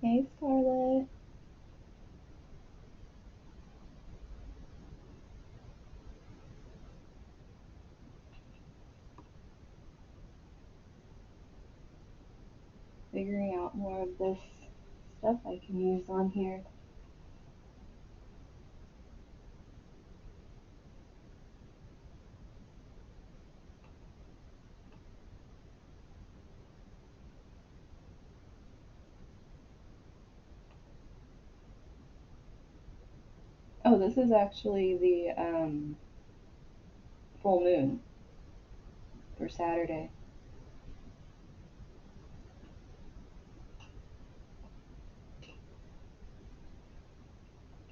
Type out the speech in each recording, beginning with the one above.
Hey, Scarlett. Figuring out more of this stuff I can use on here. Oh, this is actually the full moon for Saturday.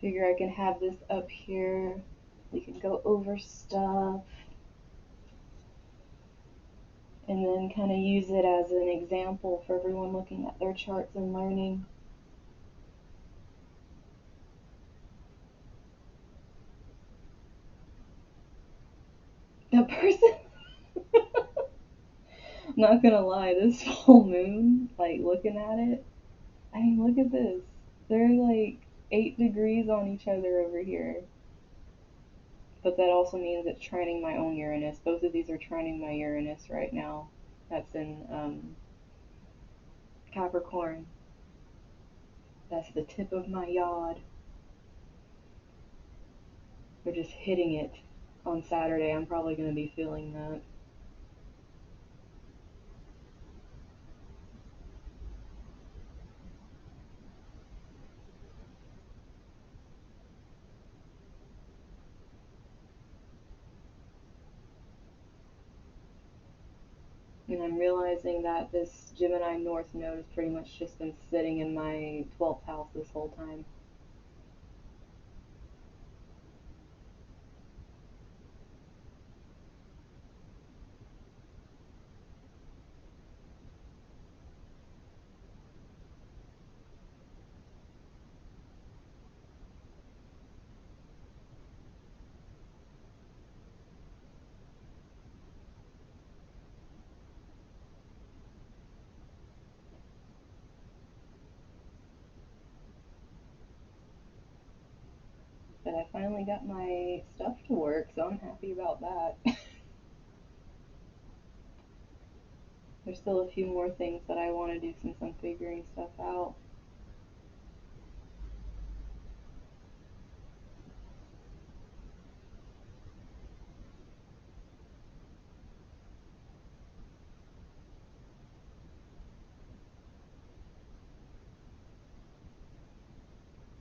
Figure I can have this up here. We can go over stuff and then kind of use it as an example for everyone looking at their charts and learning. The person, I'm not gonna lie, this full moon, like looking at it, I mean, look at this. They're like 8 degrees on each other over here. But that also means it's trining my own Uranus. Both of these are trining my Uranus right now. That's in Capricorn. That's the tip of my yod. We're just hitting it on Saturday. I'm probably going to be feeling that. And I'm realizing that this Gemini North node has pretty much just been sitting in my 12th house this whole time. But I finally got my stuff to work, so I'm happy about that. There's still a few more things that I want to do since I'm figuring stuff out.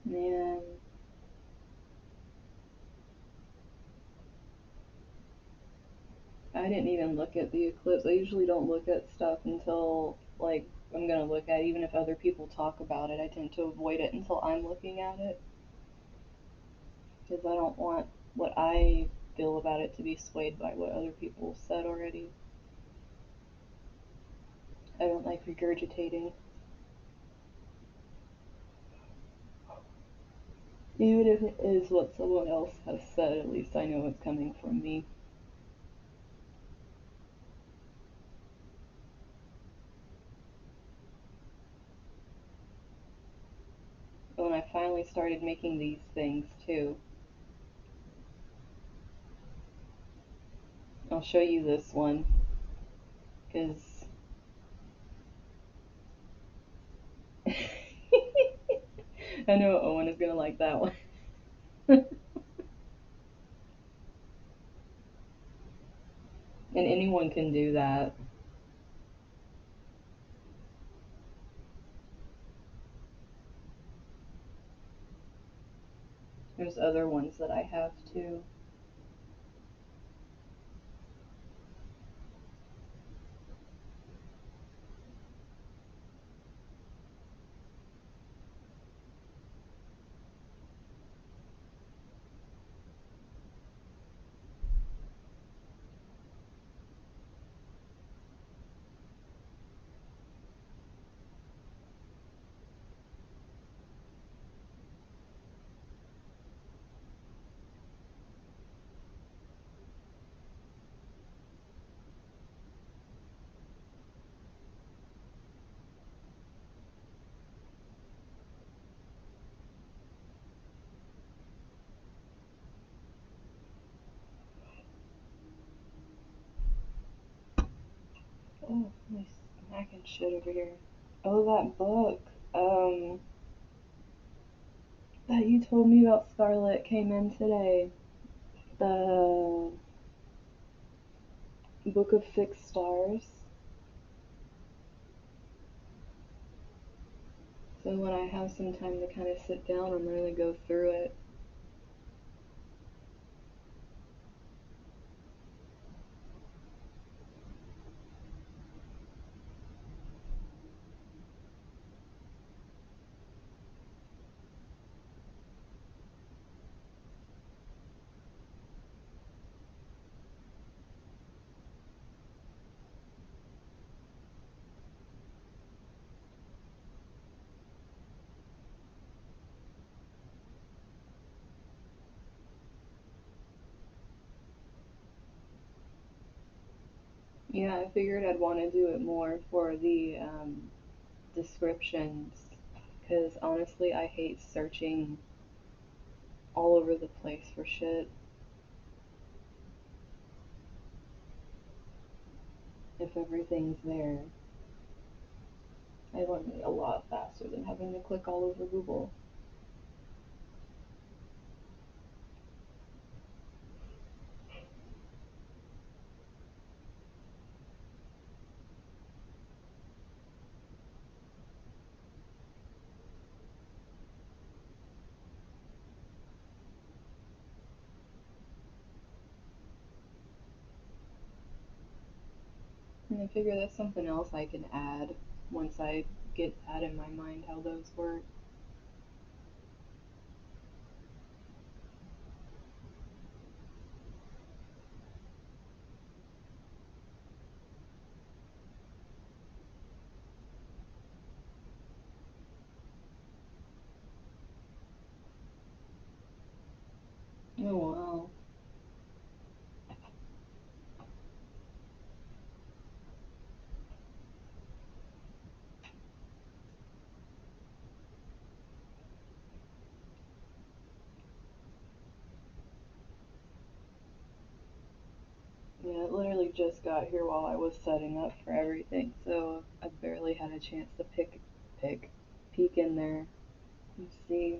Man, I didn't even look at the eclipse. I usually don't look at stuff until, like, I'm gonna look at it. Even if other people talk about it, I tend to avoid it until I'm looking at it because I don't want what I feel about it to be swayed by what other people said already. I don't like regurgitating. Even if it is what someone else has said, at least I know it's coming from me. But when I finally started making these things too, I'll show you this one because I know Owen is gonna like that one. And anyone can do that. There's other ones that I have too. Oh, my smacking shit over here. Oh, that book. That you told me about, Scarlett, came in today. The Book of Fixed Stars. So when I have some time to kind of sit down and really go through it. Yeah, I figured I'd want to do it more for the descriptions, because honestly, I hate searching all over the place for shit. If everything's there, I learn it a lot faster than having to click all over Google. And I figure that's something else I can add once I get that in my mind how those work. Oh wow. Yeah, it literally just got here while I was setting up for everything, so I barely had a chance to peek in there and see.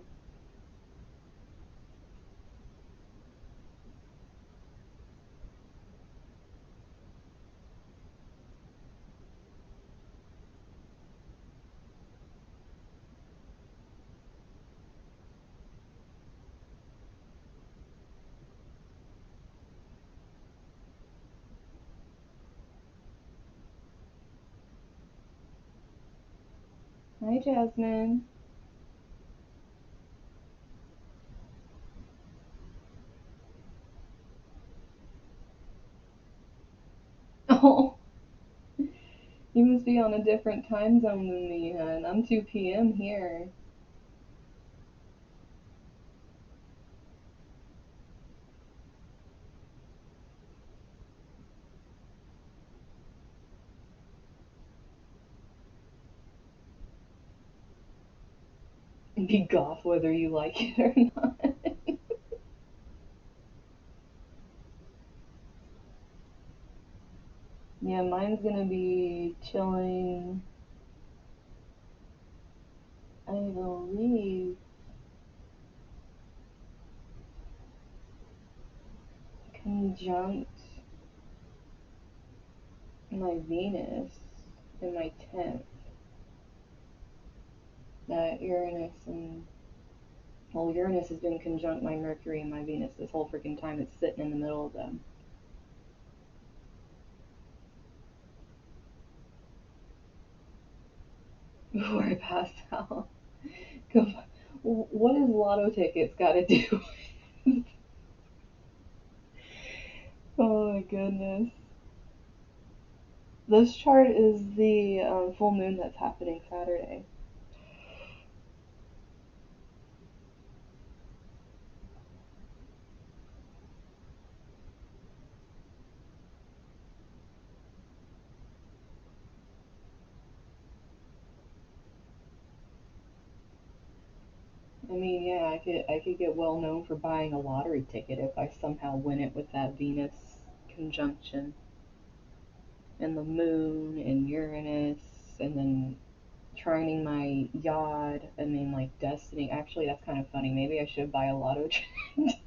Hi, Jasmine. Oh, you must be on a different time zone than me, hun. I'm 2 p.m. here. Be goth whether you like it or not. Yeah, mine's gonna be chilling, I believe, conjunct my Venus in my 10th. That Uranus and well, Uranus has been conjunct my Mercury and my Venus this whole freaking time. It's sitting in the middle of them. Before I pass out. What is lotto tickets got to do? Oh my goodness. This chart is the full moon that's happening Saturday. I mean, yeah, I could get well known for buying a lottery ticket if I somehow win it with that Venus conjunction. and the moon and Uranus, and then trining my yod, and then like destiny. Actually, that's kind of funny. Maybe I should buy a lotto ticket.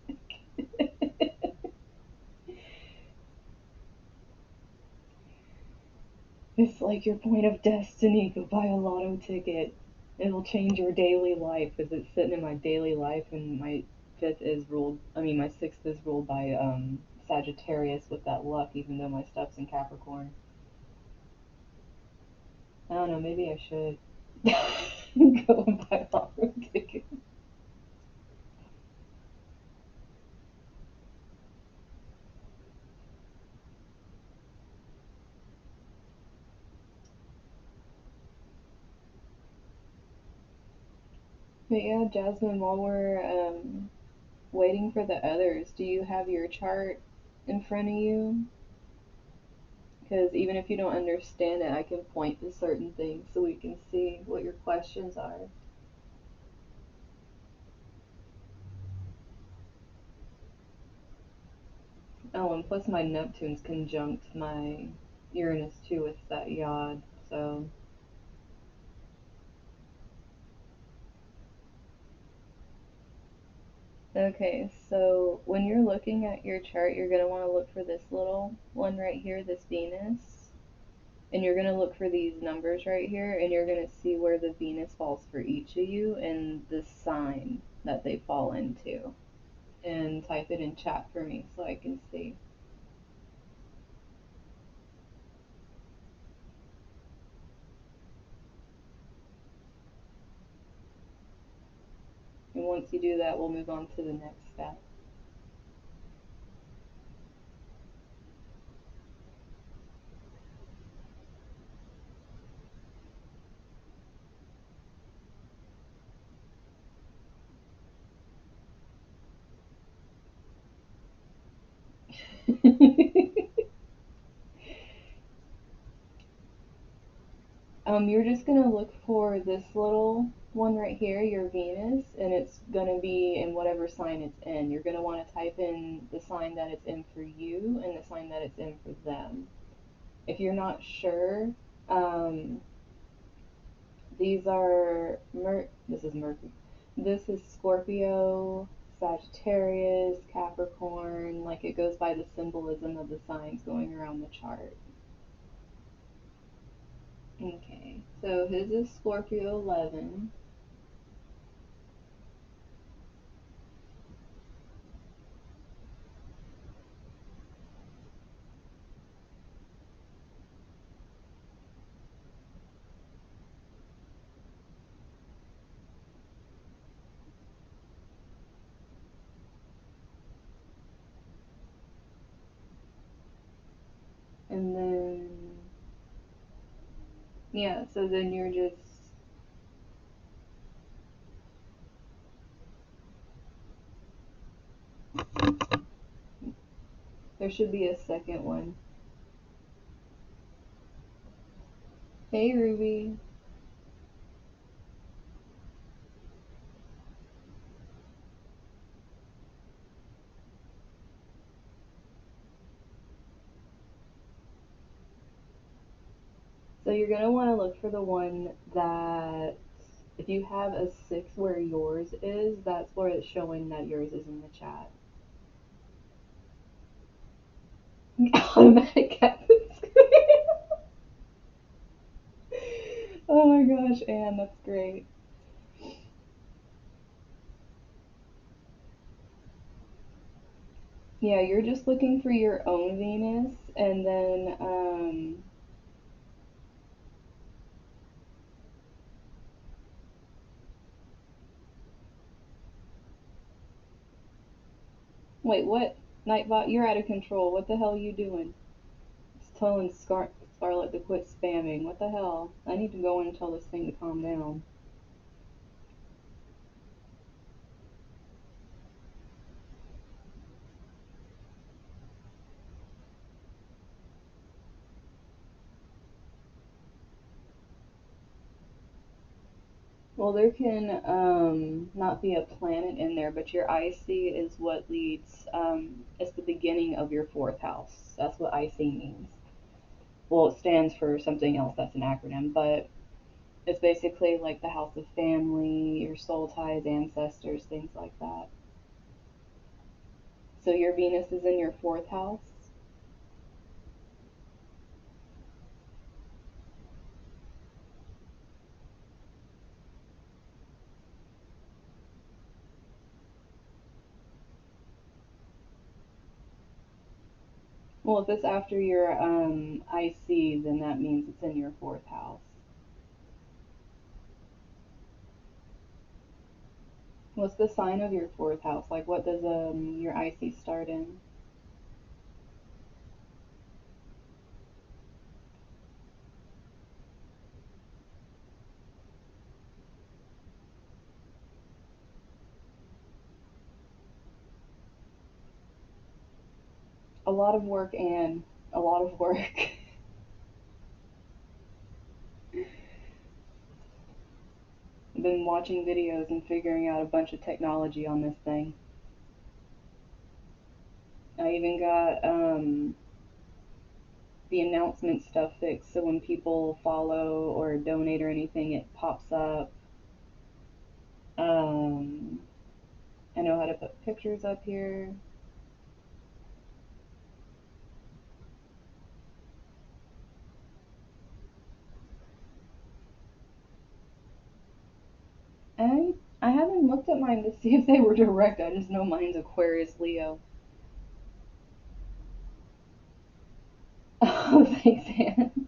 It's like your point of destiny. Go buy a lotto ticket. It'll change your daily life because it's sitting in my daily life, and my fifth is ruled. I mean, my sixth is ruled by Sagittarius with that luck, even though my stuff's in Capricorn. I don't know. Maybe I should go and buy a lotto ticket. But yeah, Jasmine, while we're waiting for the others, do you have your chart in front of you? Because even if you don't understand it, I can point to certain things so we can see what your questions are. Oh, and plus my Neptune's conjunct my Uranus too with that yod, so. Okay, so when you're looking at your chart, you're going to want to look for this little one right here, this Venus. And you're going to look for these numbers right here, and you're going to see where the Venus falls for each of you and the sign that they fall into. And type it in chat for me so I can see. And once you do that, we'll move on to the next step. You're just going to look for this little one right here, your Venus, and it's going to be in whatever sign it's in. You're going to want to type in the sign that it's in for you and the sign that it's in for them. If you're not sure, um, these are this is Mercury. This is Scorpio, Sagittarius, Capricorn. Like it goes by the symbolism of the signs going around the chart. Okay, so his is Scorpio 11. And then, yeah, so then you're just, there should be a second one. Hey, Ruby. So you're going to want to look for the one that, if you have a 6 where yours is, that's where it's showing that yours is in the chat. Automatic cat food. Oh my gosh, Anne, that's great. Yeah, you're just looking for your own Venus, and then, wait, what? Nightbot, you're out of control. What the hell are you doing? It's telling Scarlet to quit spamming. What the hell? I need to go in and tell this thing to calm down. Well, there can not be a planet in there, but your IC is what leads, it's the beginning of your fourth house. That's what IC means. well, it stands for something else that's an acronym, but it's basically like the house of family, your soul ties, ancestors, things like that. So your Venus is in your fourth house. Well, if it's after your IC, then that means it's in your fourth house. What's the sign of your fourth house? Like, what does your IC start in? A lot of work, and a lot of work. I've been watching videos and figuring out a bunch of technology on this thing. I even got the announcement stuff fixed so when people follow or donate or anything, it pops up. Um, I know how to put pictures up here. I haven't looked at mine to see if they were direct. I just know mine's Aquarius Leo. Oh, thanks, Anne.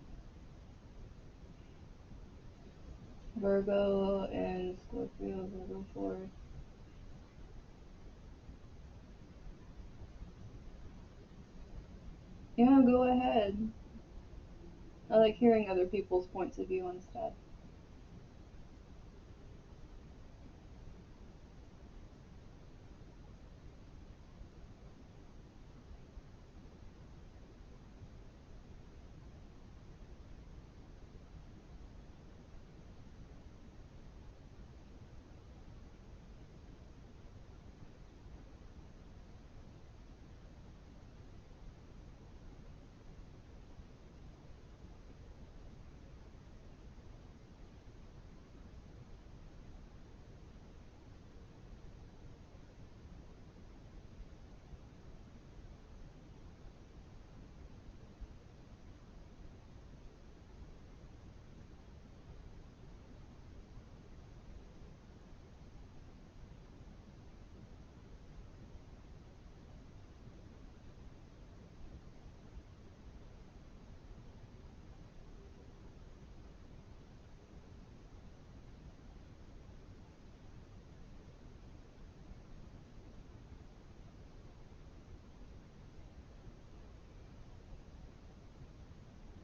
Virgo and Scorpio, Virgo 4. Yeah, go ahead. I like hearing other people's points of view on stuff.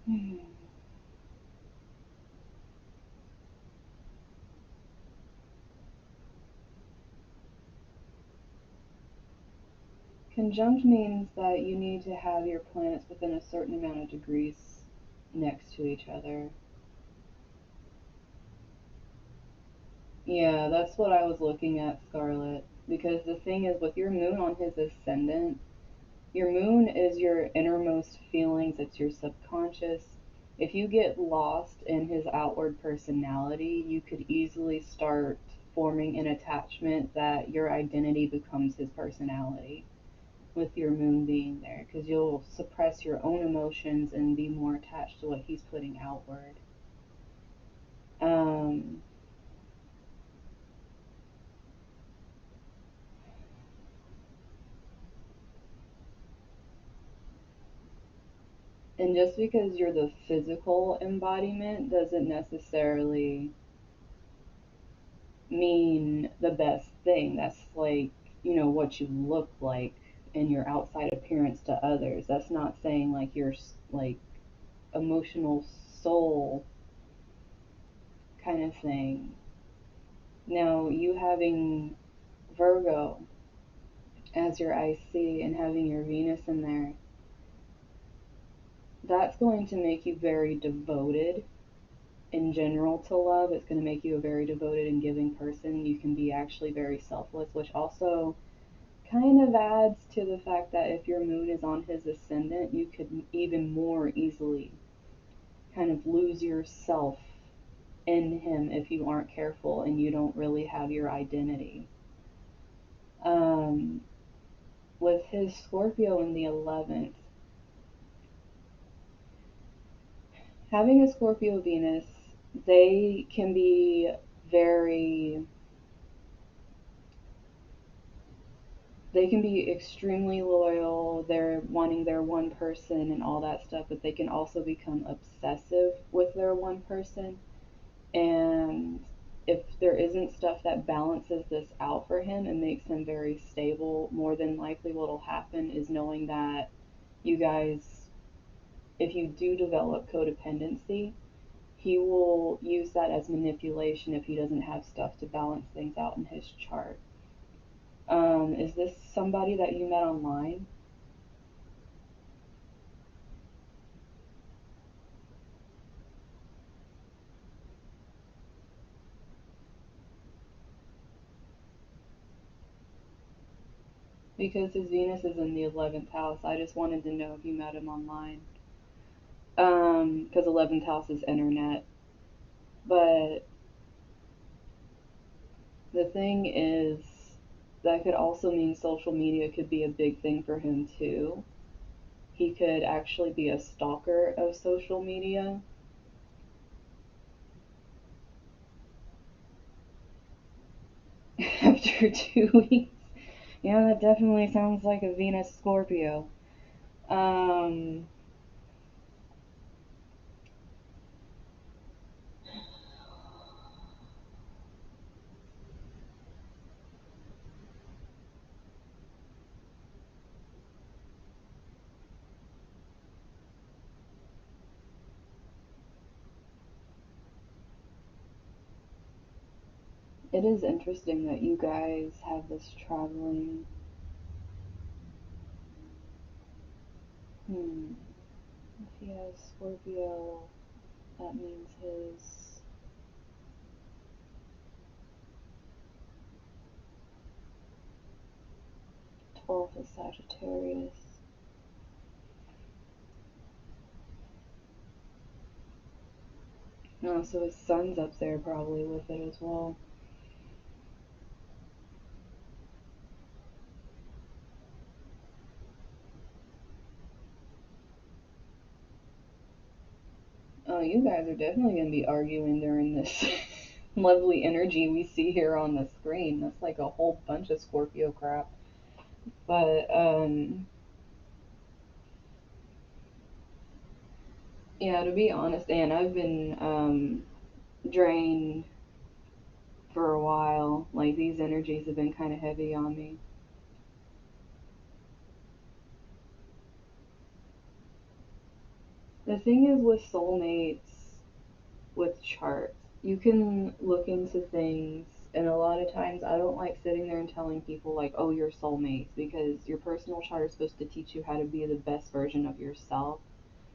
Hmm. Conjunct means that you need to have your planets within a certain amount of degrees next to each other. Yeah, that's what I was looking at, Scarlet. Because the thing is, with your moon on his ascendant, your moon is your innermost feelings, it's your subconscious. If you get lost in his outward personality, you could easily start forming an attachment that your identity becomes his personality with your moon being there because you'll suppress your own emotions and be more attached to what he's putting outward. Um, and just because you're the physical embodiment doesn't necessarily mean the best thing. That's like, what you look like in your outside appearance to others. That's not saying like your like emotional soul kind of thing. Now, you having Virgo as your IC and having your Venus in there, that's going to make you very devoted in general to love. It's going to make you a very devoted and giving person. You can be actually very selfless, which also kind of adds to the fact that if your moon is on his ascendant, you could even more easily kind of lose yourself in him if you aren't careful and you don't really have your identity. Um, with his Scorpio in the 11th, having a Scorpio Venus, they can be very, they can be extremely loyal. They're wanting their one person and all that stuff, but they can also become obsessive with their one person. And if there isn't stuff that balances this out for him and makes him very stable, more than likely what'll happen is knowing that you guys, if you do develop codependency, he will use that as manipulation if he doesn't have stuff to balance things out in his chart. Is this somebody that you met online? Because his Venus is in the 11th house. I just wanted to know if you met him online. Because 11th house is internet. But the thing is, that could also mean social media could be a big thing for him too. He could actually be a stalker of social media. After 2 weeks. Yeah, that definitely sounds like a Venus Scorpio. Um, it is interesting that you guys have this traveling. Hmm. If he has Scorpio, that means his 12th is Sagittarius. No, so his sun's up there probably with it as well. Oh, you guys are definitely going to be arguing during this lovely energy we see here on the screen. That's like a whole bunch of Scorpio crap. But, yeah, to be honest, and I've been, drained for a while. Like, these energies have been kind of heavy on me. The thing is with soulmates, with charts, you can look into things, and a lot of times I don't like sitting there and telling people, like, oh, you're soulmates, because your personal chart is supposed to teach you how to be the best version of yourself.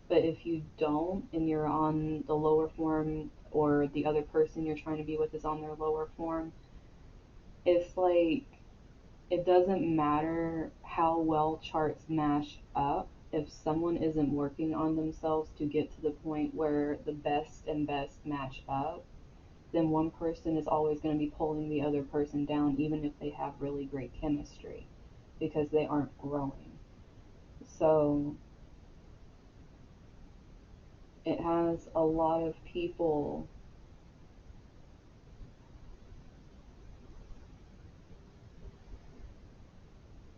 But if you don't, and you're on the lower form, or the other person you're trying to be with is on their lower form, it's like it doesn't matter how well charts mash up if someone isn't working on themselves to get to the point where the best and best match up, then one person is always going to be pulling the other person down, even if they have really great chemistry, because they aren't growing. So it has a lot of people.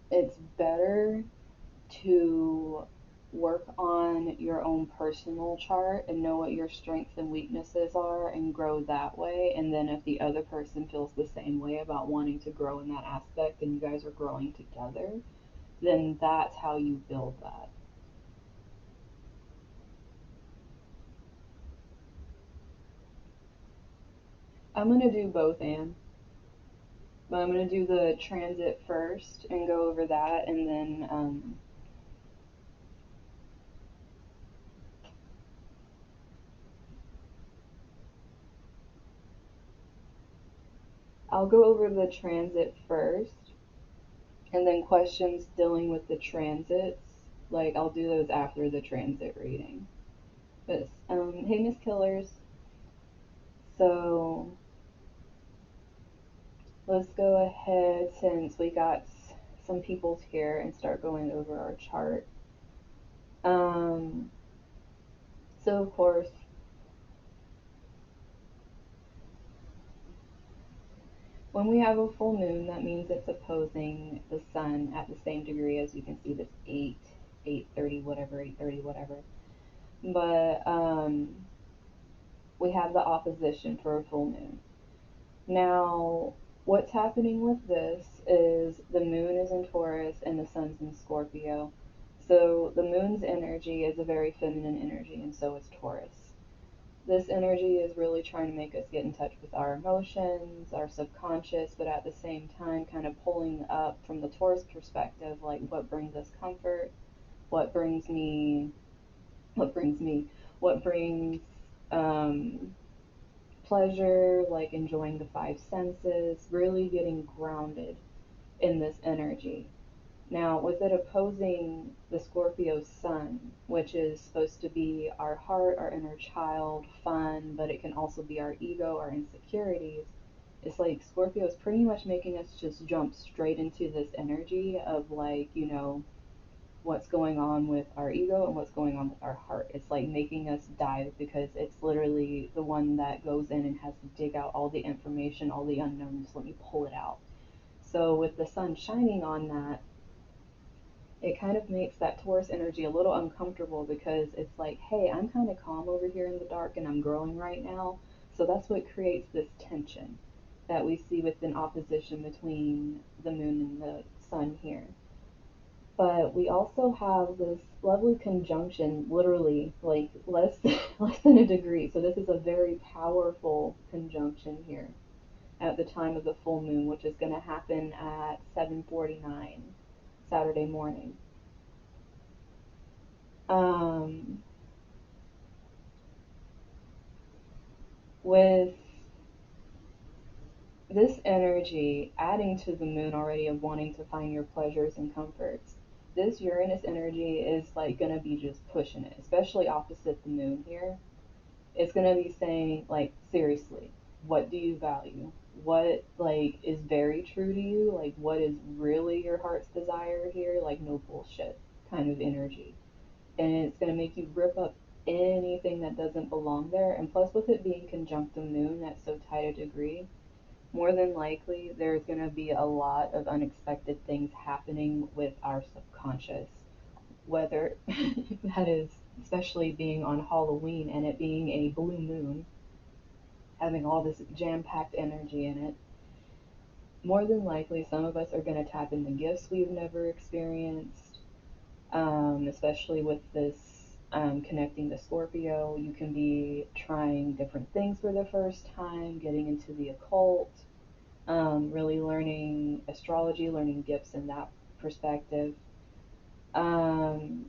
It's better to work on your own personal chart and know what your strengths and weaknesses are and grow that way. And then if the other person feels the same way about wanting to grow in that aspect and you guys are growing together, then that's how you build that. I'm going to do both, Anne. But I'm going to do the transit first and go over that, and then I'll go over the transit first, and then questions dealing with the transits. Like, I'll do those after the transit reading. But hey, Miss Killers. So let's go ahead since we got some people's here and start going over our chart. Um, so of course, when we have a full moon, that means it's opposing the sun at the same degree. As you can see, this 8:30, whatever, 8:30, whatever. But we have the opposition for a full moon. Now, what's happening with this is the moon is in Taurus and the sun's in Scorpio. So the moon's energy is a very feminine energy, and so is Taurus. This energy is really trying to make us get in touch with our emotions, our subconscious, but at the same time, kind of pulling up from the Taurus perspective, like what brings us comfort, what brings me, what brings me, what brings um, pleasure, like enjoying the five senses, really getting grounded in this energy. Now, with it opposing the Scorpio sun, which is supposed to be our heart, our inner child, fun, but it can also be our ego, our insecurities, it's like Scorpio is pretty much making us just jump straight into this energy of, like, what's going on with our ego and what's going on with our heart. It's like making us dive because it's literally the one that goes in and has to dig out all the information, all the unknowns. Let me pull it out. So with the sun shining on that, it kind of makes that Taurus energy a little uncomfortable because it's like, hey, I'm kind of calm over here in the dark and I'm growing right now. So that's what creates this tension that we see within opposition between the moon and the sun here. But we also have this lovely conjunction, literally like less than a degree. So this is a very powerful conjunction here at the time of the full moon, which is going to happen at 7:49 Saturday morning. Um, with this energy adding to the moon already of wanting to find your pleasures and comforts, this Uranus energy is like going to be just pushing it, especially opposite the moon here. It's going to be saying, like, seriously, what do you value? What, like, is very true to you? Like, what is really your heart's desire here? Like, no bullshit kind of energy. And it's going to make you rip up anything that doesn't belong there. And plus, with it being conjunct the moon at so tight a degree, more than likely there's going to be a lot of unexpected things happening with our subconscious. Whether that is, especially being on Halloween and it being a blue moon, having all this jam packed energy in it, more than likely some of us are going to tap into gifts we've never experienced, especially with this connecting to Scorpio. You can be trying different things for the first time, getting into the occult, really learning astrology, learning gifts in that perspective. Um,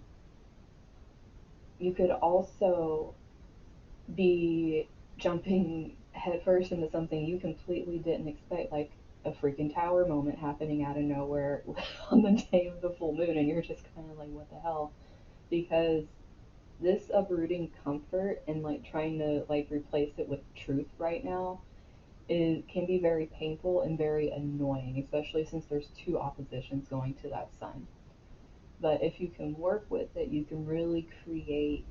you could also be jumping headfirst into something you completely didn't expect, like a freaking tower moment happening out of nowhere on the day of the full moon, and you're just kind of like, what the hell? Because this uprooting comfort and like trying to like replace it with truth right now is can be very painful and very annoying, especially since there's two oppositions going to that sun. But if you can work with it, you can really create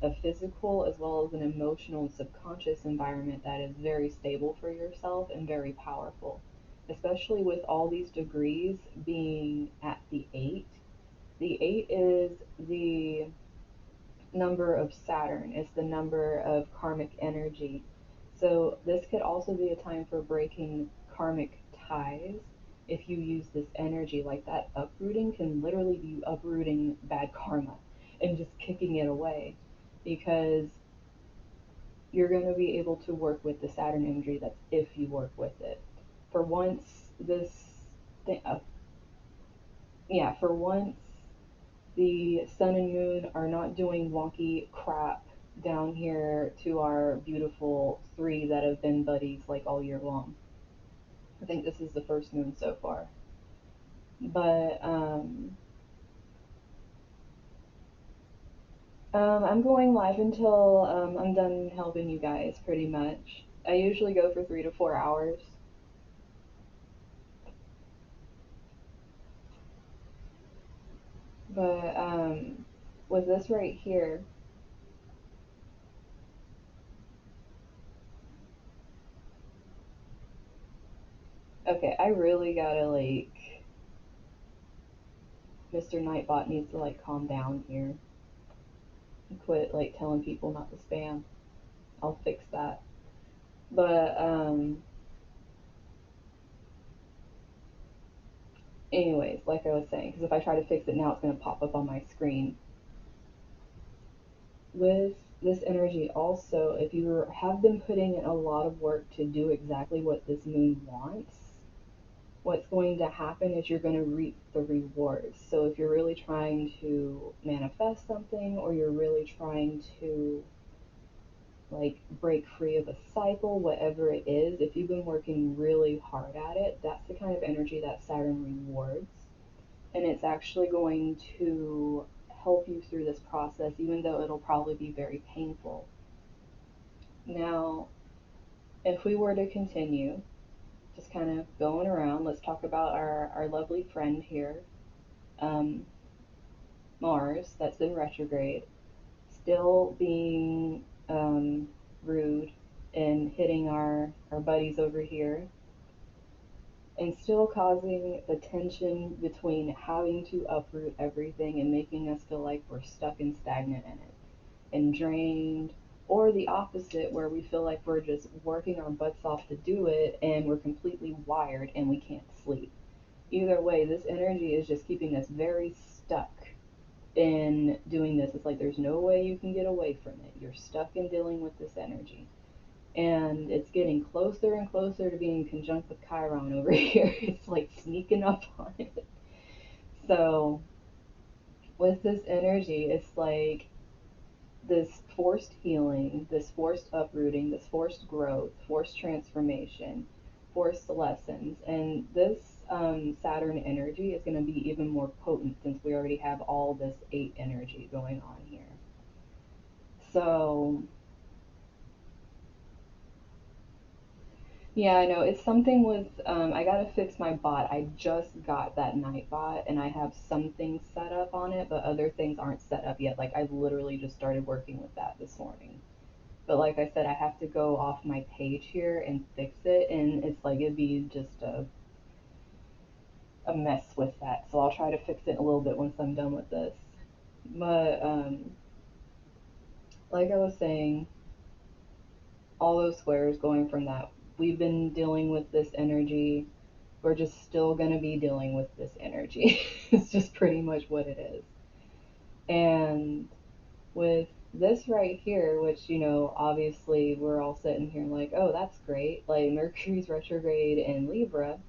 a physical as well as an emotional and subconscious environment that is very stable for yourself and very powerful. Especially with all these degrees being at the 8. The 8 is the number of Saturn, it's the number of karmic energy. So this could also be a time for breaking karmic ties if you use this energy. Like that uprooting can literally be uprooting bad karma and just kicking it away because you're going to be able to work with the Saturn energy. That's if you work with it. For once, this thing, yeah, for once, the sun and moon are not doing wonky crap down here to our beautiful three that have been buddies like all year long. I think this is the first moon so far. But I'm going live until I'm done helping you guys, pretty much. I usually go for 3 to 4 hours. But with this right here, okay, I really gotta like, Mr. Nightbot needs to like calm down here and quit like telling people not to spam. I'll fix that. But anyways, like I was saying, because if I try to fix it now, it's gonna pop up on my screen. With this energy, also, if you have been putting in a lot of work to do exactly what this moon wants, what's going to happen is you're going to reap the rewards. So if you're really trying to manifest something, or you're really trying to like break free of a cycle, whatever it is, if you've been working really hard at it, that's the kind of energy that Saturn rewards. And it's actually going to help you through this process, even though it'll probably be very painful. Now, if we were to continue, just kind of going around, let's talk about our lovely friend here, um, Mars, that's in retrograde, still being rude and hitting our buddies over here, and still causing the tension between having to uproot everything and making us feel like we're stuck and stagnant in it and drained, or the opposite, where we feel like we're just working our butts off to do it and we're completely wired and we can't sleep. Either way, this energy is just keeping us very stuck in doing this. It's like there's no way you can get away from it. You're stuck in dealing with this energy. And it's getting closer and closer to being conjunct with Chiron over here. It's like sneaking up on it. So, with this energy, it's like this forced healing, this forced uprooting, this forced growth, forced transformation, forced lessons. And this Saturn energy is going to be even more potent since we already have all this 8 energy going on here. So, yeah, I know. It's something with, I gotta fix my bot. I just got that night bot and I have some things set up on it, but other things aren't set up yet. Like, I literally just started working with that this morning. But like I said, I have to go off my page here and fix it, and it's like it'd be just a mess with that. So I'll try to fix it a little bit once I'm done with this. But like I was saying, all those squares going from that, we've been dealing with this energy. We're just still gonna be dealing with this energy. It's just pretty much what it is. And with this right here, which, obviously we're all sitting here like, oh, that's great. Like, Mercury's retrograde in Libra.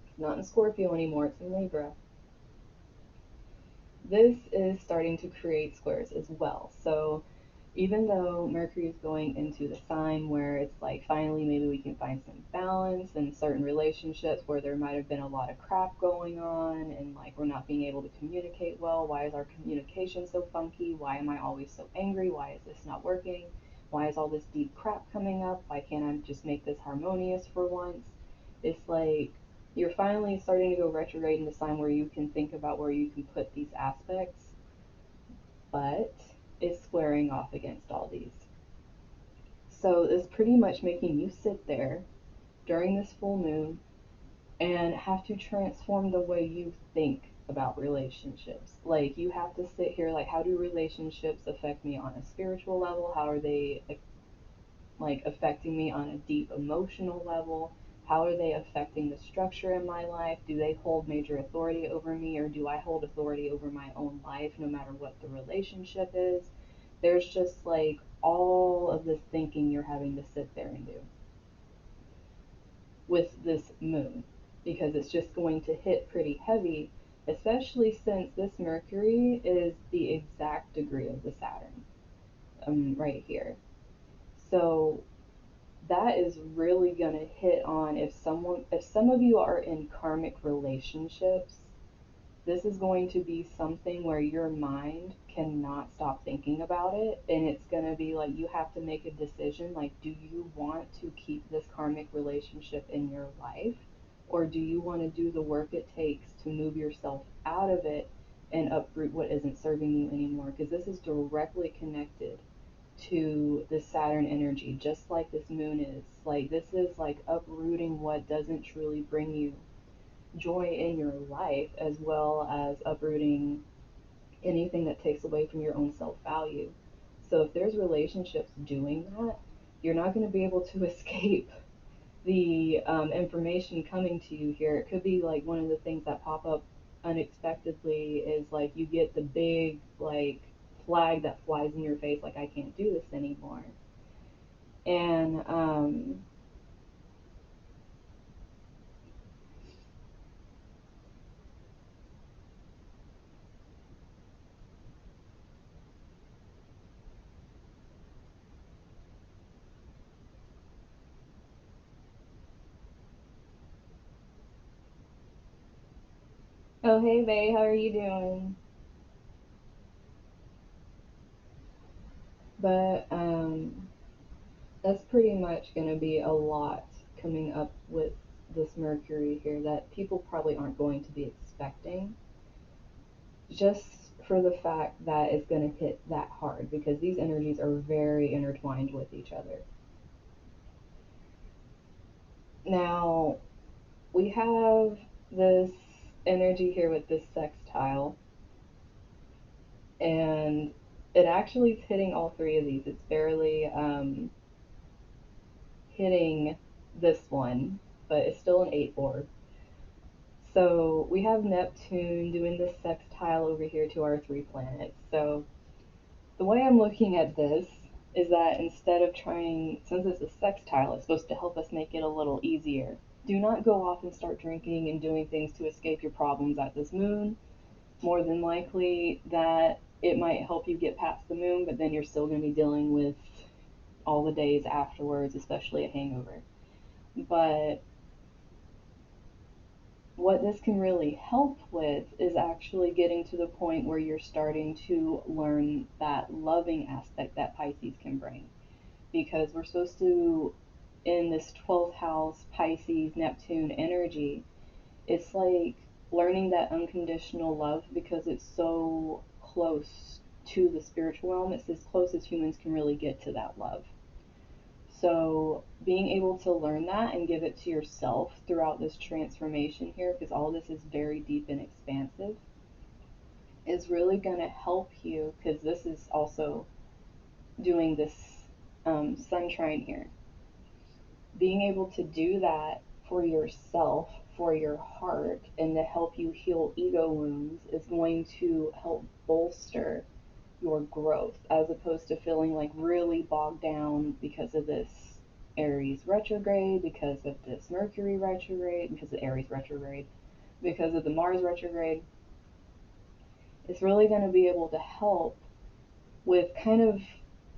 It's not in Scorpio anymore, it's in Libra. This is starting to create squares as well. So even though Mercury is going into the sign where it's like finally maybe we can find some balance in certain relationships where there might have been a lot of crap going on and like we're not being able to communicate well. Why is our communication so funky? Why am I always so angry? Why is this not working? Why is all this deep crap coming up? Why can't I just make this harmonious for once? It's like you're finally starting to go retrograde in the sign where you can think about where you can put these aspects, but it's squaring off against all these. So it's pretty much making you sit there during this full moon and have to transform the way you think about relationships. Like you have to sit here like, how do relationships affect me on a spiritual level? How are they like affecting me on a deep emotional level? How are they affecting the structure in my life? Do they hold major authority over me, or do I hold authority over my own life no matter what the relationship is? There's just like all of this thinking you're having to sit there and do with this moon, because it's just going to hit pretty heavy, especially since this Mercury is the exact degree of the Saturn right here. So that is really going to hit on if some of you are in karmic relationships, this is going to be something where your mind cannot stop thinking about it, and it's going to be like you have to make a decision, like, do you want to keep this karmic relationship in your life, or do you want to do the work it takes to move yourself out of it and uproot what isn't serving you anymore? Because this is directly connected to the Saturn energy, just like this moon is. Like, this is like uprooting what doesn't truly bring you joy in your life, as well as uprooting anything that takes away from your own self value. So, if there's relationships doing that, you're not going to be able to escape the information coming to you here. It could be like one of the things that pop up unexpectedly is like you get the big, like, flag that flies in your face, like, I can't do this anymore. And oh, hey, Bay, how are you doing? But that's pretty much going to be a lot coming up with this Mercury here that people probably aren't going to be expecting, just for the fact that it's going to hit that hard, because these energies are very intertwined with each other. Now, we have this energy here with this sextile, and it actually is hitting all three of these. It's barely hitting this one, but it's still an 8 orb. So we have Neptune doing this sextile over here to our three planets. So the way I'm looking at this is that instead of trying, since it's a sextile, it's supposed to help us make it a little easier. Do not go off and start drinking and doing things to escape your problems at this moon. More than likely that it might help you get past the moon, but then you're still going to be dealing with all the days afterwards, especially a hangover. But what this can really help with is actually getting to the point where you're starting to learn that loving aspect that Pisces can bring. Because we're supposed to, in this 12th house Pisces Neptune energy, it's like learning that unconditional love, because it's so close to the spiritual realm. It's as close as humans can really get to that love. So being able to learn that and give it to yourself throughout this transformation here, because all this is very deep and expansive, is really going to help you, because this is also doing this sun trine here. Being able to do that for yourself, for your heart, and to help you heal ego wounds is going to help bolster your growth, as opposed to feeling like really bogged down because of this Aries retrograde, because of this Mercury retrograde, because of Aries retrograde, because of the Mars retrograde. It's really going to be able to help with kind of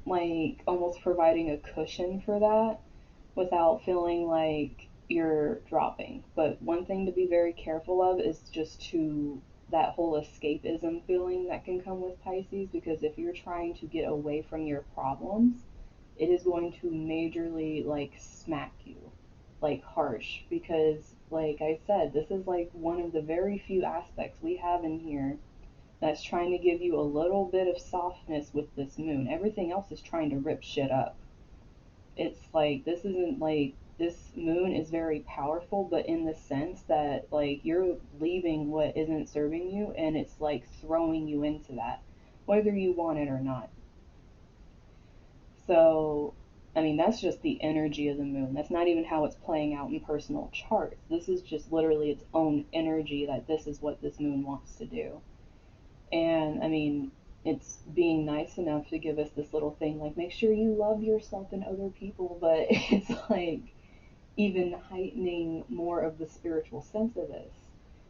like almost providing a cushion for that without feeling like you're dropping. But one thing to be very careful of is just to that whole escapism feeling that can come with Pisces, because if you're trying to get away from your problems, it is going to majorly like smack you, like harsh, because like I said, this is like one of the very few aspects we have in here that's trying to give you a little bit of softness with this moon. Everything else is trying to rip shit up. It's like this isn't like, this moon is very powerful, but in the sense that like you're leaving what isn't serving you, and it's like throwing you into that, whether you want it or not. So, I mean, that's just the energy of the moon. That's not even how it's playing out in personal charts. This is just literally its own energy, that this is what this moon wants to do. And I mean, it's being nice enough to give us this little thing like, make sure you love yourself and other people, but it's like even heightening more of the spiritual sense of this,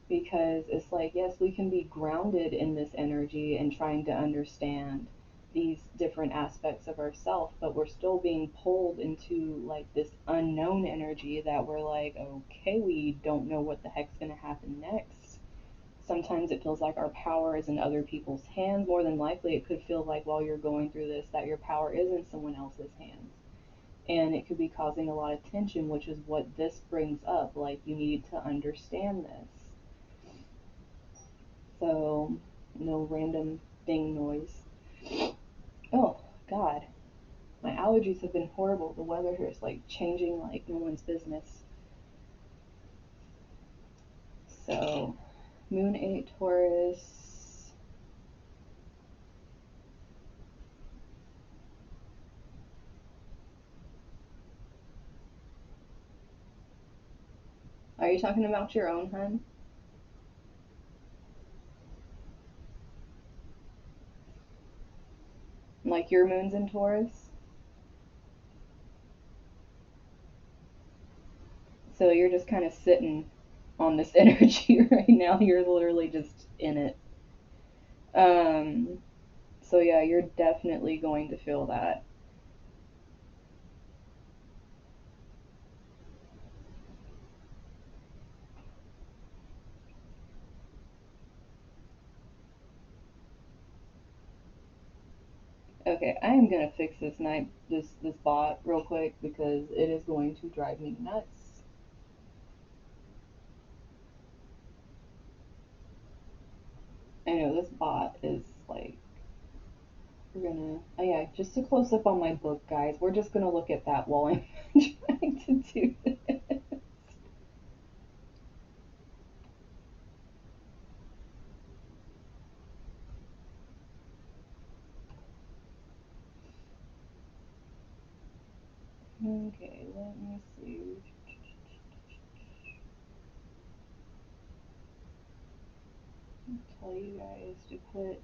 because it's like, yes, we can be grounded in this energy and trying to understand these different aspects of ourselves, but we're still being pulled into like this unknown energy that we're like, okay, we don't know what the heck's going to happen next. sometimes it feels like our power is in other people's hands. More than likely, it could feel like while you're going through this that your power is in someone else's hands. And it could be causing a lot of tension, which is what this brings up. Like, you need to understand this. So, no random ding noise. Oh, God. My allergies have been horrible. The weather here is like changing like no one's business. So, Moon 8 Taurus. Are you talking about your own, hun? Like your moon's in Taurus? So you're just kind of sitting on this energy right now. You're literally just in it. Um, so yeah, you're definitely going to feel that. Okay, I am gonna fix this bot real quick because it is going to drive me nuts. I know this bot is like, we're gonna, oh yeah, just a close up on my book, guys. We're just gonna look at that while I'm trying to do this. Okay, let me see. I'll tell you guys to quit.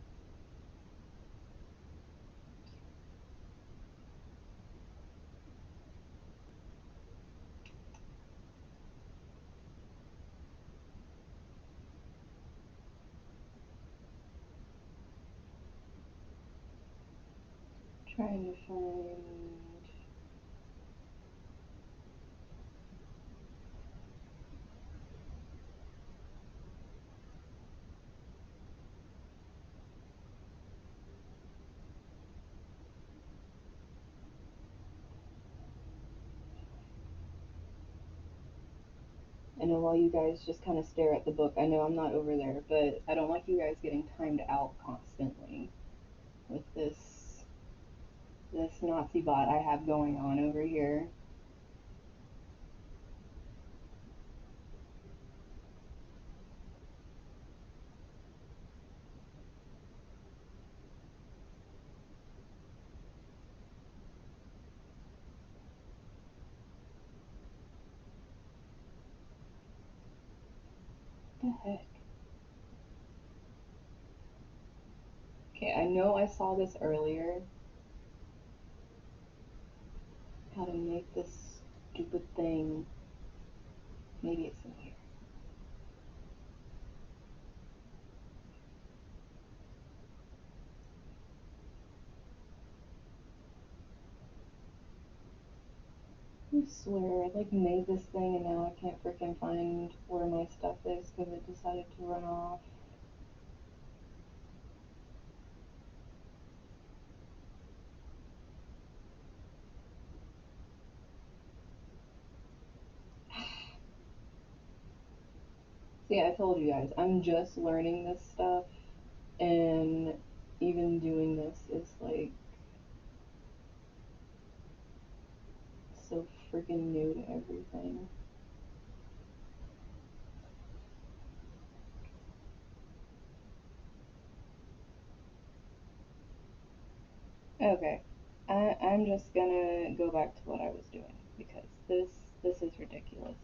Trying to find. I know while you guys just kind of stare at the book, I know I'm not over there, but I don't like you guys getting timed out constantly with this Nazi bot I have going on over here. What the heck? Okay, I know I saw this earlier. How to make this stupid thing. Maybe it's in here. I swear, I like made this thing and now I can't freaking find where my stuff is because it decided to run off. See, I told you guys, I'm just learning this stuff, and even doing this is like so freaking new to everything. Okay, I'm just gonna go back to what I was doing because this is ridiculous.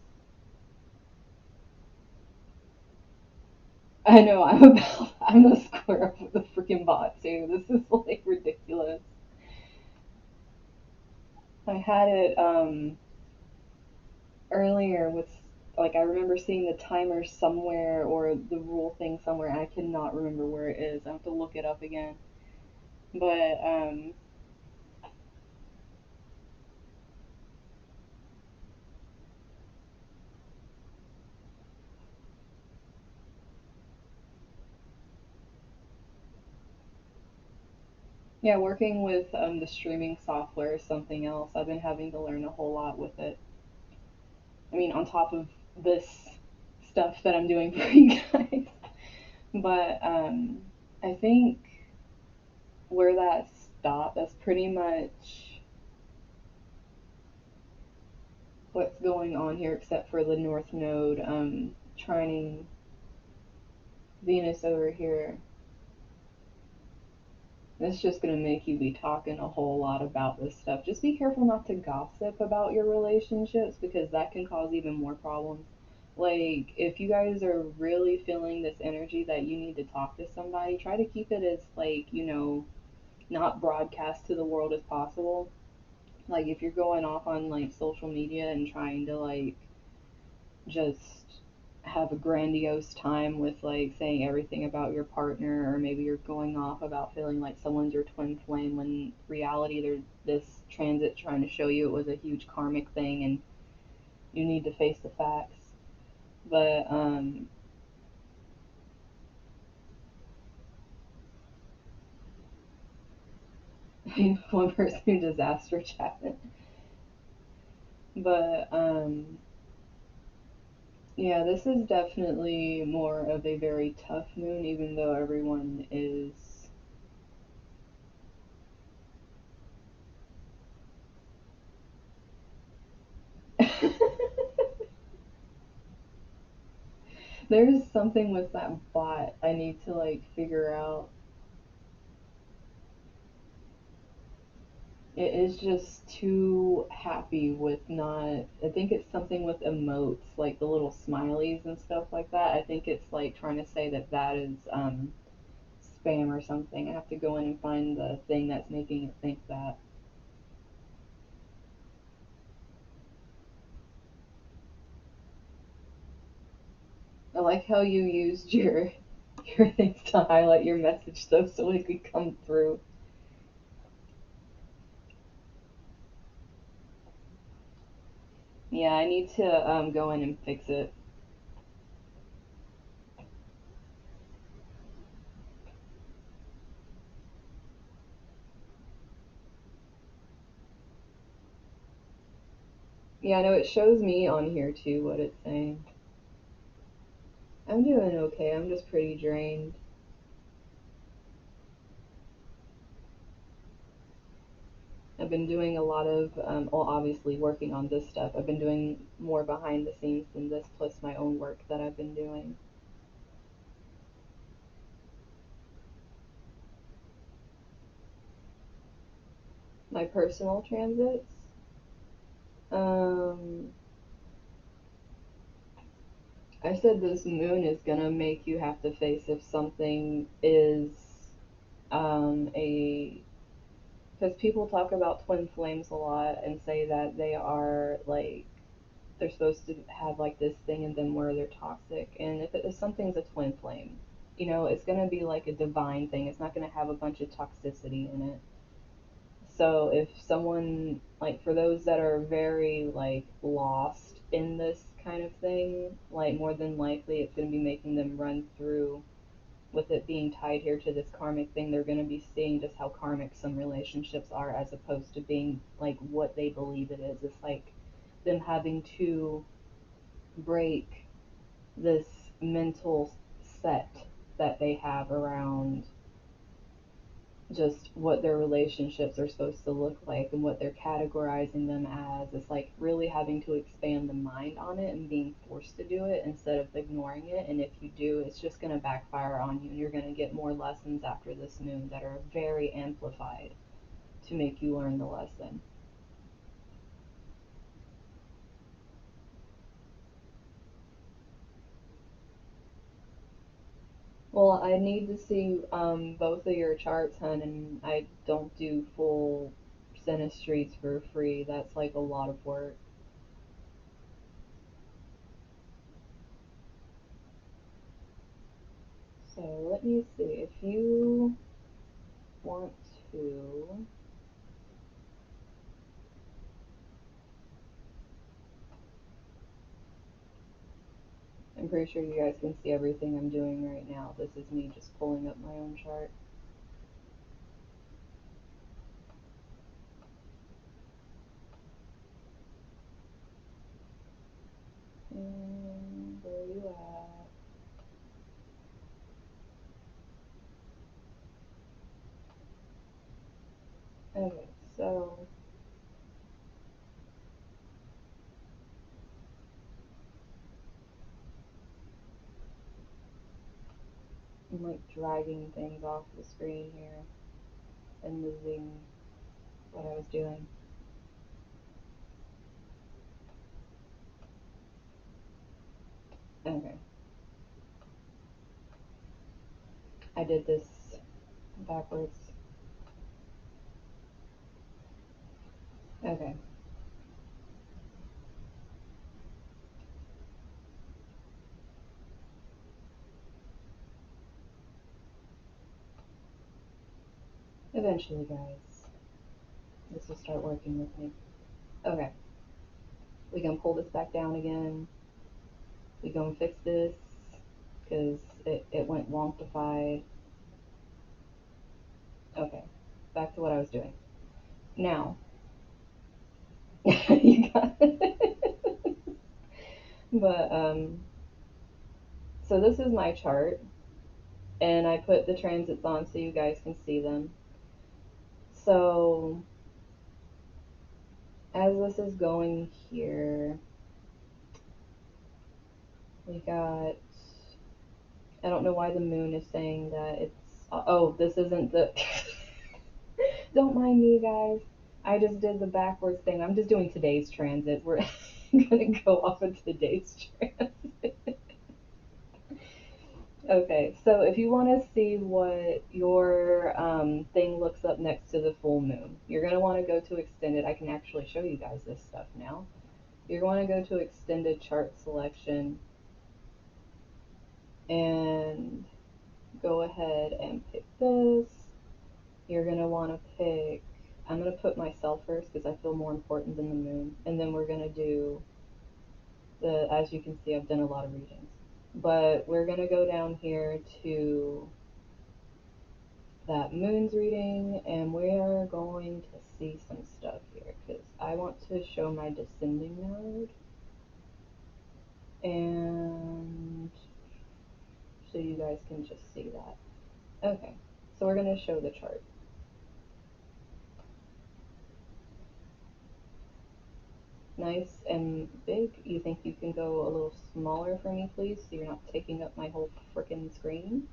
I know I'm a square up with the freaking bot too. This is like ridiculous. I had it earlier with, like, I remember seeing the timer somewhere or the rule thing somewhere and I cannot remember where it is. I have to look it up again. But Yeah, working with the streaming software is something else. I've been having to learn a whole lot with it. I mean, on top of this stuff that I'm doing for you guys. But I think where that stopped, that's pretty much what's going on here, except for the North Node trining Venus over here. It's just going to make you be talking a whole lot about this stuff. Just be careful not to gossip about your relationships because that can cause even more problems. Like, if you guys are really feeling this energy that you need to talk to somebody, try to keep it as, like, not broadcast to the world as possible. Like, if you're going off on, like, social media and trying to, like, just have a grandiose time with like saying everything about your partner, or maybe you're going off about feeling like someone's your twin flame when reality there's this transit trying to show you it was a huge karmic thing and you need to face the facts. But one person who does Astro chat. But yeah, this is definitely more of a very tough moon, even though everyone is there's something with that bot I need to like figure out. It is just too happy with not. I think it's something with emotes, like the little smileys and stuff like that. I think it's like trying to say that that is spam or something. I have to go in and find the thing that's making it think that. I like how you used your things to highlight your message though, so it could come through. Yeah, I need to go in and fix it. Yeah, I know it shows me on here too what it's saying. I'm doing okay. I'm just pretty drained. I've been doing a lot of, well, obviously working on this stuff. I've been doing more behind the scenes than this, plus my own work that I've been doing. My personal transits, um, I said this moon is gonna make you have to face if something is a because people talk about twin flames a lot and say that they are like they're supposed to have like this thing in them where they're toxic. And if something's a twin flame, it's going to be like a divine thing. It's not going to have a bunch of toxicity in it. So if someone, like for those that are very like lost in this kind of thing, like more than likely it's going to be making them run through with it being tied here to this karmic thing. They're going to be seeing just how karmic some relationships are as opposed to being like what they believe it is. It's like them having to break this mental set that they have around just what their relationships are supposed to look like and what they're categorizing them as. It's like really having to expand the mind on it and being forced to do it instead of ignoring it. And if you do, it's just going to backfire on you and you're going to get more lessons after this moon that are very amplified to make you learn the lesson. Well, I need to see both of your charts, hun, and I don't do full synastries for free. That's like a lot of work. So let me see. If you want to, I'm pretty sure you guys can see everything I'm doing right now. This is me just pulling up my own chart. Where are you at? Okay, so I'm like dragging things off the screen here and moving what I was doing. Okay. I did this backwards. Okay. Eventually, guys, this will start working with me. Okay. We gonna pull this back down again. We gonna fix this because it went wonkified. Okay. Back to what I was doing. Now, you got it. But so this is my chart, and I put the transits on so you guys can see them. So as this is going here, we got. I don't know why the moon is saying that it's. Oh, this isn't the. Don't mind me, guys. I just did the backwards thing. I'm just doing today's transit. We're gonna go off of today's transit. Okay, so if you want to see what your thing looks up next to the full moon, you're going to want to go to extended. I can actually show you guys this stuff now. You're going to go to extended chart selection and go ahead and pick this. You're going to want to pick, I'm going to put myself first because I feel more important than the moon. And then we're going to do as you can see, I've done a lot of readings. But we're going to go down here to that moon's reading, and we are going to see some stuff here because I want to show my descending node, and so you guys can just see that. Okay, so we're going to show the chart. Nice and big. You think you can go a little smaller for me, please, so you're not taking up my whole frickin' screen?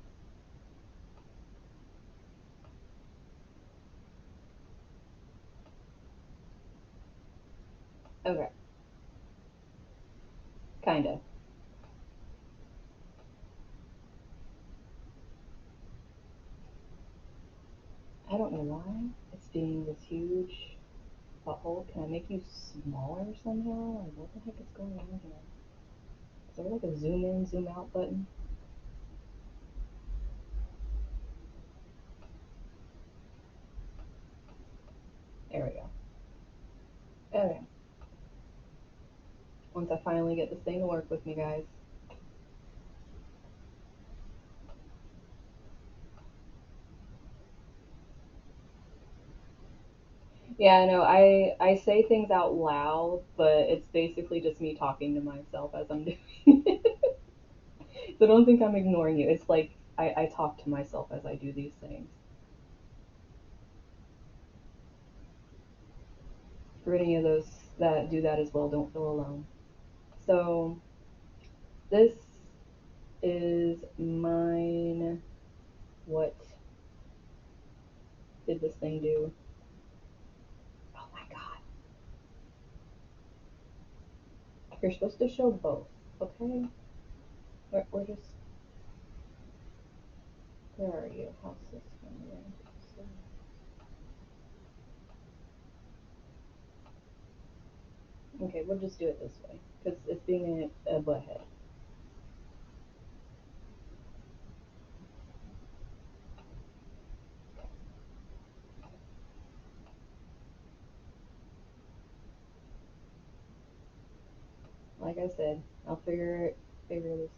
Okay, kinda. I don't know why it's being this huge butthole. Can I make you smaller somehow? Like, what the heck is going on here? Is there like a zoom in, zoom out button? There we go. Okay. Once I finally get this thing to work with me, guys. Yeah, I know. I say things out loud, but it's basically just me talking to myself as I'm doing it. So don't think I'm ignoring you. It's like I talk to myself as I do these things. For any of those that do that as well, don't feel alone. So this is mine. What did this thing do? Oh my god. You're supposed to show both, okay? We're just. Where are you? House system. Okay, we'll just do it this way because it's being a butthead. Like I said, I'll figure this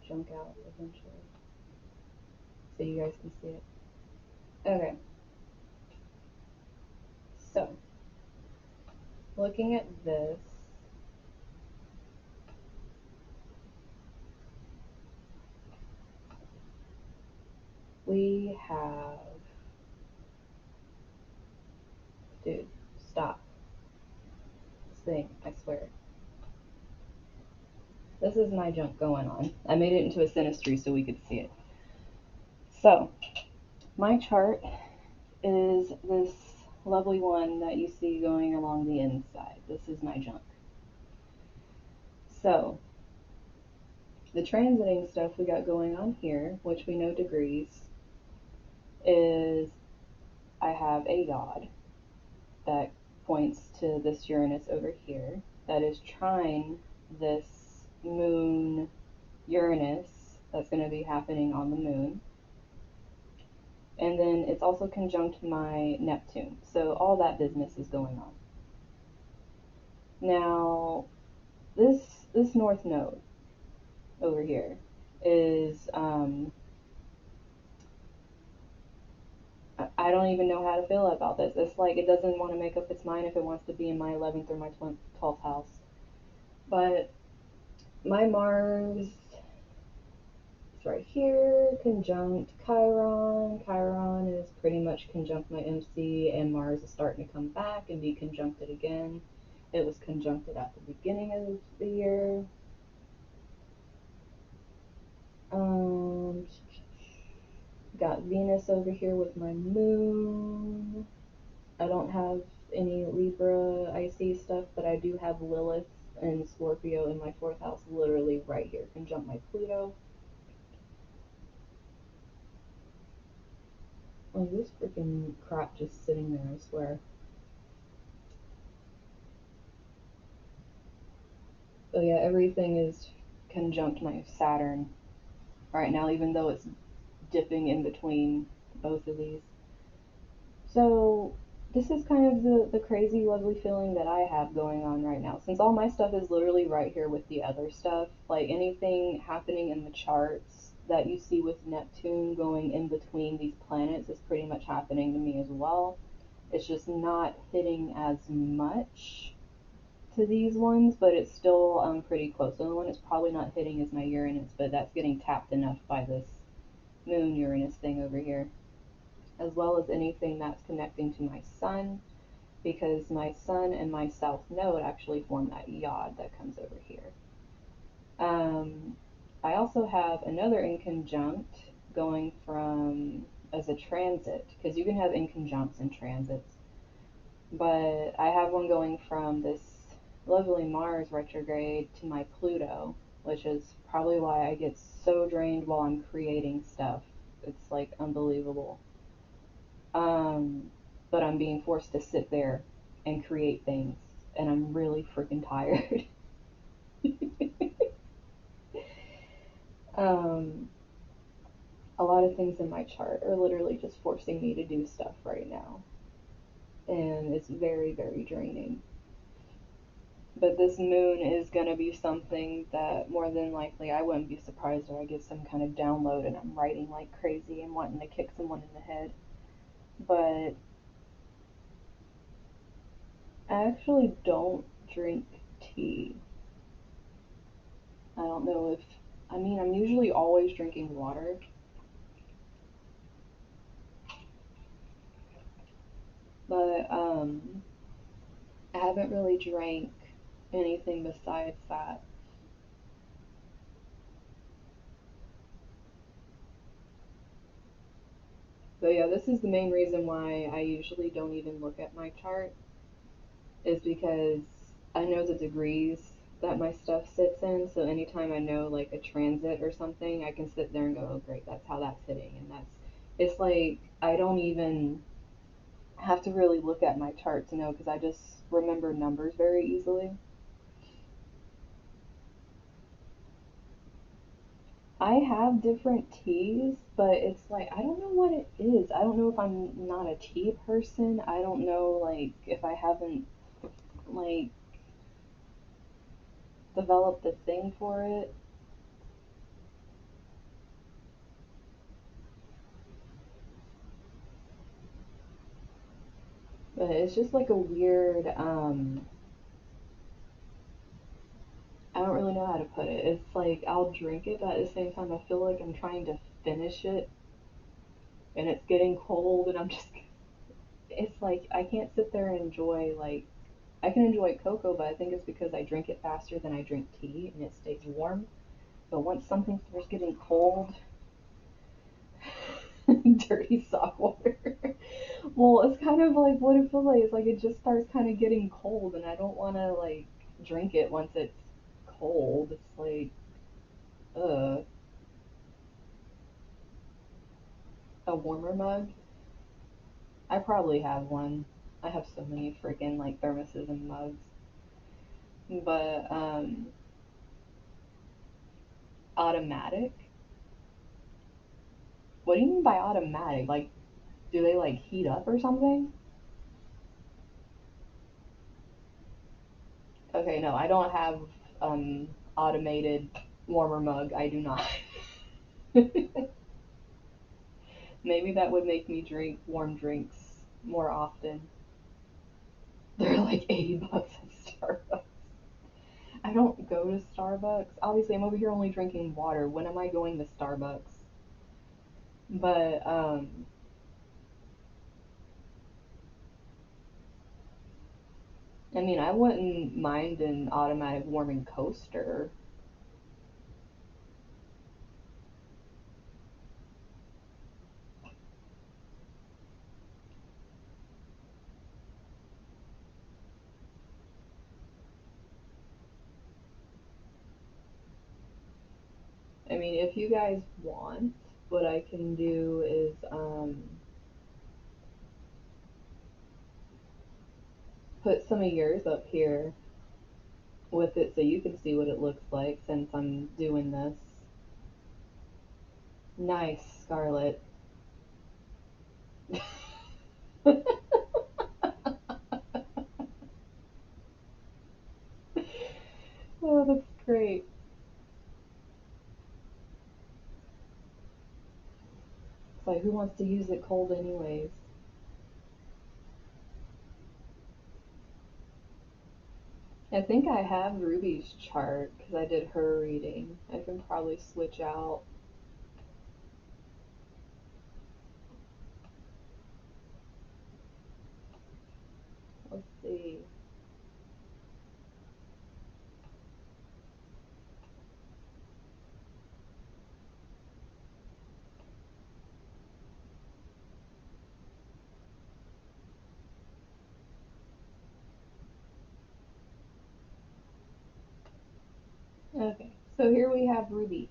junk out eventually, so you guys can see it. Okay, so, looking at this, we have, dude, stop. This thing, I swear. This is my junk going on. I made it into a synastry so we could see it. So, my chart is this lovely one that you see going along the inside. This is my junk. So, the transiting stuff we got going on here, which we know degrees, is I have a yod that points to this Uranus over here that is trine this moon Uranus that's going to be happening on the moon. And then it's also conjunct my Neptune. So all that business is going on. Now, this north node over here is I don't even know how to feel about this. It's like it doesn't want to make up its mind if it wants to be in my 11th or my 12th house. But my Mars is right here, conjunct Chiron. Chiron is pretty much conjunct my MC, and Mars is starting to come back and be conjuncted again. It was conjuncted at the beginning of the year. Got Venus over here with my moon. I don't have any Libra IC stuff, but I do have Lilith and Scorpio in my 4th house, literally right here, conjunct my Pluto. Like this freaking crap just sitting there, I swear. So yeah, everything is conjunct my Saturn right now, even though it's dipping in between both of these. So this is kind of the crazy, lovely feeling that I have going on right now. Since all my stuff is literally right here with the other stuff, like anything happening in the charts that you see with Neptune going in between these planets is pretty much happening to me as well. It's just not hitting as much to these ones, but it's still pretty close. The only one it's probably not hitting is my Uranus, but that's getting tapped enough by this moon Uranus thing over here, as well as anything that's connecting to my sun, because my sun and my south node actually form that yod that comes over here. I also have another inconjunct going from as a transit, because you can have inconjuncts and transits, but I have one going from this lovely Mars retrograde to my Pluto, which is probably why I get so drained while I'm creating stuff. It's like unbelievable. But I'm being forced to sit there and create things, and I'm really freaking tired. A lot of things in my chart are literally just forcing me to do stuff right now, and it's very, very draining. But this moon is going to be something that more than likely I wouldn't be surprised if I get some kind of download and I'm writing like crazy and wanting to kick someone in the head. But I actually don't drink tea. I don't know if, I mean, I'm usually always drinking water. But I haven't really drank anything besides that. So yeah, this is the main reason why I usually don't even look at my chart, is because I know the degrees that my stuff sits in, so anytime I know like a transit or something, I can sit there and go, oh great, that's how that's hitting, and it's like I don't even have to really look at my chart to know, because I just remember numbers very easily. I have different teas, but it's like I don't know what it is. I don't know if I'm not a tea person. I don't know like if I haven't like developed a thing for it. But it's just like a weird I don't really know how to put it. It's like I'll drink it, but at the same time I feel like I'm trying to finish it. and it's getting cold, and it's like I can't sit there and enjoy like I can enjoy cocoa, but I think it's because I drink it faster than I drink tea and it stays warm. But once something starts getting cold, dirty sock water. Well, it's kind of like what it feels like. It's like it just starts kind of getting cold, and I don't want to like drink it once it's cold. It's like, ugh, a warmer mug. I probably have one. I have so many freaking like thermoses and mugs. But automatic. What do you mean by automatic? Like, do they like heat up or something? Okay, no, I don't have automated warmer mug. I do not. Maybe that would make me drink warm drinks more often. They're like 80 bucks at Starbucks. I don't go to Starbucks. Obviously, I'm over here only drinking water. When am I going to Starbucks? But I mean, I wouldn't mind an automatic warming coaster. I mean, if you guys want, what I can do is put some of yours up here with it so you can see what it looks like since I'm doing this. Nice, Scarlett. Oh, that's great. It's like, who wants to use it cold anyways? I think I have Ruby's chart because I did her reading. I can probably switch out. Let's see. Okay, so here we have Ruby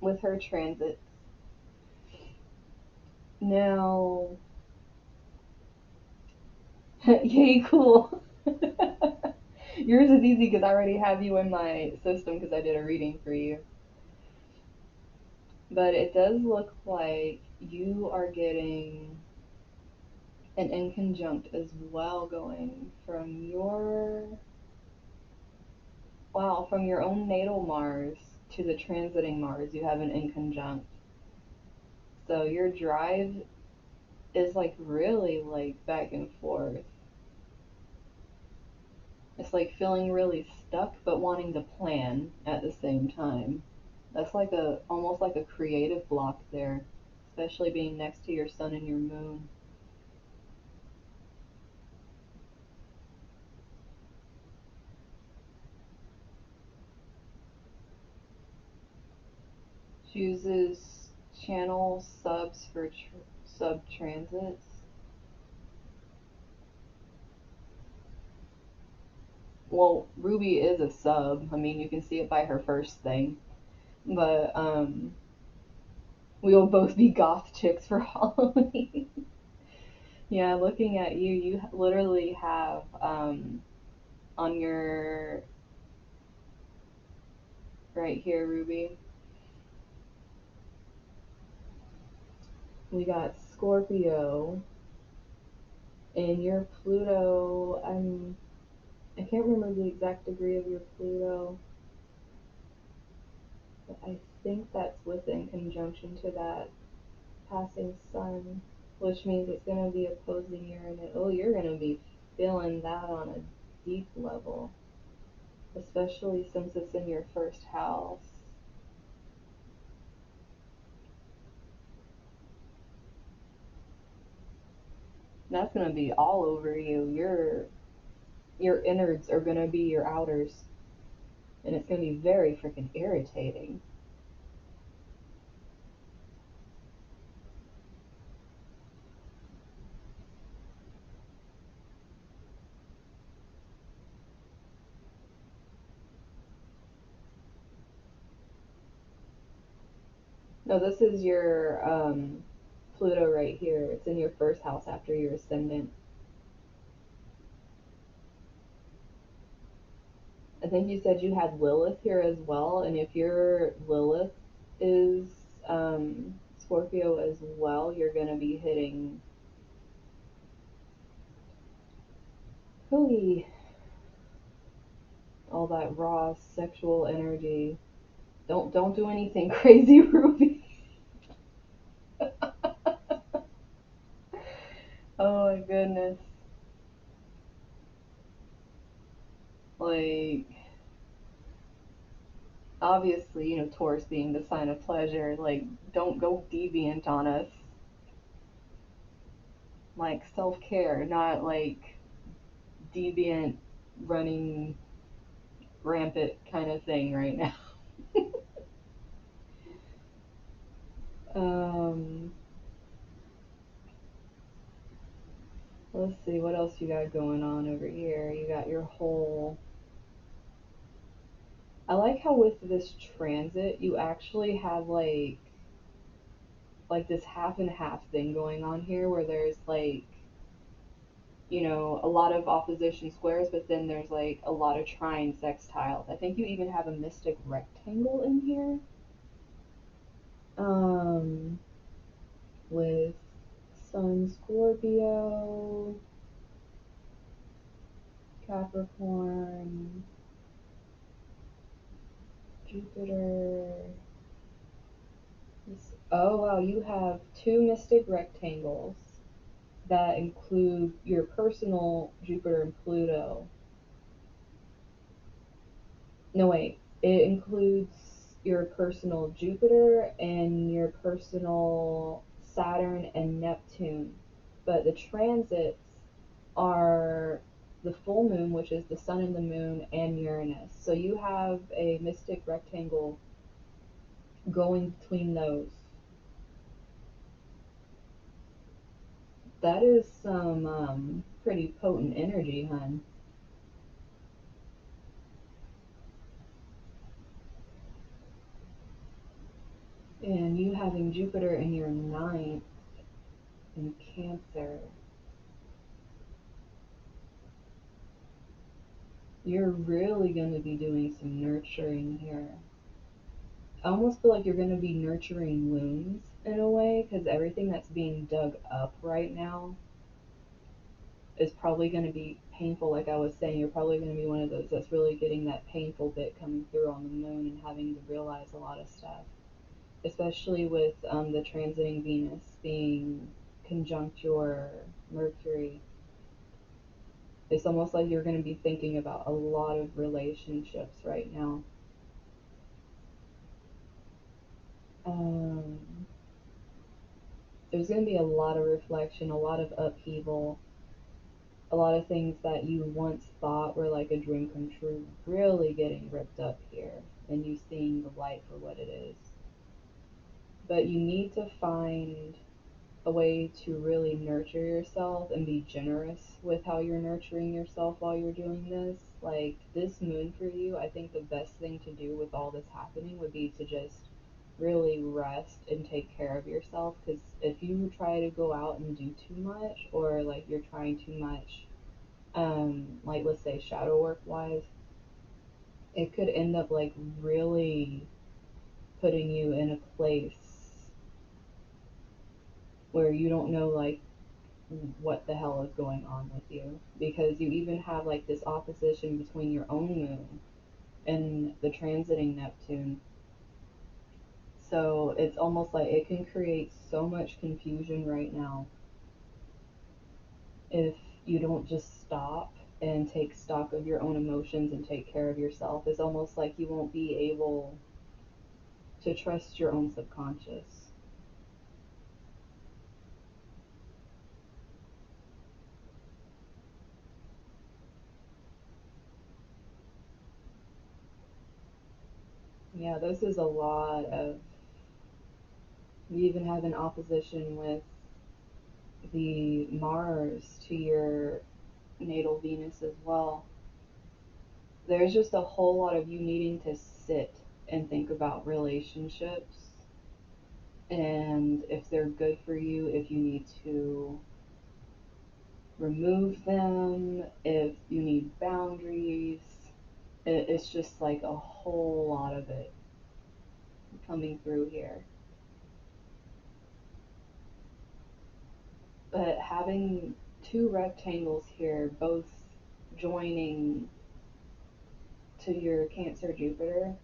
with her transits. Now, yay, cool. Yours is easy because I already have you in my system because I did a reading for you. But it does look like you are getting an inconjunct as well going from wow, from your own natal Mars to the transiting Mars, you have an inconjunct. So your drive is like really like back and forth. It's like feeling really stuck but wanting to plan at the same time. That's like a almost like a creative block there, especially being next to your sun and your moon. Chooses channel subs for sub transits. Well, Ruby is a sub. I mean, you can see it by her first thing. But we will both be goth chicks for Halloween. Yeah, looking at you, you literally have on your right here, Ruby. We got Scorpio, and your Pluto. I can't remember the exact degree of your Pluto, but I think that's within conjunction to that passing sun, which means it's going to be opposing Uranus. Oh, you're going to be feeling that on a deep level, especially since it's in your first house. That's gonna be all over you. Your innards are gonna be your outers, and it's gonna be very freaking irritating. No, this is your Pluto right here. It's in your first house after your ascendant. I think you said you had Lilith here as well, and if your Lilith is Scorpio as well, you're gonna be hitting hooey, all that raw sexual energy. Don't do anything crazy, Ruby. Oh my goodness. Like, obviously, Taurus being the sign of pleasure, like, don't go deviant on us. Like, self care, not like deviant, running rampant kind of thing right now. um, let's see, what else you got going on over here? You got your whole. I like how with this transit, you actually have like this half and half thing going on here where there's like a lot of opposition squares, but then there's like a lot of trine sextiles. I think you even have a mystic rectangle in here. Um, with Sun Scorpio, Capricorn, Jupiter. Oh wow, you have two mystic rectangles that include your personal Jupiter and Pluto. No, wait. It includes your personal Jupiter and your personal Saturn and Neptune. But the transits are the full moon, which is the sun and the moon, and Uranus. So you have a mystic rectangle going between those. That is some pretty potent energy, hun. And you having Jupiter in your ninth in Cancer, you're really going to be doing some nurturing here. I almost feel like you're going to be nurturing wounds in a way because everything that's being dug up right now is probably going to be painful. Like I was saying, you're probably going to be one of those that's really getting that painful bit coming through on the moon and having to realize a lot of stuff, especially with the transiting Venus being conjunct your Mercury. It's almost like you're going to be thinking about a lot of relationships right now. Um, there's going to be a lot of reflection, a lot of upheaval, a lot of things that you once thought were like a dream come true really getting ripped up here and you seeing the light for what it is. But you need to find a way to really nurture yourself and be generous with how you're nurturing yourself while you're doing this. Like this moon for you, I think the best thing to do with all this happening would be to just really rest and take care of yourself, because if you try to go out and do too much, or like you're trying too much, like let's say shadow work wise, it could end up like really putting you in a place where you don't know like what the hell is going on with you, because you even have like this opposition between your own moon and the transiting Neptune. So it's almost like it can create so much confusion right now if you don't just stop and take stock of your own emotions and take care of yourself. It's almost like you won't be able to trust your own subconscious. Yeah, this is a lot of. You even have an opposition with the Mars to your natal Venus as well. There's just a whole lot of you needing to sit and think about relationships and if they're good for you, if you need to remove them, if you need boundaries. It's just like a whole lot of it coming through here. But having two rectangles here, both joining to your Cancer Jupiter,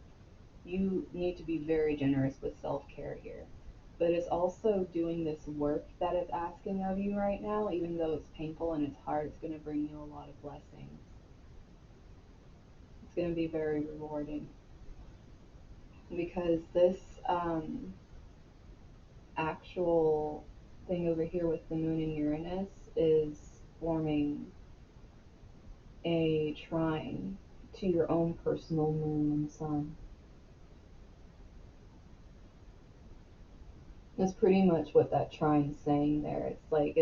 you need to be very generous with self care here. But it's also doing this work that it's asking of you right now, even though it's painful and it's hard, it's going to bring you a lot of blessings. It's going to be very rewarding because this actual thing over here with the moon and Uranus is forming a trine to your own personal moon and sun. That's pretty much what that trine's saying there. It's like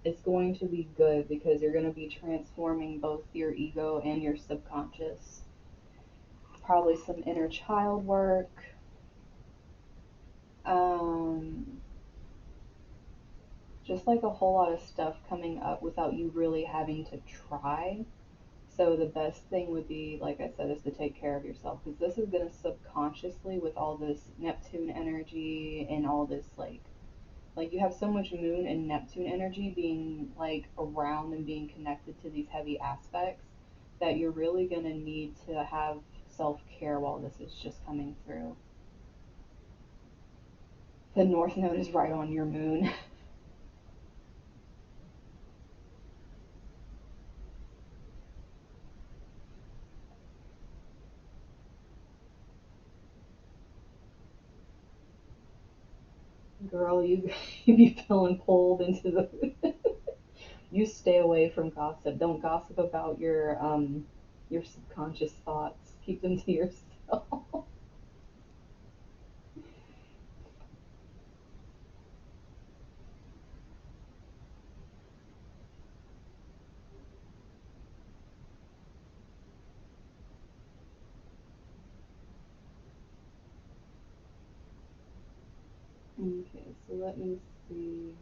it's going to be good because you're going to be transforming both your ego and your subconscious. Probably some inner child work. Um, just like a whole lot of stuff coming up without you really having to try. So the best thing would be, like I said, is to take care of yourself because this is going to subconsciously, with all this Neptune energy and all this like you have so much moon and Neptune energy being like around and being connected to these heavy aspects that you're really going to need to have self-care while this is just coming through. The North Node is right on your moon. Girl, you you be feeling pulled into the you stay away from gossip. Don't gossip about your subconscious thoughts. Keep them to yourself. Okay, so let me see.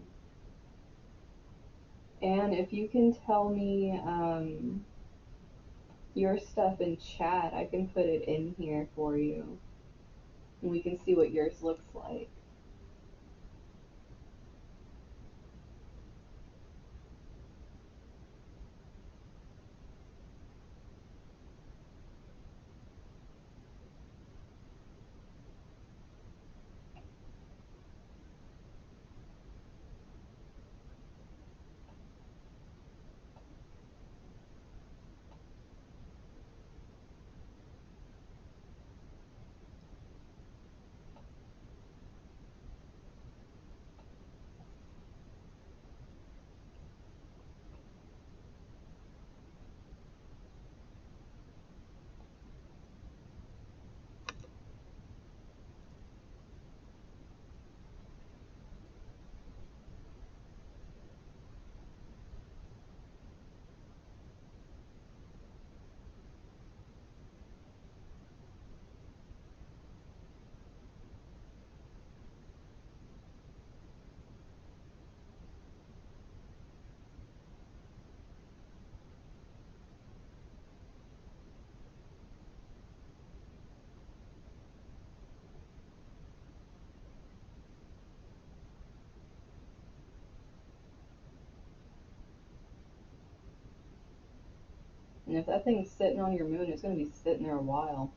And if you can tell me your stuff in chat, I can put it in here for you. And we can see what yours looks like. And if that thing's sitting on your moon, it's going to be sitting there a while.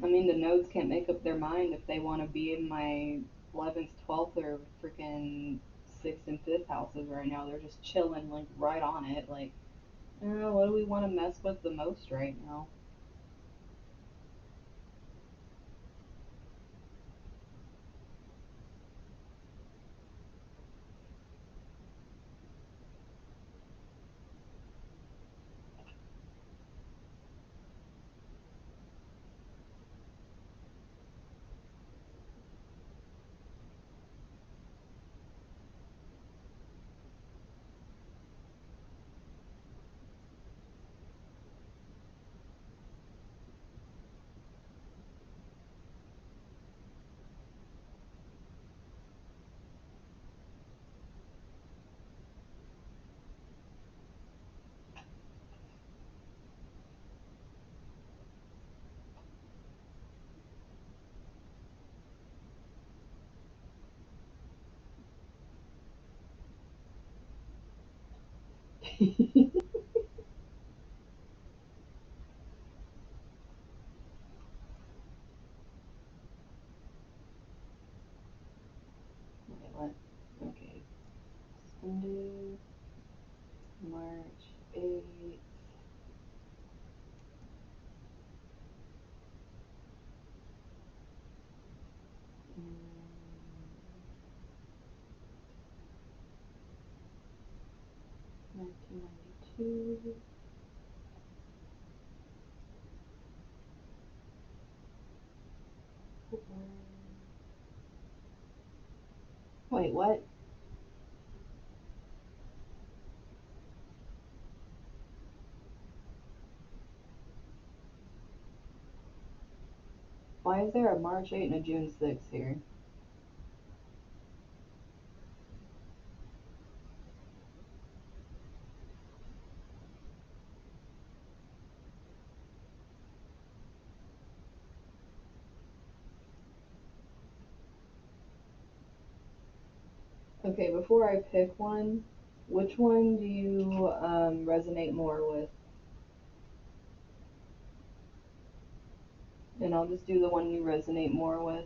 I mean, the nodes can't make up their mind if they want to be in my 11th, 12th, or freaking 6th and 5th houses right now. They're just chilling, like, right on it. Like, what do we want to mess with the most right now? Wait, what? Okay. Sunday, March 8th. mm, 1992. Wait, what? Why is there a March 8th and a June 6th here? Okay, before I pick one, which one do you resonate more with? And I'll just do the one you resonate more with.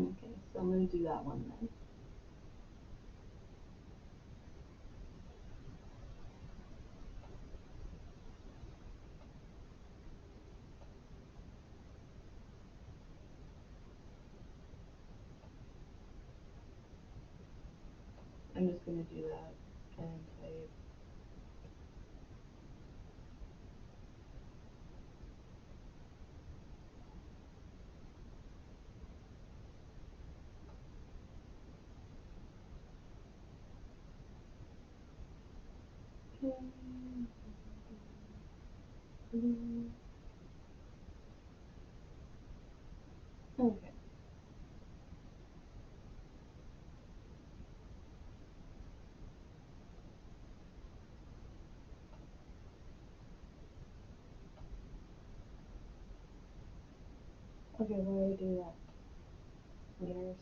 Okay, so I'm going to do that one then. I'm just going to do that and type. Okay. Okay, why do I do that? Winners.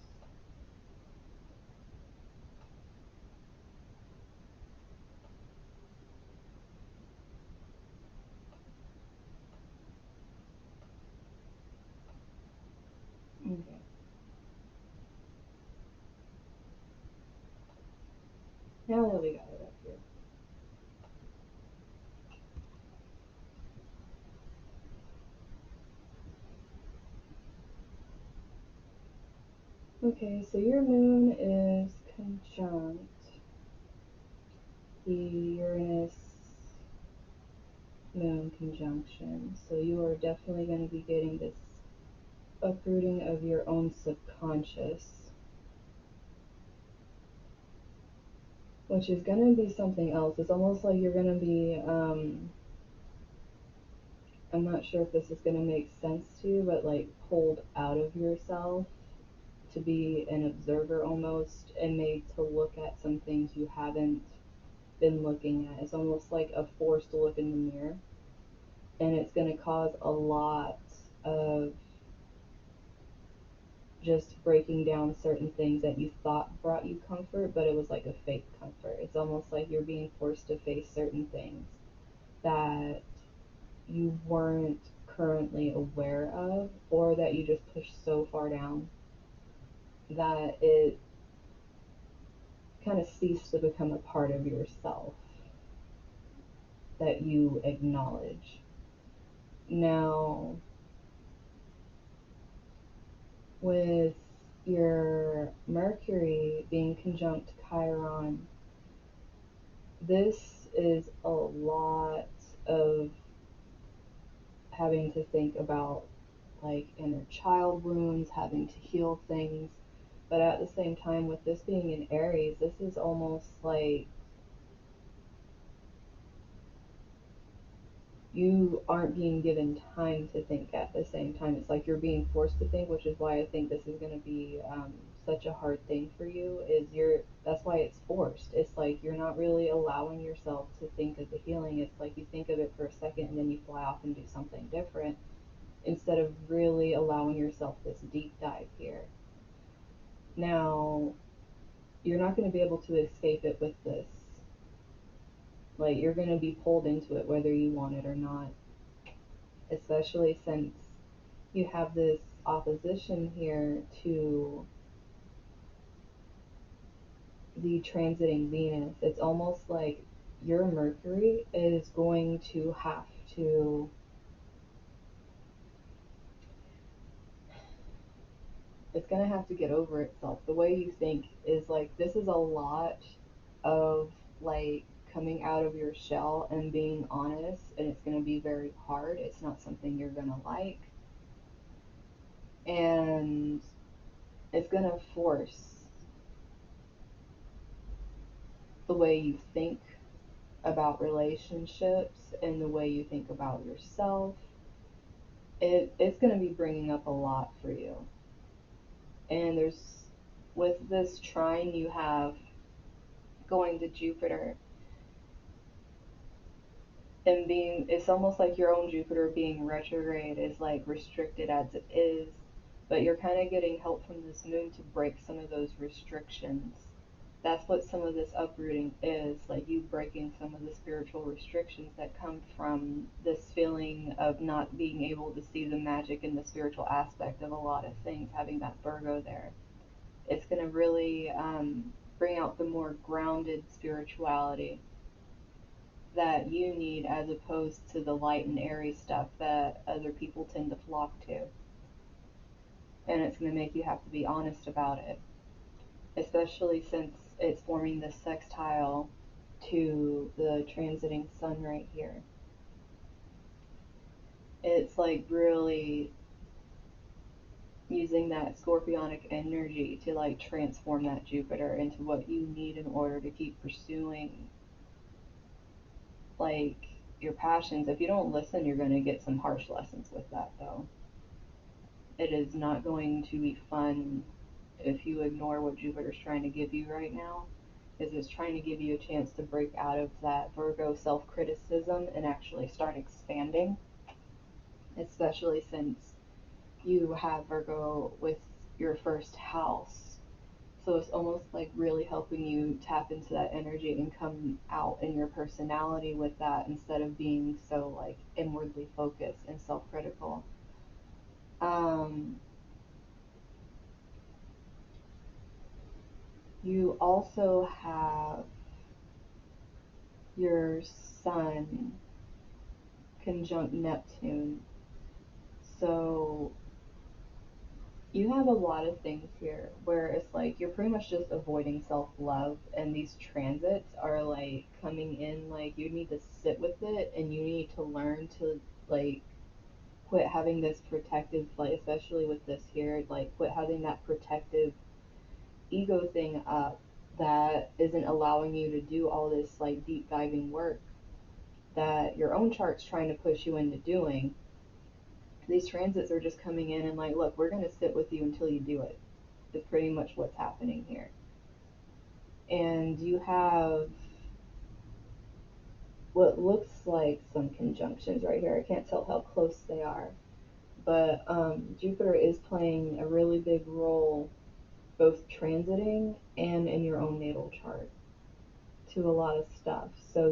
Okay. Now that we got it up here. Okay, so your moon is conjunct the Uranus moon conjunction. So you are definitely going to be getting this uprooting of your own subconscious, which is going to be something else. It's almost like you're going to be, I'm not sure if this is going to make sense to you, but like pulled out of yourself to be an observer almost and made to look at some things you haven't been looking at. It's almost like a forced look in the mirror, and it's going to cause a lot of just breaking down certain things that you thought brought you comfort, but it was like a fake comfort. It's almost like you're being forced to face certain things that you weren't currently aware of, or that you just pushed so far down that it kind of ceased to become a part of yourself that you acknowledge. Now, with your Mercury being conjunct Chiron, this is a lot of having to think about like inner child wounds, having to heal things. But at the same time, with this being in Aries, this is almost like you aren't being given time to think at the same time. It's like you're being forced to think, which is why I think this is going to be such a hard thing for you. Is you're That's why it's forced. It's like you're not really allowing yourself to think of the healing. It's like you think of it for a second and then you fly off and do something different instead of really allowing yourself this deep dive here. Now, you're not going to be able to escape it with this. Like, you're going to be pulled into it whether you want it or not, especially since you have this opposition here to the transiting Venus. It's almost like your Mercury is going to have to, it's going to have to get over itself. The way you think is like, this is a lot of like coming out of your shell and being honest, and it's going to be very hard. It's not something you're going to like. And it's going to force the way you think about relationships and the way you think about yourself. It's going to be bringing up a lot for you. And with this trine you have going to Jupiter and it's almost like your own Jupiter being retrograde is like restricted as it is, but you're kind of getting help from this moon to break some of those restrictions. That's what some of this uprooting is, like you breaking some of the spiritual restrictions that come from this feeling of not being able to see the magic and the spiritual aspect of a lot of things, having that Virgo there. It's going to really bring out the more grounded spirituality that you need as opposed to the light and airy stuff that other people tend to flock to. And it's going to make you have to be honest about it, especially since it's forming this sextile to the transiting sun right here. It's like really using that scorpionic energy to like transform that Jupiter into what you need in order to keep pursuing like your passions. If you don't listen, you're going to get some harsh lessons with that though. It is not going to be fun if you ignore what Jupiter's trying to give you right now. Is it's trying to give you a chance to break out of that Virgo self-criticism and actually start expanding, especially since you have Virgo with your first house. So it's almost like really helping you tap into that energy and come out in your personality with that instead of being so like inwardly focused and self-critical. Um, you also have your Sun conjunct Neptune. So you have a lot of things here where it's like you're pretty much just avoiding self-love, and these transits are like coming in like you need to sit with it and you need to learn to like quit having this protective, like especially with this here, like quit having that protective ego thing up that isn't allowing you to do all this like deep diving work that your own chart's trying to push you into doing. These transits are just coming in and like, look, we're going to sit with you until you do it. Is pretty much what's happening here. And you have what looks like some conjunctions right here. I can't tell how close they are, but Jupiter is playing a really big role both transiting and in your own natal chart to a lot of stuff. So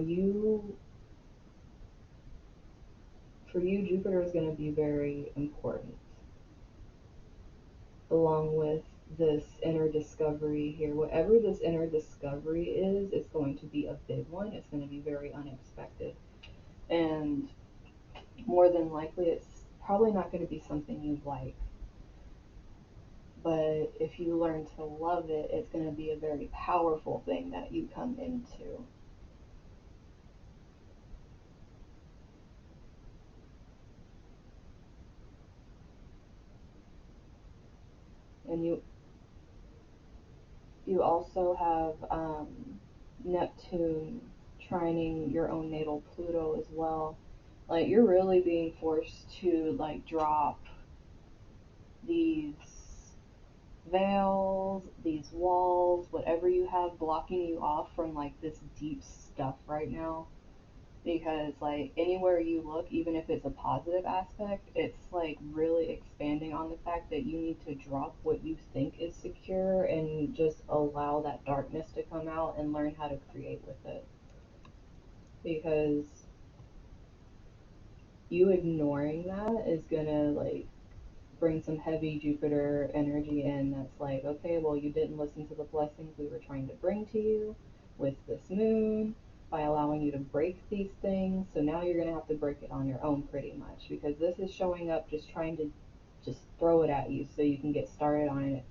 for you, Jupiter is going to be very important, along with this inner discovery here. Whatever this inner discovery is, it's going to be a big one. It's going to be very unexpected. And more than likely, it's probably not going to be something you like. But if you learn to love it, it's going to be a very powerful thing that you come into. And you also have Neptune trining your own natal Pluto as well. Like you're really being forced to like drop these veils, these walls, whatever you have blocking you off from like this deep stuff right now. Because like anywhere you look, even if it's a positive aspect, it's like really expanding on the fact that you need to drop what you think is secure and just allow that darkness to come out and learn how to create with it. Because you ignoring that is gonna like bring some heavy Jupiter energy in that's like, okay, well, you didn't listen to the blessings we were trying to bring to you with this moon by allowing you to break these things. So now you're going to have to break it on your own pretty much because this is showing up just trying to just throw it at you so you can get started on it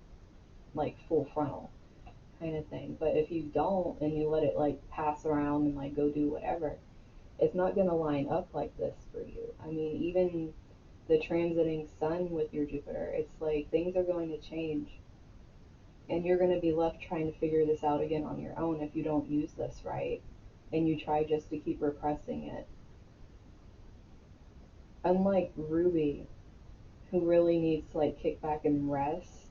like full frontal kind of thing. But if you don't and you let it like pass around and like go do whatever, it's not going to line up like this for you. I mean, even the transiting sun with your Jupiter, it's like things are going to change. And you're going to be left trying to figure this out again on your own if you don't use this right. And you try just to keep repressing it. Unlike Ruby, who really needs to like kick back and rest.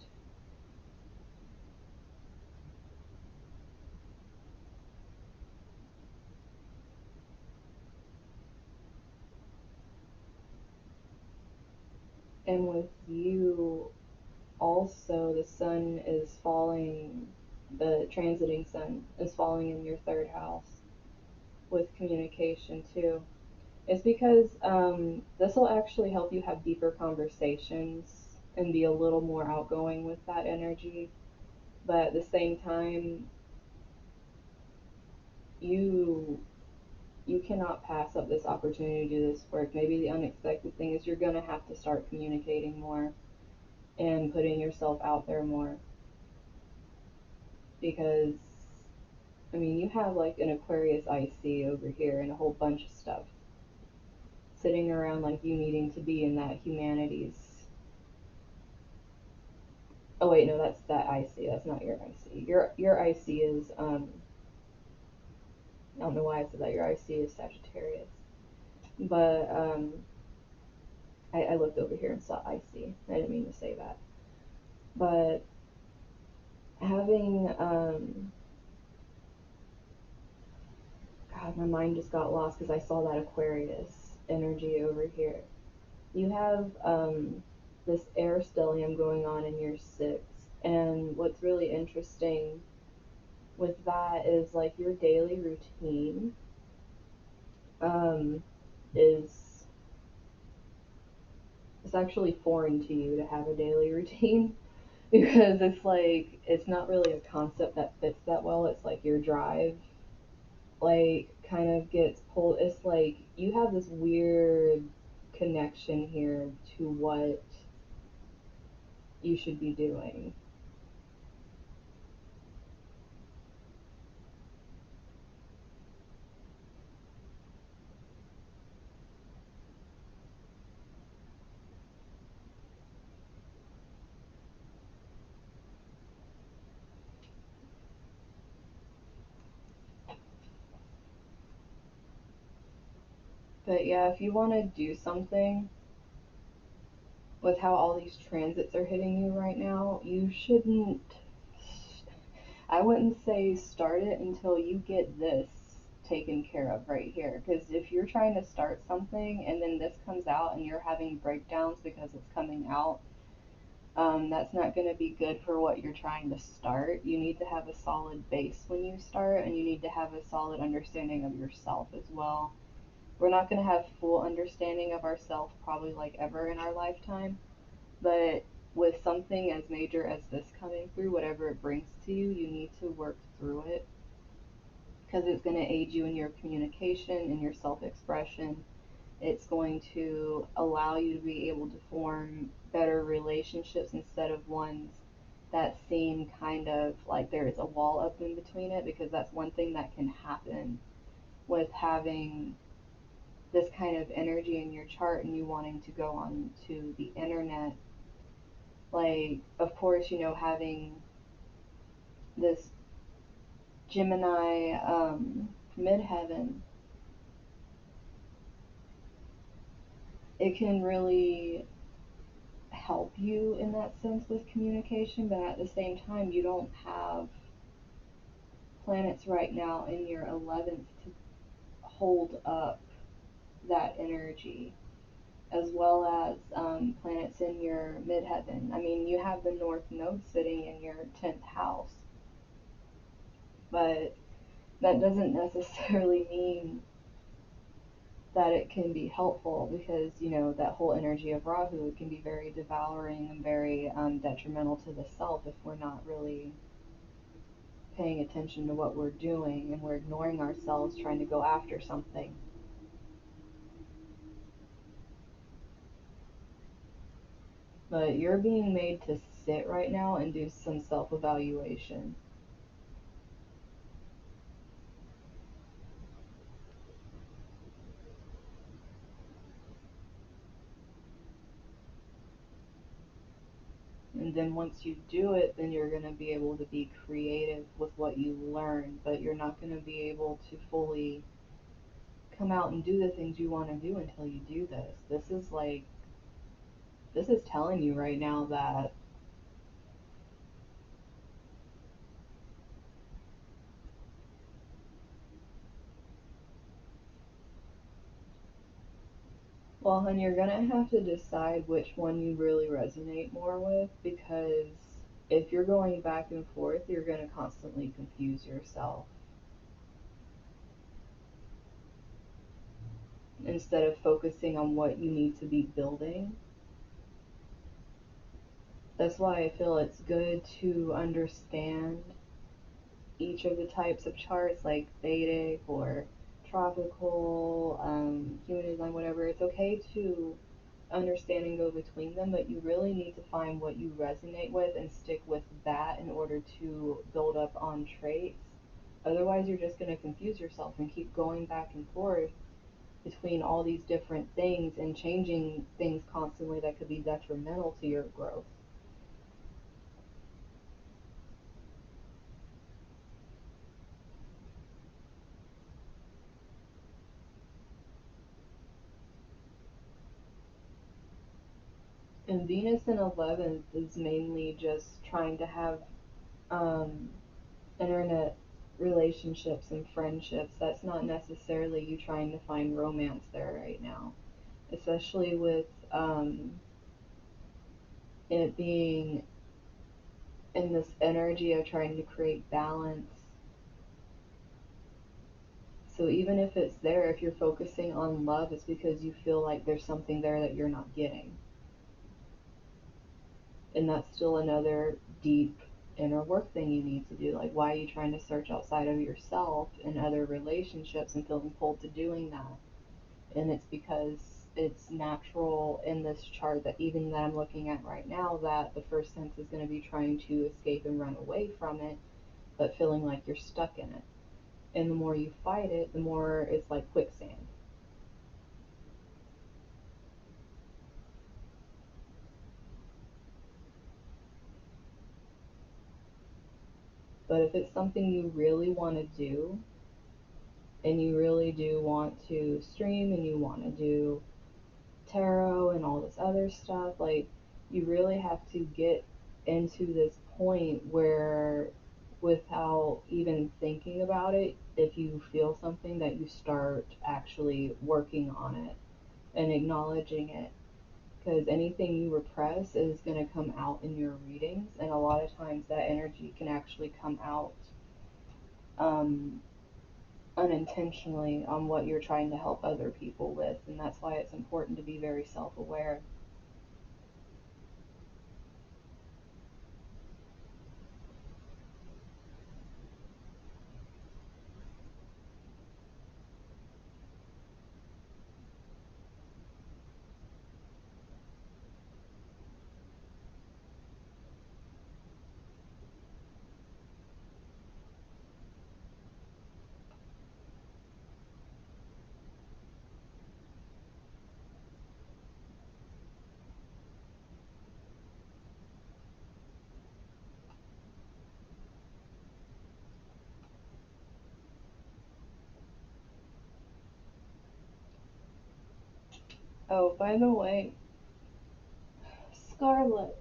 And with you, also, the sun is falling, the transiting sun is falling in your third house with communication too. It's because this will actually help you have deeper conversations and be a little more outgoing with that energy. But at the same time, you you cannot pass up this opportunity to do this work. Maybe the unexpected thing is you're gonna have to start communicating more and putting yourself out there more because I mean you have like an Aquarius IC over here and a whole bunch of stuff sitting around like you needing to be in that humanities. Oh wait, no, that's that IC. That's not your IC. Your IC is I don't know why I said that. Your IC is Sagittarius, but I looked over here and saw IC. I didn't mean to say that, but having God, my mind just got lost because I saw that Aquarius energy over here. You have this air stellium going on in your sixth, and what's really interesting with that is like your daily routine um, is it's actually foreign to you to have a daily routine because it's like it's not really a concept that fits that well. It's like your drive like kind of gets pulled. It's like you have this weird connection here to what you should be doing. But yeah, if you want to do something with how all these transits are hitting you right now, you shouldn't. I wouldn't say start it until you get this taken care of right here. Because if you're trying to start something and then this comes out and you're having breakdowns because it's coming out, that's not going to be good for what you're trying to start. You need to have a solid base when you start, and you need to have a solid understanding of yourself as well. We're not going to have full understanding of ourselves probably like ever in our lifetime, but with something as major as this coming through, whatever it brings to you, you need to work through it because it's going to aid you in your communication and your self expression. It's going to allow you to be able to form better relationships instead of ones that seem kind of like there is a wall up in between it, because that's one thing that can happen with having this kind of energy in your chart and you wanting to go on to the internet. Like, of course, having this Gemini midheaven it can really help you in that sense with communication, but at the same time, you don't have planets right now in your 11th to hold up that energy, as well as planets in your midheaven. I mean, you have the North Node sitting in your 10th house, but that doesn't necessarily mean that it can be helpful because, you know, that whole energy of Rahu can be very devouring and very detrimental to the self if we're not really paying attention to what we're doing and we're ignoring ourselves trying to go after something. But you're being made to sit right now and do some self evaluation. And then once you do it, then you're going to be able to be creative with what you learn, but you're not going to be able to fully come out and do the things you want to do until you do this. This is telling you right now that, well, hun, you're going to have to decide which one you really resonate more with, because if you're going back and forth, you're going to constantly confuse yourself instead of focusing on what you need to be building. That's why I feel it's good to understand each of the types of charts, like Vedic or tropical, human design, whatever. It's okay to understand and go between them, but you really need to find what you resonate with and stick with that in order to build up on traits. Otherwise, you're just going to confuse yourself and keep going back and forth between all these different things and changing things constantly that could be detrimental to your growth. And Venus in 11th is mainly just trying to have um, internet relationships and friendships. That's not necessarily you trying to find romance there right now, especially with it being in this energy of trying to create balance. So even if it's there, if you're focusing on love, it's because you feel like there's something there that you're not getting. And that's still another deep inner work thing you need to do. Like, why are you trying to search outside of yourself and other relationships and feeling pulled to doing that? And it's because it's natural in this chart that even that I'm looking at right now, that the first sense is going to be trying to escape and run away from it, but feeling like you're stuck in it. And the more you fight it, the more it's like quicksand. But if it's something you really want to do, and you really do want to stream and you want to do tarot and all this other stuff, like, you really have to get into this point where, without even thinking about it, if you feel something, that you start actually working on it and acknowledging it, because anything you repress is going to come out in your readings, and a lot of times that energy can actually come out um, unintentionally on what you're trying to help other people with, and that's why it's important to be very self-aware. Oh, by the way, Scarlet.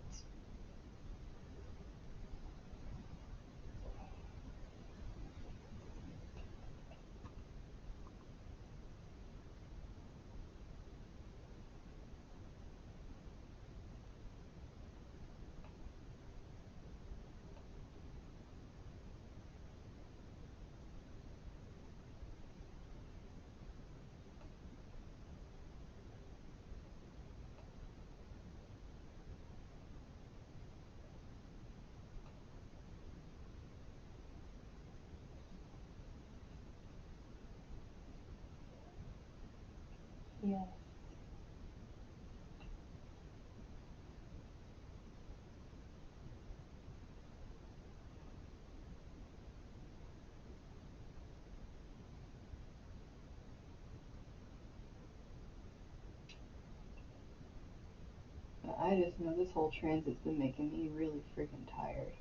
Yes. I just know this whole transit's been making me really freaking tired.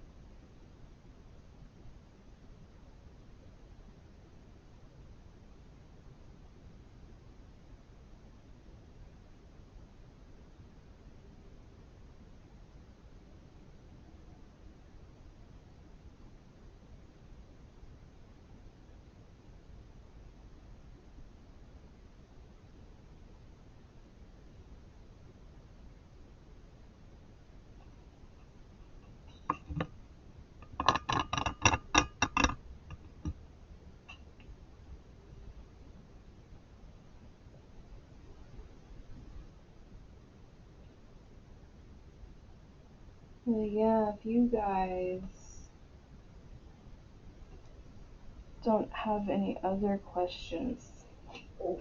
Well, yeah, if you guys don't have any other questions. Oof.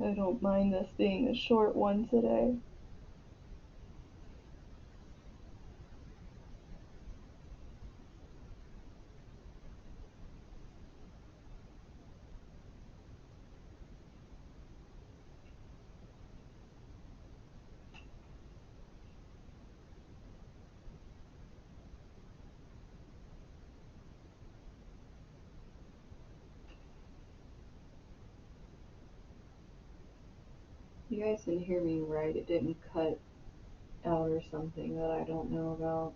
I don't mind this being a short one today. You guys didn't hear me right. It didn't cut out or something that I don't know about.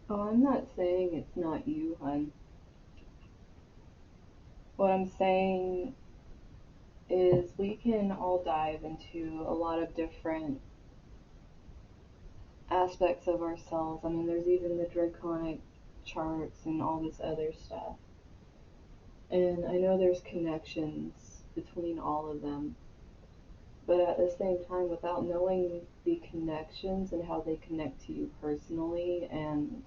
Oh, I'm not saying it's not you, hun. What I'm saying is we can all dive into a lot of different aspects of ourselves. I mean, there's even the draconic charts and all this other stuff. And I know there's connections between all of them, but at the same time, without knowing the connections and how they connect to you personally, and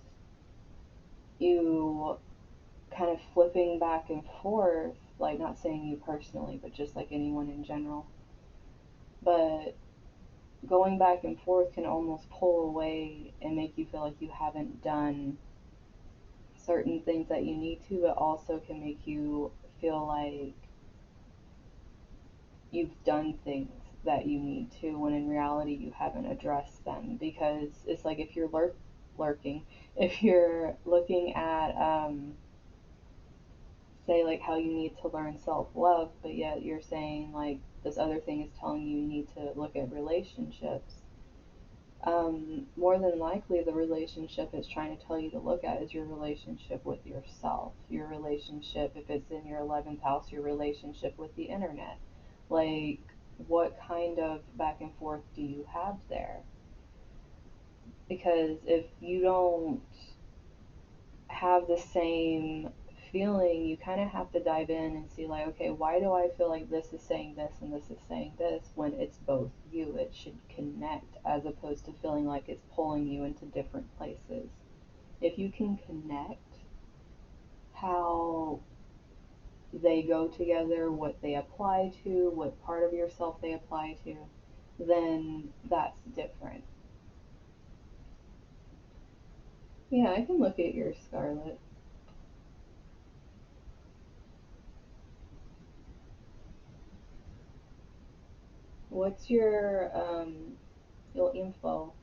you kind of flipping back and forth, like not saying you personally, but just like anyone in general. But going back and forth can almost pull away and make you feel like you haven't done certain things that you need to, but also can make you feel like you've done things that you need to when in reality you haven't addressed them. Because it's like if you're lurking, if you're looking at say like how you need to learn self-love, but yet you're saying like this other thing is telling you need to look at relationships, more than likely the relationship it's trying to tell you to look at is your relationship with yourself, your relationship, if it's in your 11th house, your relationship with the internet. Like, what kind of back and forth do you have there? Because if you don't have the same feeling, you kind of have to dive in and see, like, okay, why do I feel like this is saying this and this is saying this when it's both you? It should connect as opposed to feeling like it's pulling you into different places. If you can connect how they go together, what they apply to, what part of yourself they apply to, then that's different. Yeah, I can look at your Scarlet. What's your info?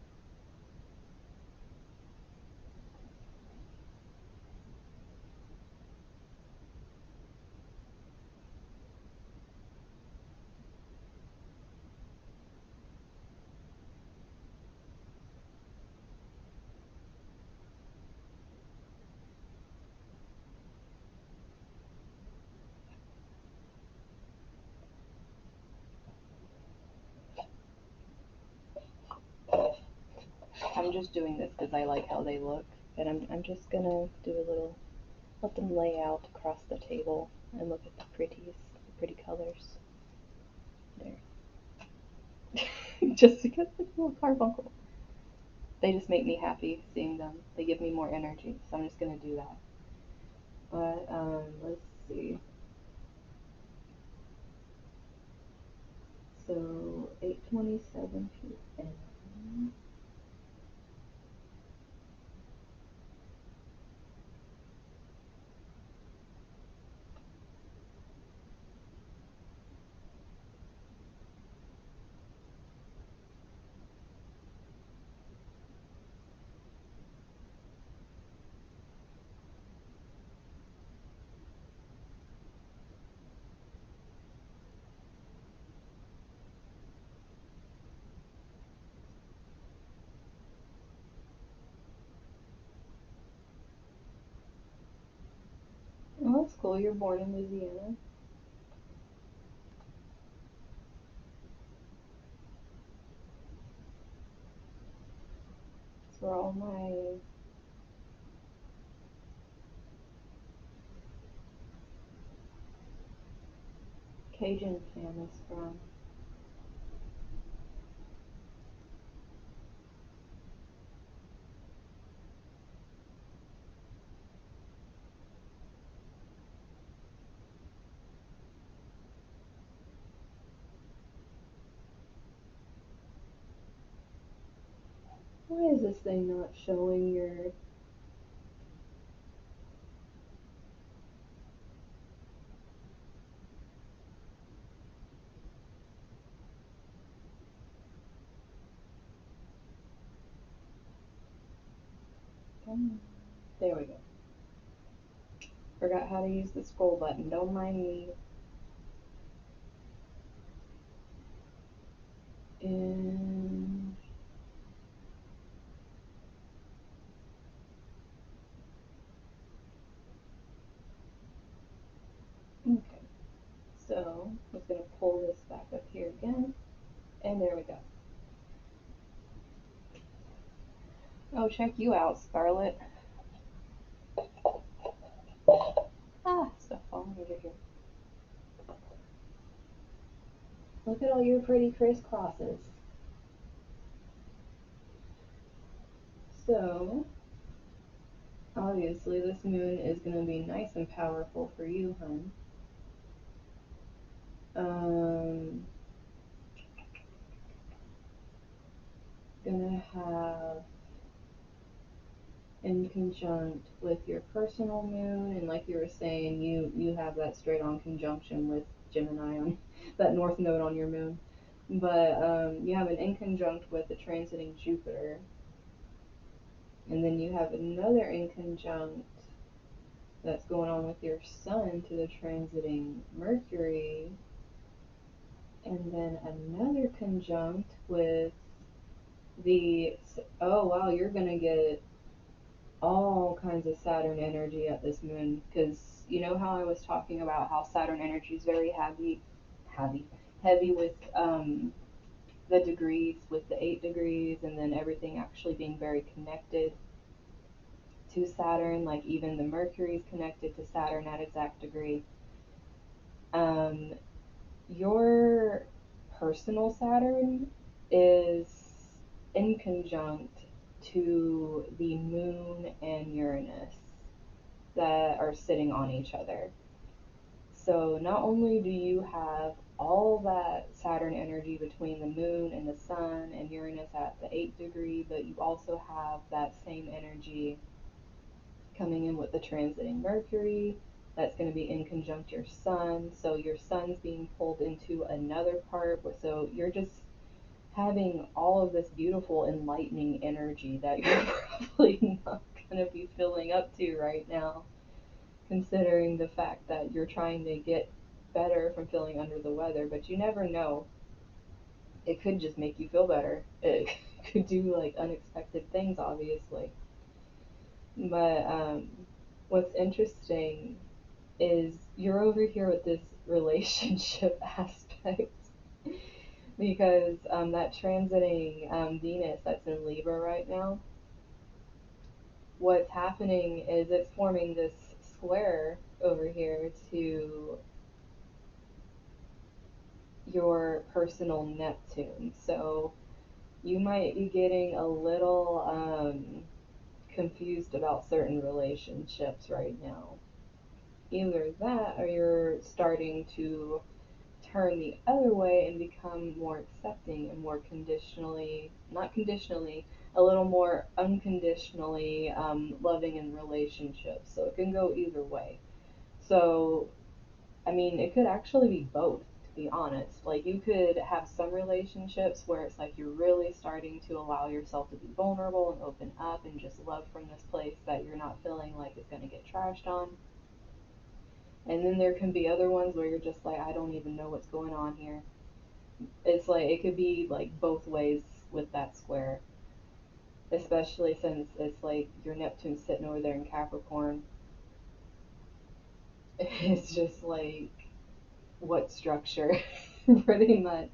I'm just doing this because I like how they look, and I'm just gonna do a little, let them lay out across the table and look at the pretty colors. There. Just because it's a little carbuncle. They just make me happy seeing them. They give me more energy, so I'm just gonna do that. But let's see. So 8:27 p.m. Oh, that's cool. You're born in Louisiana. That's where all my Cajun family's from. Why is this thing not showing your... There we go. Forgot how to use the scroll button. Don't mind me. And okay, so I'm just gonna pull this back up here again, and there we go. Oh, check you out, Scarlet. Ah, stuff falling over here. Look at all your pretty crisscrosses. So, obviously this moon is going to be nice and powerful for you, hun. Um, gonna have in conjunct with your personal moon, and like you were saying, you have that straight on conjunction with Gemini on that north node on your moon. But you have an in conjunct with the transiting Jupiter, and then you have another in conjunct that's going on with your sun to the transiting Mercury, and then another conjunct with the, oh wow, you're gonna get all kinds of Saturn energy at this moon, because you know how I was talking about how Saturn energy is very heavy, heavy with the degrees, with the 8 degrees, and then everything actually being very connected to Saturn, like even the Mercury is connected to Saturn at exact degree. Um, your personal Saturn is in conjunct to the moon and Uranus that are sitting on each other. So not only do you have all that Saturn energy between the moon and the sun and Uranus at the 8th degree, but you also have that same energy coming in with the transiting Mercury. That's going to be in conjunct your sun. So your sun's being pulled into another part. So you're just having all of this beautiful enlightening energy that you're probably not going to be filling up to right now, considering the fact that you're trying to get better from feeling under the weather, but you never know. It could just make you feel better. It could do like unexpected things, obviously. But what's interesting is you're over here with this relationship aspect because that transiting Venus that's in Libra right now, what's happening is it's forming this square over here to your personal Neptune. So you might be getting a little confused about certain relationships right now. Either that or you're starting to turn the other way and become more accepting and more conditionally, not conditionally, a little more unconditionally loving in relationships. So it can go either way. So I mean, it could actually be both, to be honest. Like, you could have some relationships where it's like you're really starting to allow yourself to be vulnerable and open up and just love from this place that you're not feeling like it's going to get trashed on. And then there can be other ones where you're just like, I don't even know what's going on here. It's like, it could be like both ways with that square, especially since it's like your Neptune's sitting over there in Capricorn. It's just like, what structure, pretty much.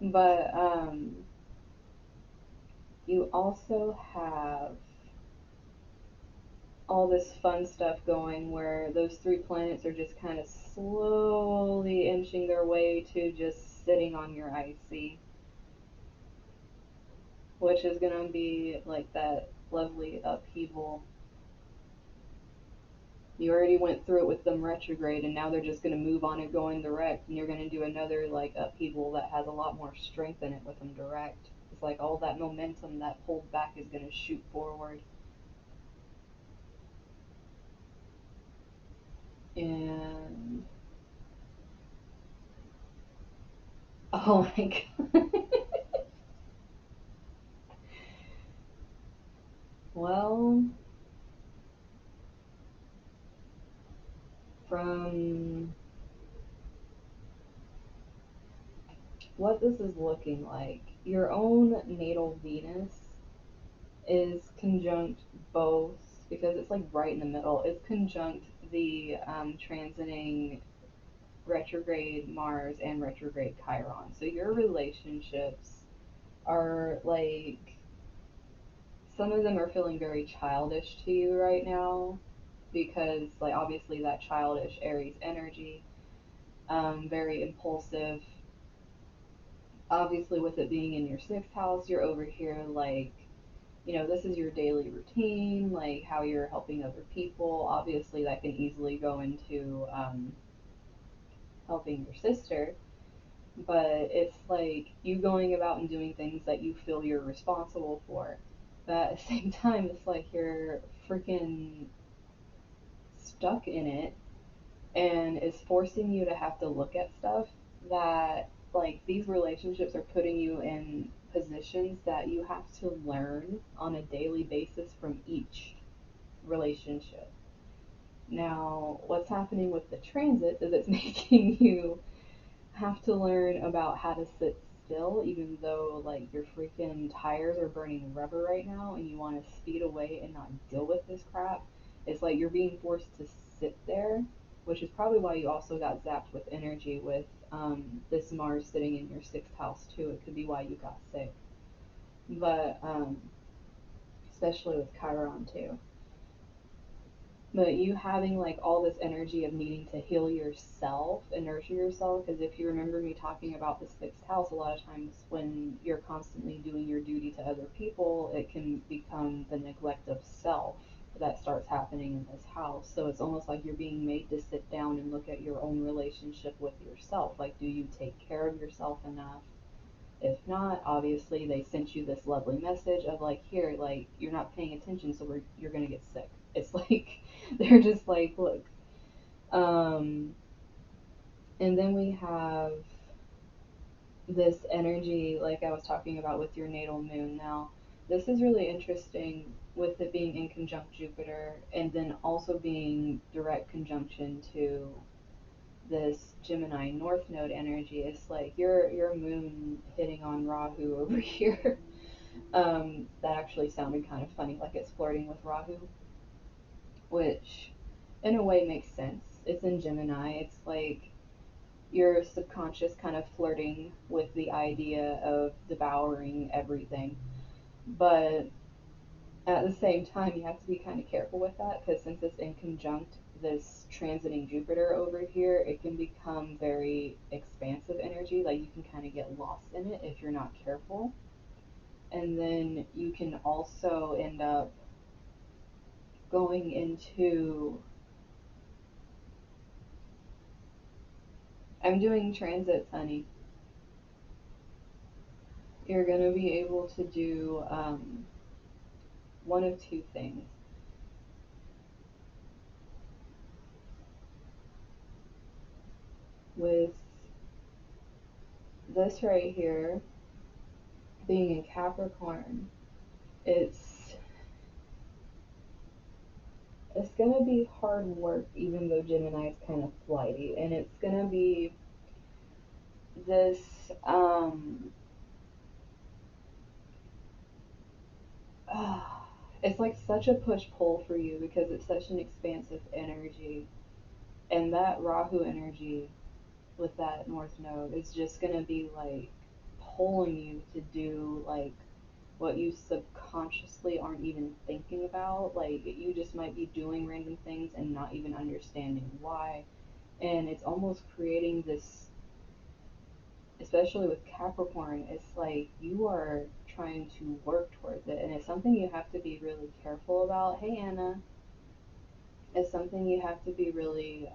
But you also have all this fun stuff going where those three planets are just kind of slowly inching their way to just sitting on your IC, which is going to be like that lovely upheaval. You already went through it with them retrograde, and now they're just going to move on and going direct, and you're going to do another like upheaval that has a lot more strength in it with them direct. It's like all that momentum that pulled back is going to shoot forward. And oh my god. Well, from what this is looking like, your own natal Venus is conjunct both, because it's like right in the middle. It's conjunct the transiting retrograde Mars and retrograde Chiron. So your relationships are like, some of them are feeling very childish to you right now because, like, obviously that childish Aries energy, very impulsive. Obviously, with it being in your sixth house, you're over here like this is your daily routine, like how you're helping other people. Obviously, that can easily go into helping your sister, but it's like you going about and doing things that you feel you're responsible for. But at the same time, it's like you're freaking stuck in it, and it's forcing you to have to look at stuff that, like, these relationships are putting you in positions that you have to learn on a daily basis from each relationship. Now, what's happening with the transit is it's making you have to learn about how to sit still, even though, like, your freaking tires are burning rubber right now and you want to speed away and not deal with this crap. It's like you're being forced to sit there, which is probably why you also got zapped with energy with this Mars sitting in your sixth house too. It could be why you got sick, but especially with Chiron too. But you having like all this energy of needing to heal yourself and nurture yourself, because if you remember me talking about the sixth house, a lot of times when you're constantly doing your duty to other people, it can become the neglect of self that starts happening in this house. So it's almost like you're being made to sit down and look at your own relationship with yourself. Like, do you take care of yourself enough? If not, obviously they sent you this lovely message of like, here, like, you're not paying attention, so you're gonna get sick. It's like they're just like, look. Um, and then we have this energy, like I was talking about with your natal moon. Now, this is really interesting with it being in conjunct Jupiter and then also being direct conjunction to this Gemini North Node energy. It's like your moon hitting on Rahu over here. That actually sounded kind of funny, like it's flirting with Rahu, which in a way makes sense. It's in Gemini. It's like your subconscious kind of flirting with the idea of devouring everything. But at the same time, you have to be kind of careful with that because since it's in conjunct this transiting Jupiter over here, it can become very expansive energy. Like, you can kind of get lost in it if you're not careful. And then you can also end up going into, I'm doing transits, honey. You're going to be able to do one of two things. With this right here being in Capricorn, it's it's gonna be hard work, even though Gemini is kind of flighty, and it's gonna be this. Uh, it's like such a push pull for you because it's such an expansive energy, and that Rahu energy with that North Node is just gonna be like pulling you to do like what you subconsciously aren't even thinking about. Like, you just might be doing random things and not even understanding why. And it's almost creating this, especially with Capricorn, it's like you are trying to work towards it. And it's something you have to be really careful about. Hey, Anna. It's something you have to be really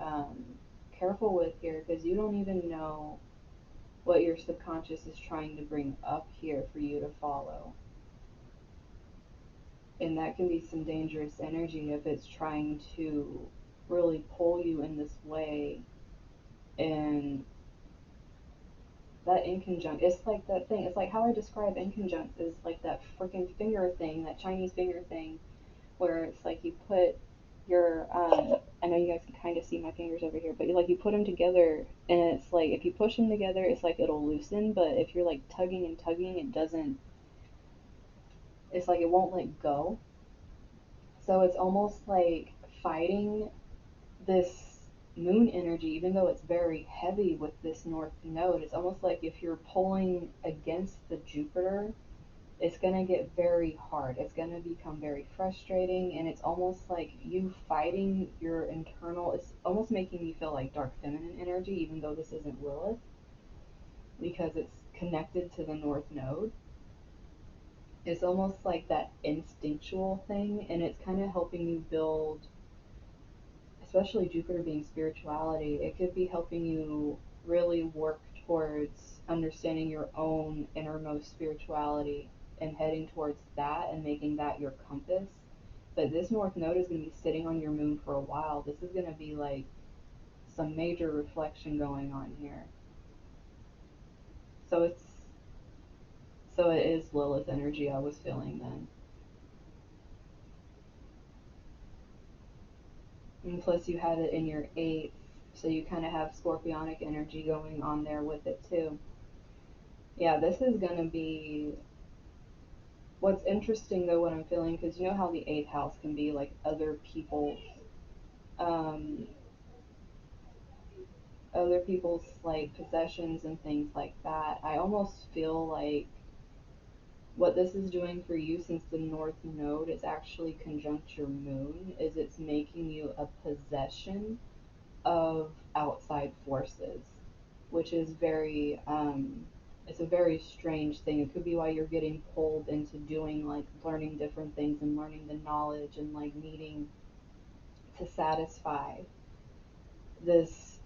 careful with here because you don't even know what your subconscious is trying to bring up here for you to follow. And that can be some dangerous energy if it's trying to really pull you in this way. And that inconjunct, it's like that thing, it's like how I describe inconjunct is like that freaking finger thing, that Chinese finger thing, where it's like you put your, I know you guys can kind of see my fingers over here, but you put them together, and it's like if you push them together, it's like it'll loosen, but if you're like tugging and tugging, it doesn't, it's like it won't let go. So it's almost like fighting this moon energy, even though it's very heavy with this north node. It's almost like if you're pulling against the Jupiter, it's going to get very hard. It's going to become very frustrating, and it's almost like you fighting your internal. It's almost making me feel like dark feminine energy, even though this isn't Lilith, because it's connected to the north node. It's almost like that instinctual thing, and it's kind of helping you build, especially Jupiter being spirituality, it could be helping you really work towards understanding your own innermost spirituality and heading towards that and making that your compass. But this North Node is going to be sitting on your moon for a while. This is going to be like some major reflection going on here. So it is Lilith energy I was feeling then. And plus you had it in your eighth, so you kind of have scorpionic energy going on there with it too. Yeah, this is going to be what's interesting though, what I'm feeling, because you know how the eighth house can be like um, other people's like possessions and things like that. I almost feel like what this is doing for you, since the North Node is actually conjunct your moon, is it's making you a possession of outside forces, which is very it's a very strange thing. It could be why you're getting pulled into doing like learning different things and learning the knowledge and like needing to satisfy this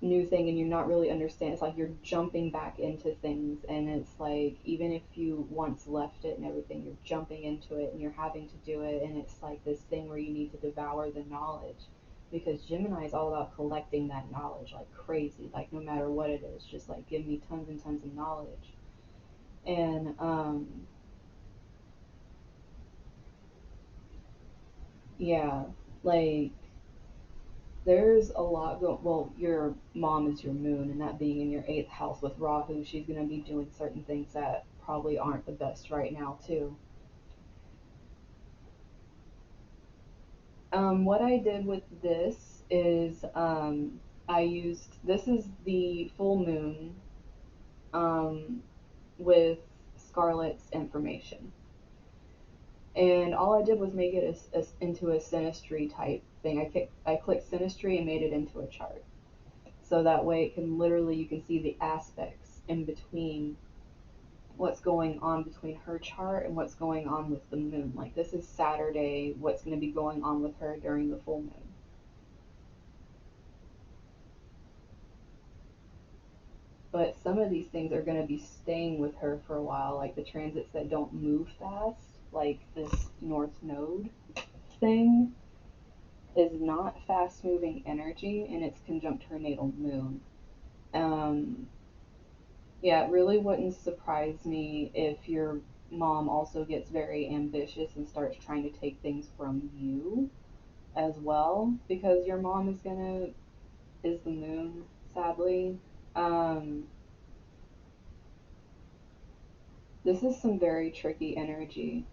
new thing, and you're not really understand. It's like you're jumping back into things, and it's like even if you once left it and everything, you're jumping into it and you're having to do it, and it's like this thing where you need to devour the knowledge, because Gemini is all about collecting that knowledge like crazy, like no matter what it is, just like give me tons and tons of knowledge. And yeah, like there's a lot going. Well, your mom is your moon, and that being in your eighth house with Rahu, she's going to be doing certain things that probably aren't the best right now, too. What I did with this is I used, this is the full moon with Scarlet's information. And all I did was make it into a synastry type thing. I clicked synastry and made it into a chart. So that way it can literally, you can see the aspects in between what's going on between her chart and what's going on with the moon. Like this is Saturday, what's going to be going on with her during the full moon. But some of these things are going to be staying with her for a while, like the transits that don't move fast, like this North Node thing is not fast moving energy, and it's conjunct her natal moon. Um, yeah, it really wouldn't surprise me if your mom also gets very ambitious and starts trying to take things from you as well, because your mom is the moon, sadly. Um, this is some very tricky energy,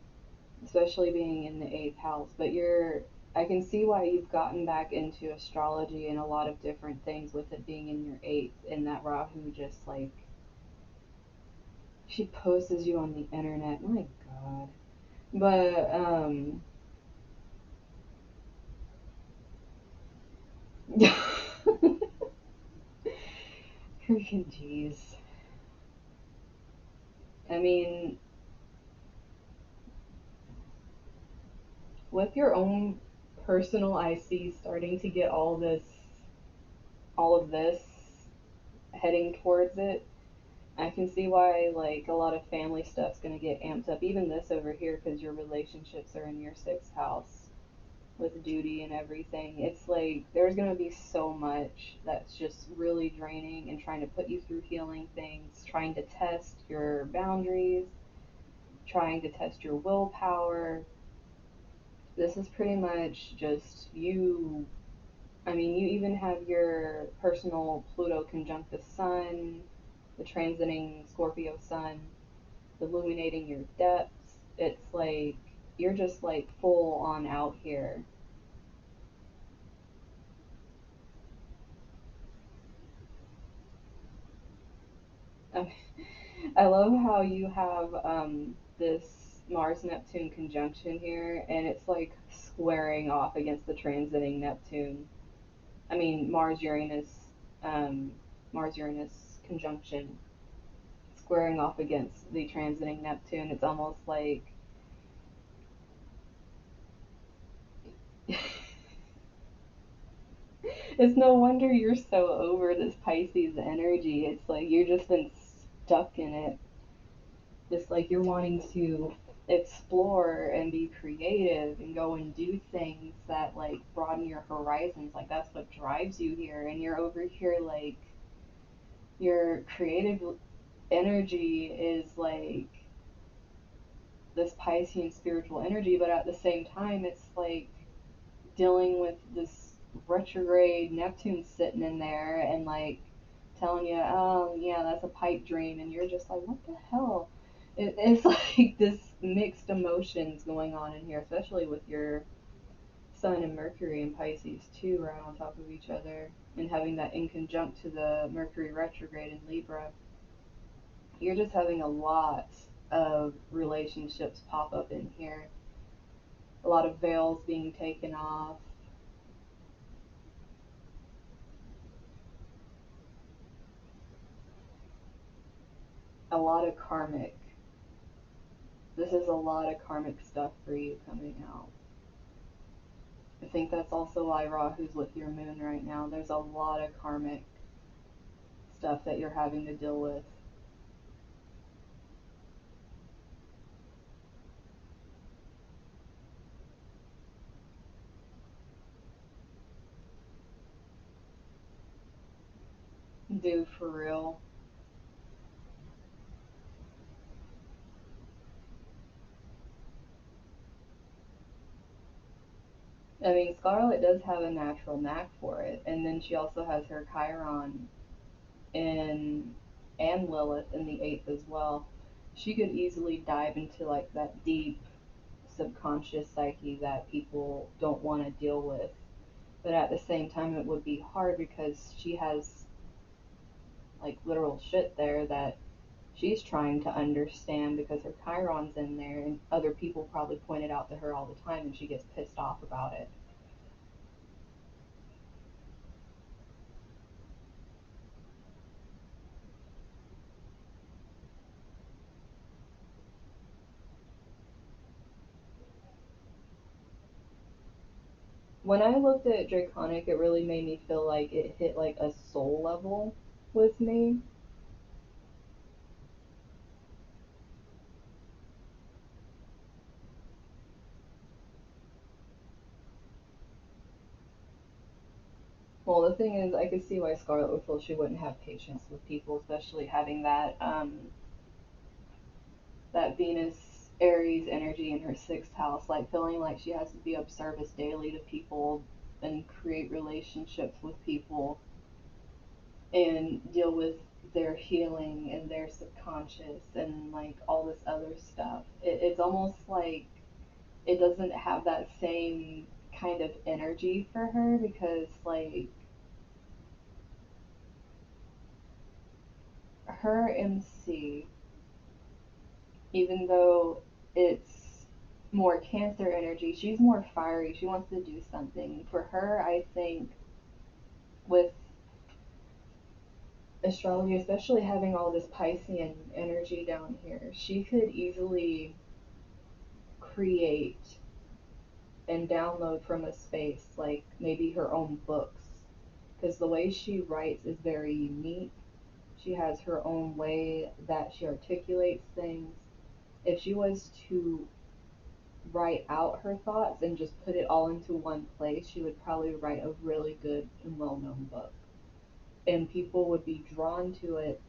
especially being in the eighth house. But I can see why you've gotten back into astrology and a lot of different things with it being in your eighth, and that Rahu just like she poses you on the internet. My God. But freaking jeez. I mean, with your own personal IC starting to get all of this heading towards it, I can see why like a lot of family stuff's gonna get amped up. Even this over here, because your relationships are in your sixth house with duty and everything. It's like there's gonna be so much that's just really draining and trying to put you through healing things, trying to test your boundaries, trying to test your willpower. This is pretty much just you. I mean, you even have your personal Pluto conjunct the sun, the transiting Scorpio sun, illuminating your depths. It's like you're just like full on out here. I love how you have this Mars Neptune conjunction here, and it's like squaring off against the transiting Neptune. I mean, um, Mars Uranus conjunction squaring off against the transiting Neptune. It's almost like it's no wonder you're so over this Pisces energy. It's like you've just been stuck in it. It's like you're wanting to explore and be creative and go and do things that like broaden your horizons. Like that's what drives you here. And you're over here like your creative energy is like this Piscean spiritual energy, but at the same time, it's like dealing with this retrograde Neptune sitting in there and like telling you, oh yeah, that's a pipe dream, and you're just like, what the hell? It's like this mixed emotions going on in here, especially with your Sun and Mercury and Pisces too, right on top of each other, and having that in conjunct to the Mercury retrograde in Libra. You're just having a lot of relationships pop up in here, a lot of veils being taken off, a lot of karmic. This is a lot of karmic stuff for you coming out. I think that's also why Rahu's with your moon right now. There's a lot of karmic stuff that you're having to deal with. Dude, for real. I mean, Scarlet does have a natural knack for it, and then she also has her Chiron in and Lilith in the eighth as well. She could easily dive into like that deep subconscious psyche that people don't want to deal with. But at the same time, it would be hard because she has like literal shit there that she's trying to understand because her Chiron's in there and other people probably point it out to her all the time and she gets pissed off about it. When I looked at Draconic, it really made me feel like it hit like a soul level with me. Well, the thing is, I could see why Scarlet would feel she wouldn't have patience with people, especially having that Venus Aries energy in her sixth house, like feeling like she has to be of service daily to people and create relationships with people and deal with their healing and their subconscious and like all this other stuff. It's almost like it doesn't have that same kind of energy for her because like her MC, even though it's more Cancer energy, she's more fiery. She wants to do something. For her, I think with astrology, especially having all this Piscean energy down here, she could easily create and download from a space like maybe her own books. Because the way she writes is very unique. She has her own way that she articulates things. If she was to write out her thoughts and just put it all into one place, she would probably write a really good and well known book. And people would be drawn to it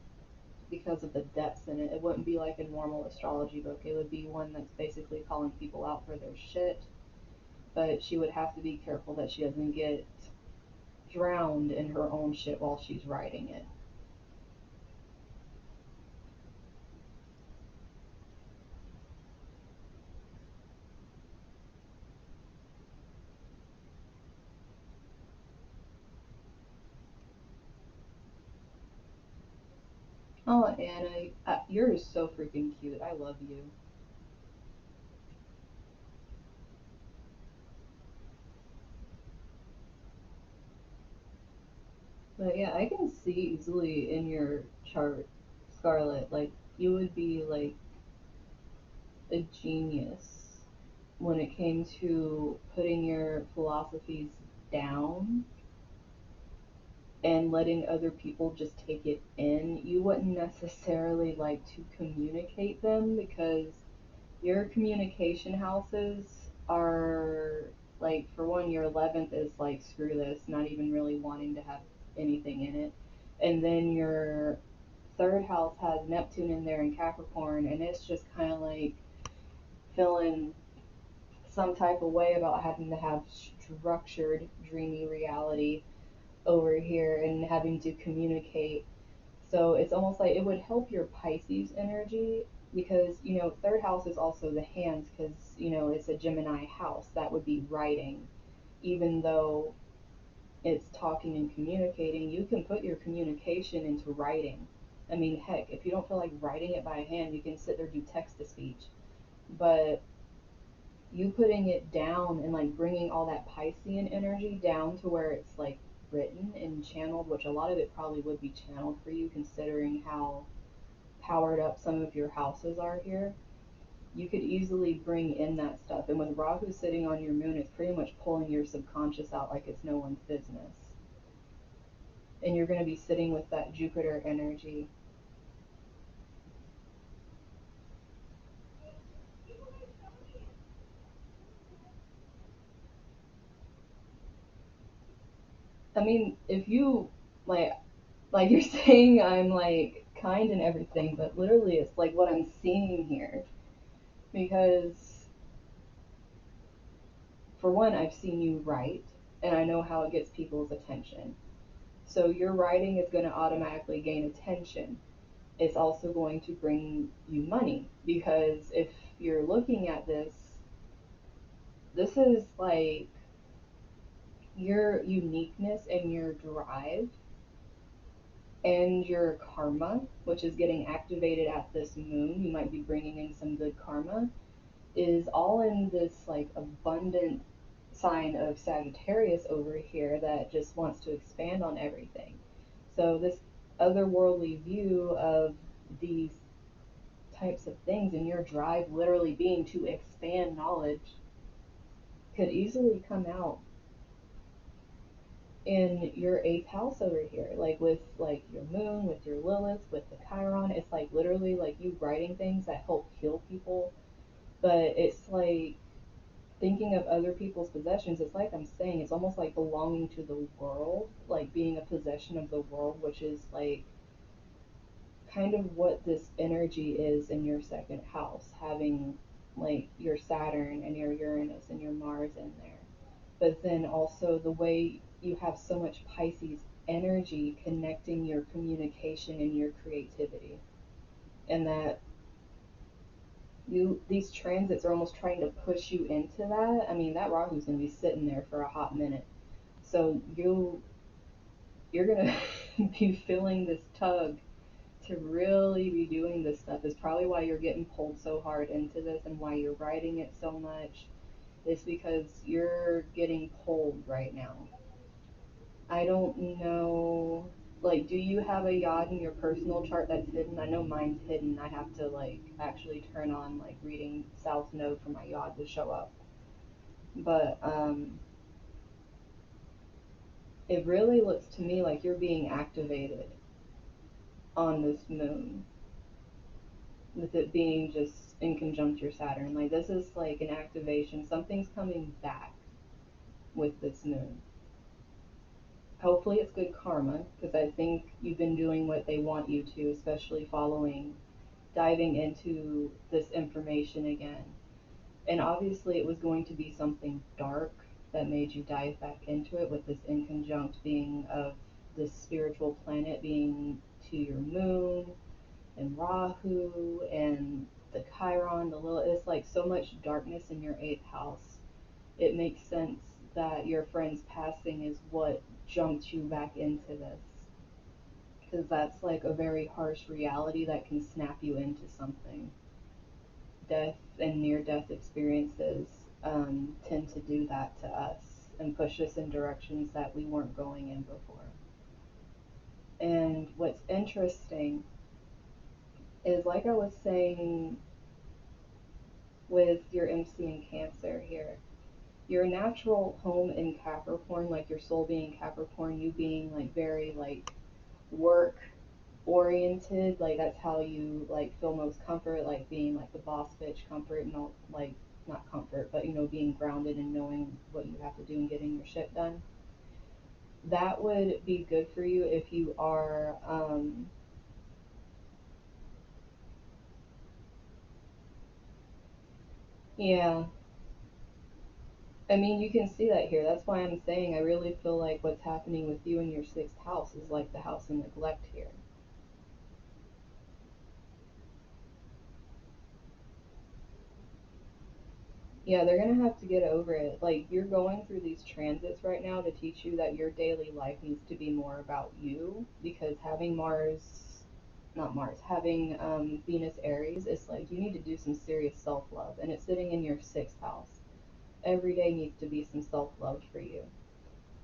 because of the depths in it. It wouldn't be like a normal astrology book, it would be one that's basically calling people out for their shit. But she would have to be careful that she doesn't get drowned in her own shit while she's writing it. Oh, Anna, you're so freaking cute. I love you. But yeah, I can see easily in your chart, Scarlet, like you would be like a genius when it came to putting your philosophies down and letting other people just take it in. You wouldn't necessarily like to communicate them because your communication houses are like, for one, your 11th is like, screw this, not even really wanting to have anything in it. And then your third house has Neptune in there in Capricorn, and it's just kind of like feeling some type of way about having to have structured, dreamy reality over here and having to communicate. So it's almost like it would help your Pisces energy because, third house is also the hands because, it's a Gemini house. That would be writing. Even though it's talking and communicating, you can put your communication into writing. I mean, heck, if you don't feel like writing it by hand, you can sit there do text to speech. But you putting it down and like bringing all that Piscean energy down to where it's like written and channeled, which a lot of it probably would be channeled for you considering how powered up some of your houses are here. You could easily bring in that stuff. And with Rahu sitting on your moon, it's pretty much pulling your subconscious out like it's no one's business. And you're going to be sitting with that Jupiter energy. I mean, if you like you're saying I'm like kind and everything, but literally it's like what I'm seeing here. Because for one, I've seen you write and I know how it gets people's attention. So your writing is going to automatically gain attention. It's also going to bring you money because if you're looking at this is like your uniqueness and your drive and your karma, which is getting activated at this moon. You might be bringing in some good karma, is all in this like abundant sign of Sagittarius over here that just wants to expand on everything. So this otherworldly view of these types of things and your drive literally being to expand knowledge could easily come out in your eighth house over here, like with like your moon, with your Lilith, with the Chiron. It's like literally like you writing things that help heal people, but it's like thinking of other people's possessions. It's like I'm saying, it's almost like belonging to the world, like being a possession of the world, which is like kind of what this energy is in your second house, having like your Saturn and your Uranus and your Mars in there. But then also the way you have so much Pisces energy connecting your communication and your creativity. And that these transits are almost trying to push you into that. I mean, that Rahu's gonna be sitting there for a hot minute. So you're gonna be feeling this tug to really be doing this stuff. Is probably why you're getting pulled so hard into this and why you're writing it so much. Is because you're getting pulled right now. I don't know. Like, do you have a yod in your personal chart that's hidden? I know mine's hidden. I have to like actually turn on like reading South Node for my yod to show up. But it really looks to me like you're being activated on this moon, with it being just in conjunct your Saturn. Like this is like an activation. Something's coming back with this moon. Hopefully it's good karma because I think you've been doing what they want you to, especially following diving into this information again. And obviously it was going to be something dark that made you dive back into it, with this inconjunct being of this spiritual planet being to your moon and Rahu and the Chiron, the Lilith. It's like so much darkness in your eighth house. It makes sense that your friend's passing is what jumped you back into this, because that's like a very harsh reality that can snap you into something. Death and near death experiences tend to do that to us and push us in directions that we weren't going in before. And what's interesting is like I was saying with your MC and Cancer here. Your natural home in Capricorn, like your soul being Capricorn, you being like very like work oriented, like that's how you like feel most comfort, like being like the boss bitch comfort and all, like not comfort, but you know, being grounded and knowing what you have to do and getting your shit done. That would be good for you if you are yeah. I mean, you can see that here. That's why I'm saying I really feel like what's happening with you in your sixth house is like the house of neglect here. Yeah, they're gonna have to get over it. Like, you're going through these transits right now to teach you that your daily life needs to be more about you because having Mars, not Mars, having Venus Aries, it's like you need to do some serious self love, and it's sitting in your sixth house. Every day needs to be some self love for you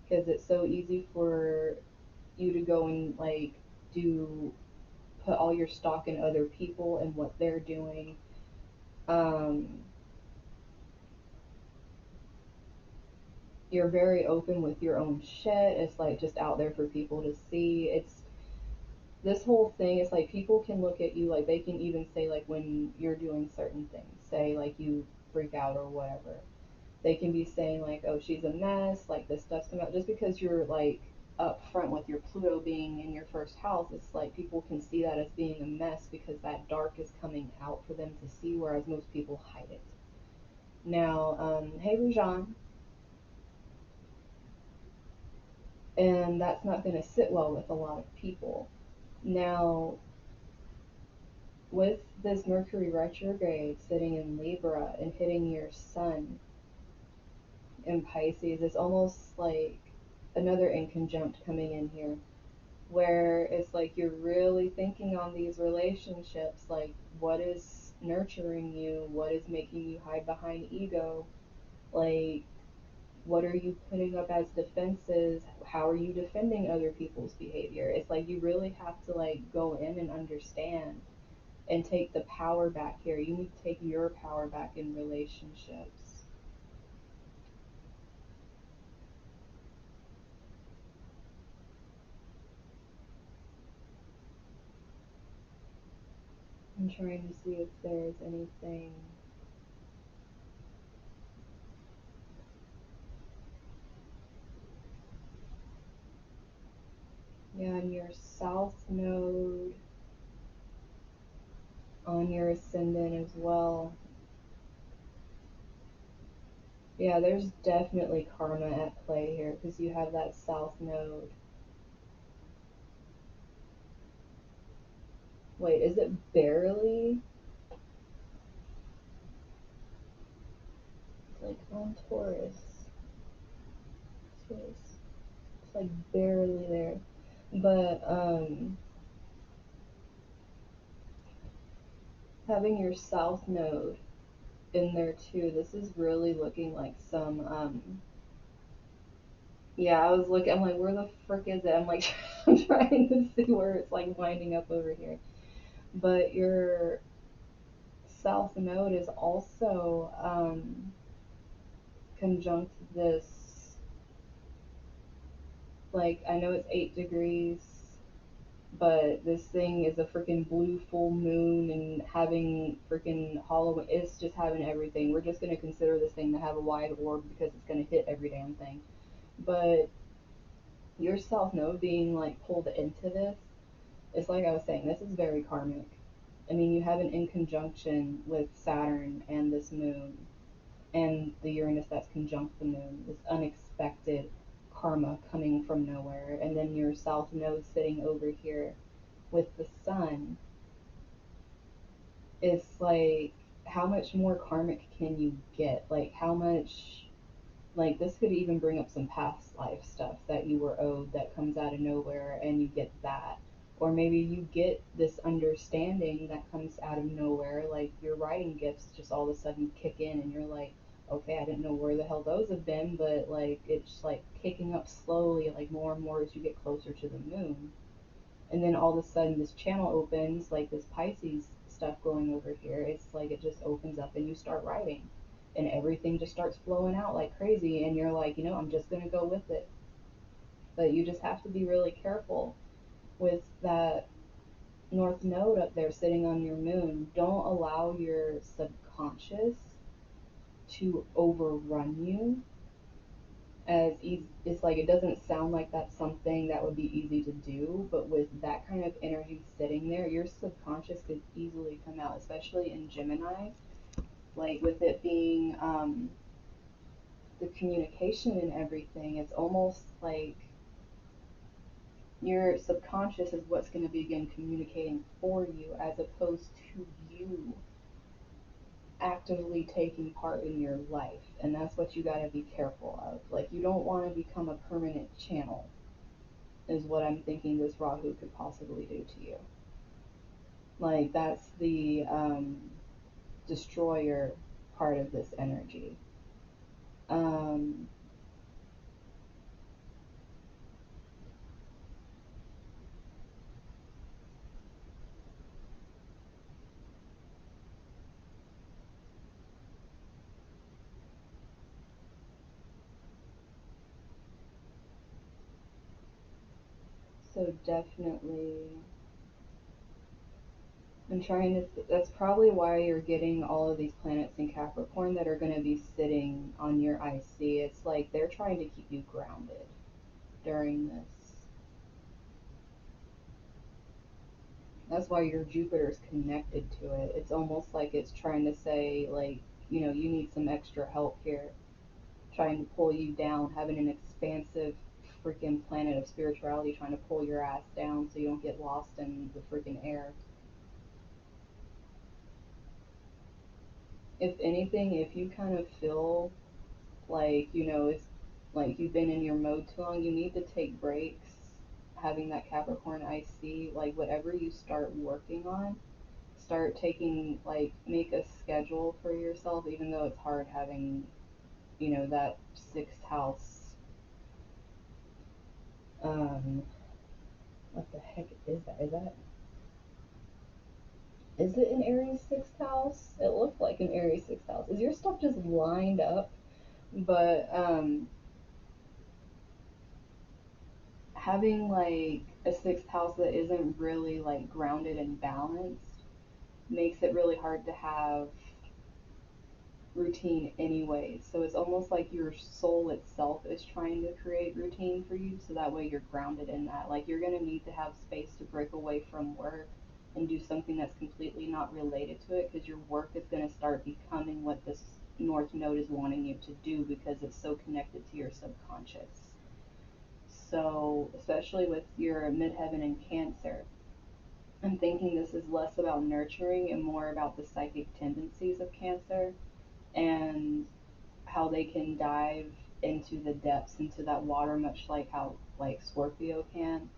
because it's so easy for you to go and like do put all your stock in other people and what they're doing. Um, you're very open with your own shit. It's like just out there for people to see. It's this whole thing is like people can look at you like they can even say like when you're doing certain things, say like you freak out or whatever. They can be saying like, "Oh, she's a mess," like this stuff's coming out just because you're like up front with your Pluto being in your first house. It's like people can see that as being a mess because that dark is coming out for them to see, whereas most people hide it. Now, hey Rajan, and that's not going to sit well with a lot of people. Now, with this Mercury retrograde sitting in Libra and hitting your sun in Pisces, it's almost like another inconjunct coming in here where it's like you're really thinking on these relationships like what is nurturing you, what is making you hide behind ego, like what are you putting up as defenses, how are you defending other people's behavior. It's like you really have to like go in and understand and take the power back here. You need to take your power back in relationships. I'm trying to see if there's anything. Yeah, on your south node, on your ascendant as well. Yeah, there's definitely karma at play here because you have that south node. Wait, is it barely? It's like on Taurus. It's like barely there. But having your south node in there too, this is really looking like some yeah, I was looking, I'm like, where the frick is it? I'm like I'm trying to see where it's like winding up over here. But your south node is also conjunct this, like I know it's 8 degrees, but this thing is a freaking blue full moon and having freaking Halloween. It's just having everything. We're just gonna consider this thing to have a wide orb because it's gonna hit every damn thing. But your self node being like pulled into this, it's like I was saying, this is very karmic. I mean, you have an in conjunction with Saturn and this moon and the Uranus that's conjunct the moon, this unexpected karma coming from nowhere, and then your south node sitting over here with the sun. It's like how much more karmic can you get? Like how much, like this could even bring up some past life stuff that you were owed that comes out of nowhere and you get that. Or maybe you get this understanding that comes out of nowhere, like your writing gifts just all of a sudden kick in and you're like, okay, I didn't know where the hell those have been, but like it's like kicking up slowly, like more and more as you get closer to the moon. And then all of a sudden this channel opens, like this Pisces stuff going over here. It's like it just opens up and you start writing, and everything just starts flowing out like crazy. And you're like, I'm just gonna go with it. But you just have to be really careful with that North Node up there sitting on your moon. Don't allow your subconscious to overrun you as easy. It's like it doesn't sound like that's something that would be easy to do, but with that kind of energy sitting there, your subconscious could easily come out, especially in Gemini. Like with it being the communication and everything, it's almost like your subconscious is what's going to begin communicating for you as opposed to you actively taking part in your life. And that's what you got to be careful of. Like, you don't want to become a permanent channel, is what I'm thinking this Rahu could possibly do to you. Like, that's the destroyer part of this energy. Um, so definitely, I'm trying to. That's probably why you're getting all of these planets in Capricorn that are going to be sitting on your IC. It's like they're trying to keep you grounded during this. That's why your Jupiter's connected to it. It's almost like it's trying to say, like, you need some extra help here, trying to pull you down, having an expansive freaking planet of spirituality trying to pull your ass down so you don't get lost in the freaking air. If anything, if you kind of feel like, it's like you've been in your mode too long, you need to take breaks. Having that Capricorn IC, like whatever you start working on, start taking, like, make a schedule for yourself, even though it's hard having, that sixth house. Um, what the heck is that? Is it an Aries sixth house? It looked like an Aries sixth house. Is your stuff just lined up? But having like a sixth house that isn't really like grounded and balanced makes it really hard to have routine anyway. So it's almost like your soul itself is trying to create routine for you so that way you're grounded in that. Like, you're going to need to have space to break away from work and do something that's completely not related to it, because your work is going to start becoming what this North Node is wanting you to do because it's so connected to your subconscious. So, especially with your midheaven in Cancer, I'm thinking this is less about nurturing and more about the psychic tendencies of Cancer and how they can dive into the depths, into that water, much like how like Scorpio can.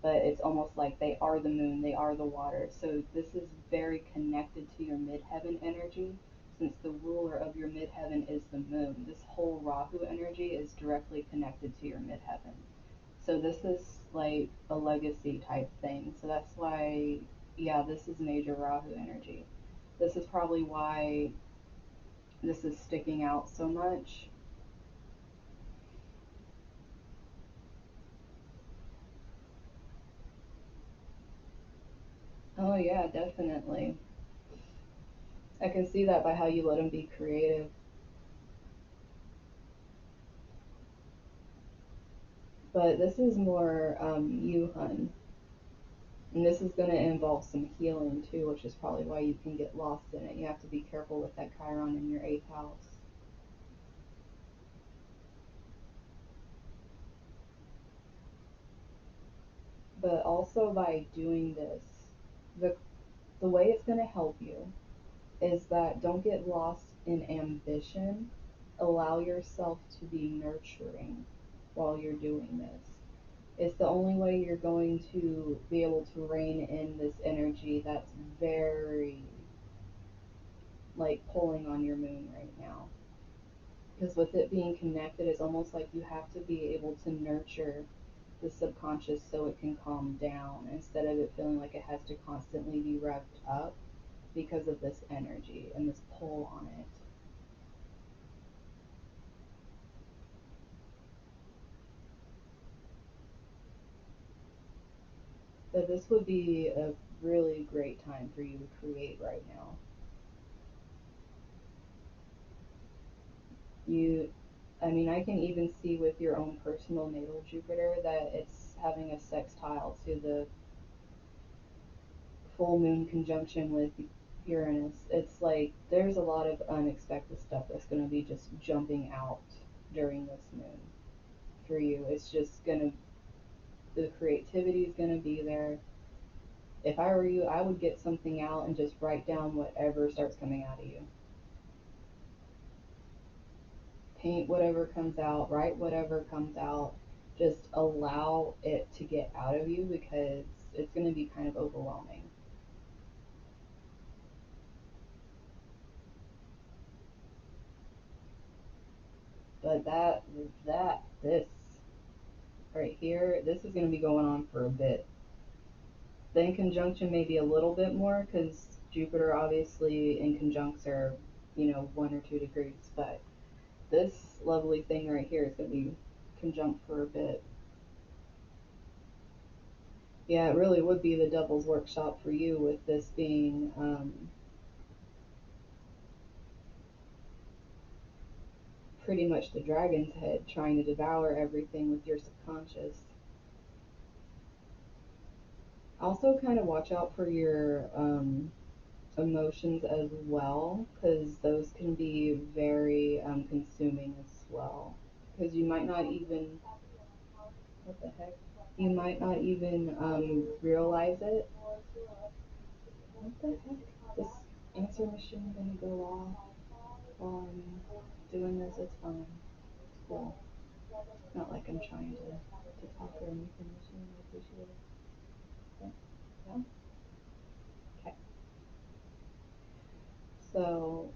But it's almost like they are the moon, they are the water. So this is very connected to your midheaven energy. Since the ruler of your midheaven is the moon, this whole Rahu energy is directly connected to your midheaven. So this is like a legacy type thing. So that's why, yeah, this is major Rahu energy. This is probably why this is sticking out so much. Oh yeah, definitely. I can see that by how you let him be creative. But this is more you, hun. And this is going to involve some healing too, which is probably why you can get lost in it. You have to be careful with that Chiron in your eighth house. But also by doing this, the the way it's going to help you is that don't get lost in ambition. Allow yourself to be nurturing while you're doing this. It's the only way you're going to be able to rein in this energy that's very like pulling on your moon right now. Because with it being connected, it's almost like you have to be able to nurture the subconscious so it can calm down instead of it feeling like it has to constantly be revved up, because of this energy and this pull on it. But this would be a really great time for you to create right now. You, I mean, I can even see with your own personal natal Jupiter that it's having a sextile to the full moon conjunction with Uranus. It's like there's a lot of unexpected stuff that's going to be just jumping out during this moon for you. It's just going to, the creativity is going to be there. If I were you, I would get something out and just write down whatever starts coming out of you. Paint whatever comes out, write whatever comes out. Just allow it to get out of you because it's going to be kind of overwhelming. But this right here, this is going to be going on for a bit. The in conjunction maybe a little bit more because Jupiter obviously in conjuncts are, 1 or 2 degrees, but this lovely thing right here is going to be conjunct for a bit. Yeah, it really would be the devil's workshop for you with this being pretty much the dragon's head trying to devour everything with your subconscious. Also, kind of watch out for your emotions as well, because those can be very consuming as well. Because you might not even, what the heck? You might not even realize it. What the heck? This answer machine gonna go off while I'm doing this? It's fine. It's cool. Not like I'm trying to talk or anything. Machine, I appreciate it. Yeah. Yeah. Okay. So,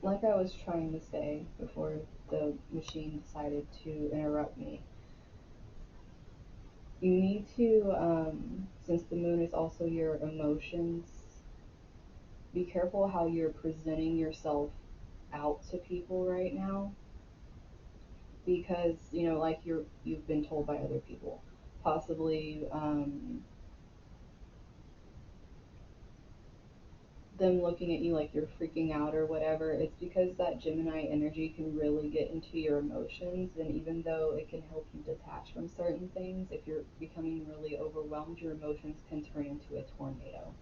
like I was trying to say before the machine decided to interrupt me, you need to, since the moon is also your emotions, be careful how you're presenting yourself out to people right now because like you've been told by other people, possibly them looking at you like you're freaking out or whatever. It's because that Gemini energy can really get into your emotions, and even though it can help you detach from certain things, if you're becoming really overwhelmed, your emotions can turn into a tornado.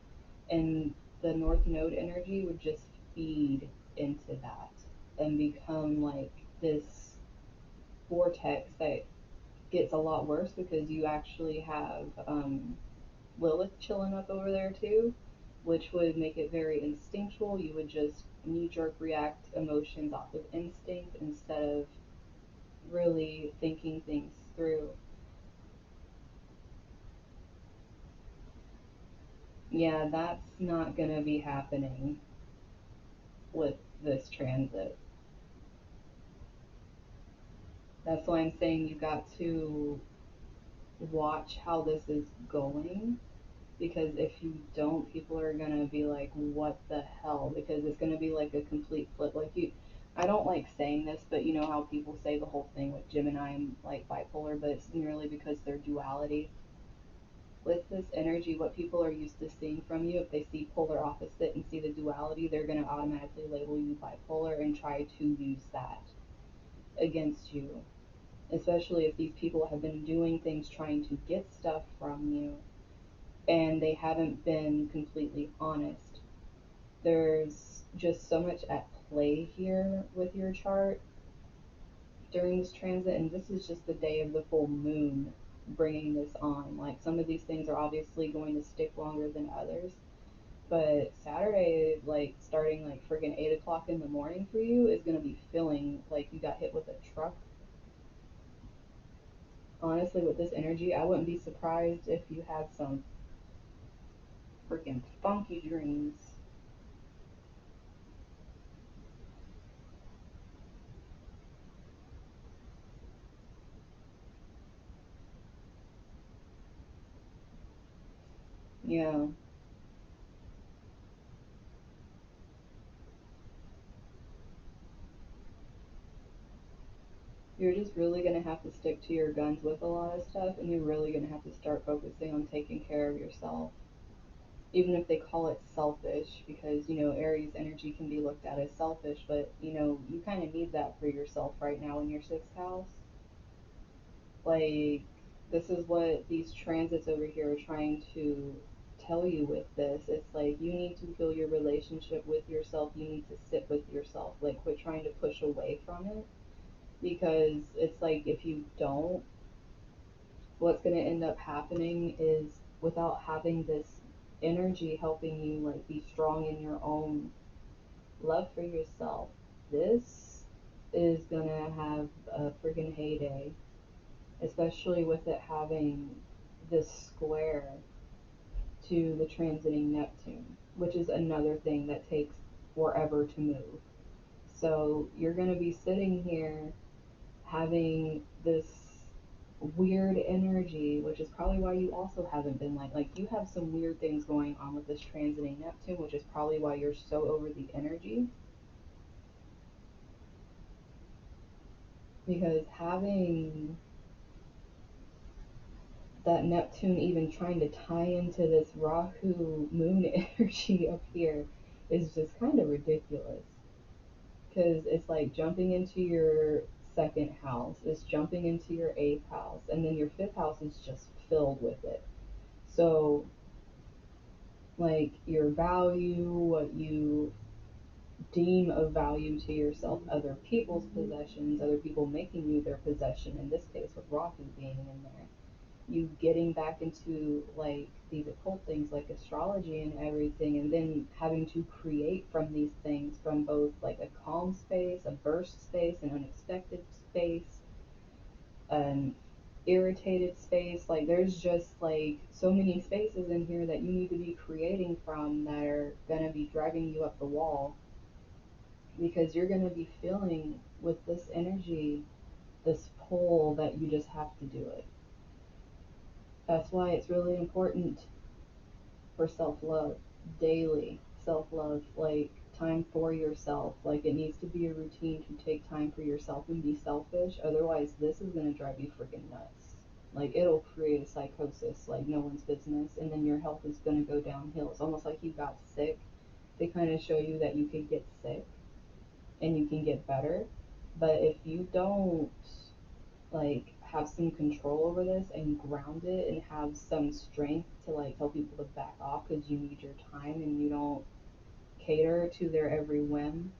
And the North Node energy would just feed into that and become like this vortex that gets a lot worse because you actually have Lilith chilling up over there too, which would make it very instinctual. You would just knee jerk react emotions off of instinct instead of really thinking things through. Yeah, that's not going to be happening with this transit. That's why I'm saying you got to watch how this is going because if you don't, people are gonna be like, "What the hell?" Because it's gonna be like a complete flip. Like you, I don't like saying this, but you know how people say the whole thing with Gemini and like bipolar, but it's merely because their duality. With this energy, what people are used to seeing from you, if they see polar opposite and see the duality, they're gonna automatically label you bipolar and try to use that against you. Especially if these people have been doing things trying to get stuff from you and they haven't been completely honest. There's just so much at play here with your chart during this transit, and this is just the day of the full moon bringing this on. Like some of these things are obviously going to stick longer than others, but Saturday, like starting like friggin' 8 o'clock in the morning for you, is gonna be feeling like you got hit with a truck. Honestly, with this energy, I wouldn't be surprised if you had some freaking funky dreams. Yeah. You're just really going to have to stick to your guns with a lot of stuff, and you're really going to have to start focusing on taking care of yourself. Even if they call it selfish, because, Aries energy can be looked at as selfish, but, you kind of need that for yourself right now in your sixth house. Like, this is what these transits over here are trying to tell you with this. It's like you need to heal your relationship with yourself. You need to sit with yourself. Like, quit trying to push away from it, because it's like if you don't, what's going to end up happening is, without having this energy helping you like be strong in your own love for yourself, this is going to have a freaking heyday, especially with it having this square to the transiting Neptune, which is another thing that takes forever to move. So you're going to be sitting here having this weird energy, which is probably why you also haven't been like you have some weird things going on with this transiting Neptune, which is probably why you're so over the energy. Because having that Neptune even trying to tie into this Rahu moon energy up here is just kind of ridiculous. Because it's like jumping into your second house, it's jumping into your eighth house, and then your fifth house is just filled with it. So, like, your value, what you deem of value to yourself, other people's possessions, other people making you their possession, in this case with Rahu being in there, you getting back into like these occult things like astrology and everything, and then having to create from these things, from both like a calm space, a burst space, an unexpected space, an irritated space. Like, there's just like so many spaces in here that you need to be creating from that are going to be driving you up the wall, because you're going to be feeling with this energy this pull that you just have to do it. That's why it's really important for self love, daily self love, like time for yourself. Like, it needs to be a routine to take time for yourself and be selfish. Otherwise, this is going to drive you freaking nuts. Like, it'll create a psychosis like no one's business, and then your health is going to go downhill. It's almost like you got sick. They kind of show you that you can get sick and you can get better. But if you don't like have some control over this and ground it and have some strength to like tell people to back off because you need your time and you don't cater to their every whim,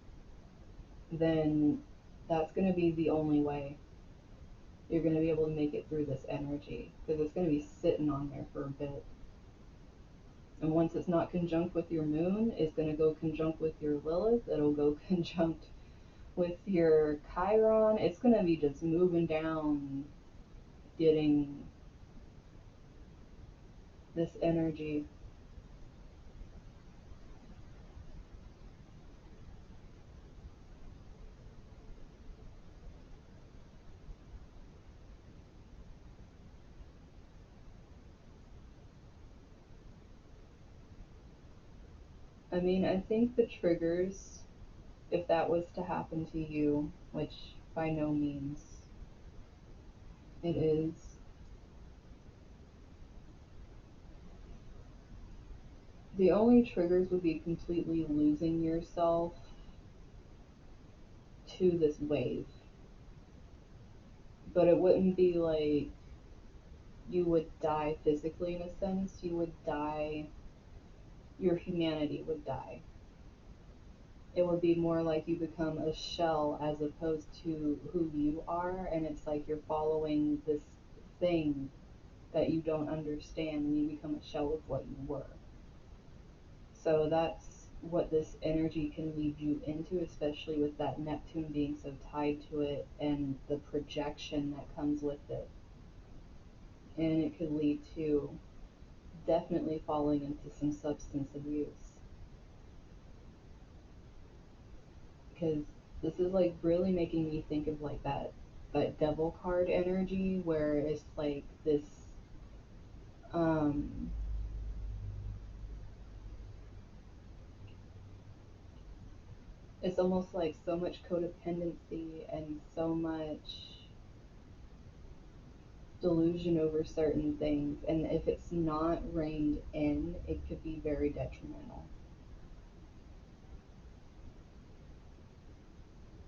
then that's going to be the only way you're going to be able to make it through this energy, because it's going to be sitting on there for a bit. And once it's not conjunct with your moon, it's going to go conjunct with your Lilith. It'll go conjunct with your Chiron. It's going to be just moving down, getting this energy. I mean, I think the triggers, if that was to happen to you, which by no means it is, the only triggers would be completely losing yourself to this wave. But it wouldn't be like you would die physically in a sense, you would die, your humanity would die. It would be more like you become a shell as opposed to who you are, and it's like you're following this thing that you don't understand, and you become a shell of what you were. So that's what this energy can lead you into, especially with that Neptune being so tied to it and the projection that comes with it. And it could lead to definitely falling into some substance abuse. Because this is like really making me think of like that devil card energy, where it's like this um It's almost like so much codependency and so much delusion over certain things, and if it's not reined in, it could be very detrimental.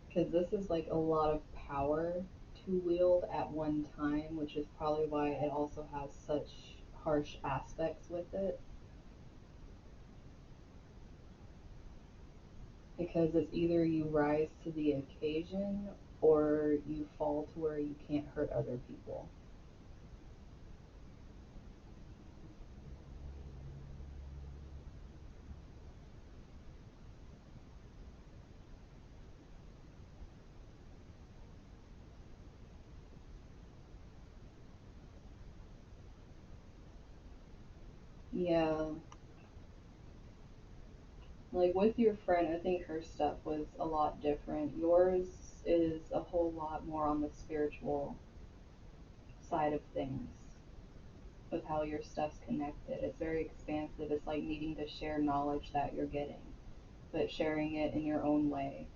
Because this is like a lot of power to wield at one time, which is probably why it also has such harsh aspects with it. Because it's either you rise to the occasion or you fall to where you can't hurt other people. Yeah, like with your friend, I think her stuff was a lot different. Yours is a whole lot more on the spiritual side of things, with how your stuff's connected. It's very expansive. It's like needing to share knowledge that you're getting, but sharing it in your own way.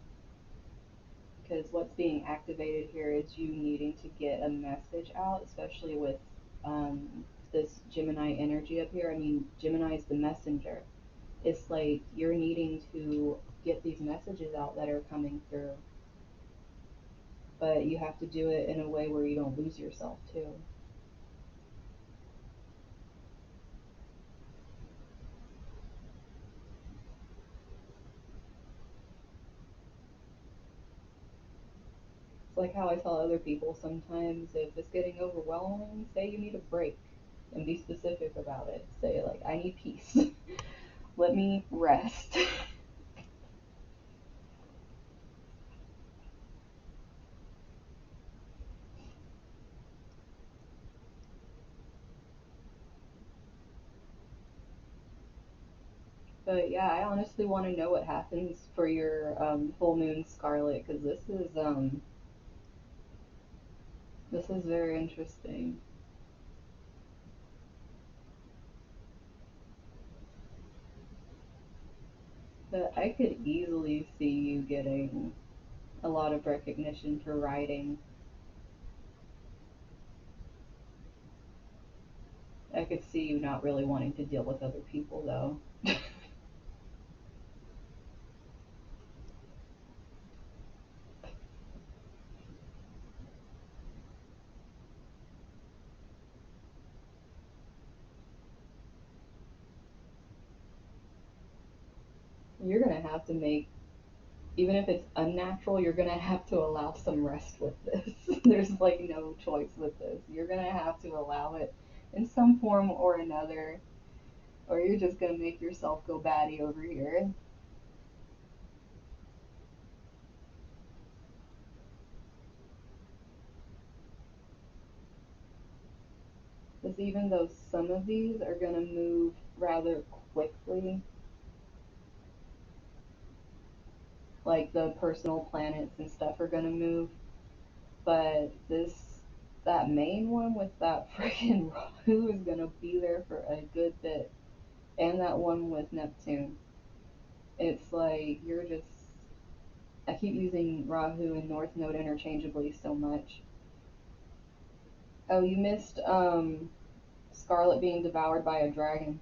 Because what's being activated here is you needing to get a message out, especially with this Gemini energy up here. I mean, Gemini is the messenger. It's like you're needing to get these messages out that are coming through, but you have to do it in a way where you don't lose yourself too. It's like how I tell other people sometimes, if it's getting overwhelming, say you need a break and be specific about it. Say, like, I need peace. Let me rest. But yeah, I honestly want to know what happens for your full moon Scarlet, because this is very interesting. But I could easily see you getting a lot of recognition for writing. I could see you not really wanting to deal with other people though. You're gonna have to make, even if it's unnatural, you're gonna have to allow some rest with this. There's like no choice with this. You're gonna have to allow it in some form or another, or you're just gonna make yourself go batty over here. Because even though some of these are gonna move rather quickly, like the personal planets and stuff are gonna move, but that main one with that freaking Rahu is gonna be there for a good bit, and that one with Neptune. It's like you're just. I keep using Rahu and North Node interchangeably so much. Oh, you missed Scarlet being devoured by a dragon,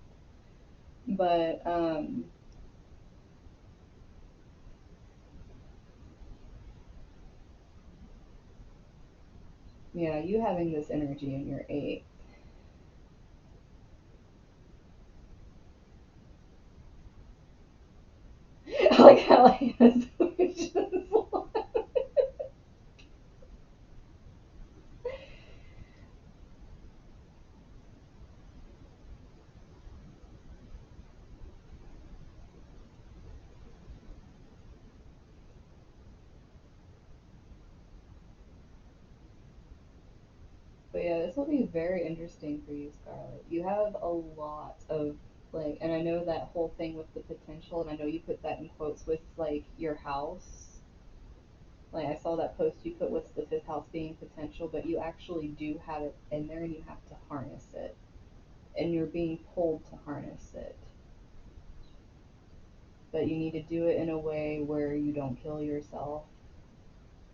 but yeah, you having this energy in your eight. I like how I has But yeah, this will be very interesting for you, Scarlett. You have a lot of like, and I know that whole thing with the potential, and I know you put that in quotes with like your house. Like I saw that post you put with the fifth house being potential, but you actually do have it in there, and you have to harness it, and you're being pulled to harness it. but you need to do it in a way where you don't kill yourself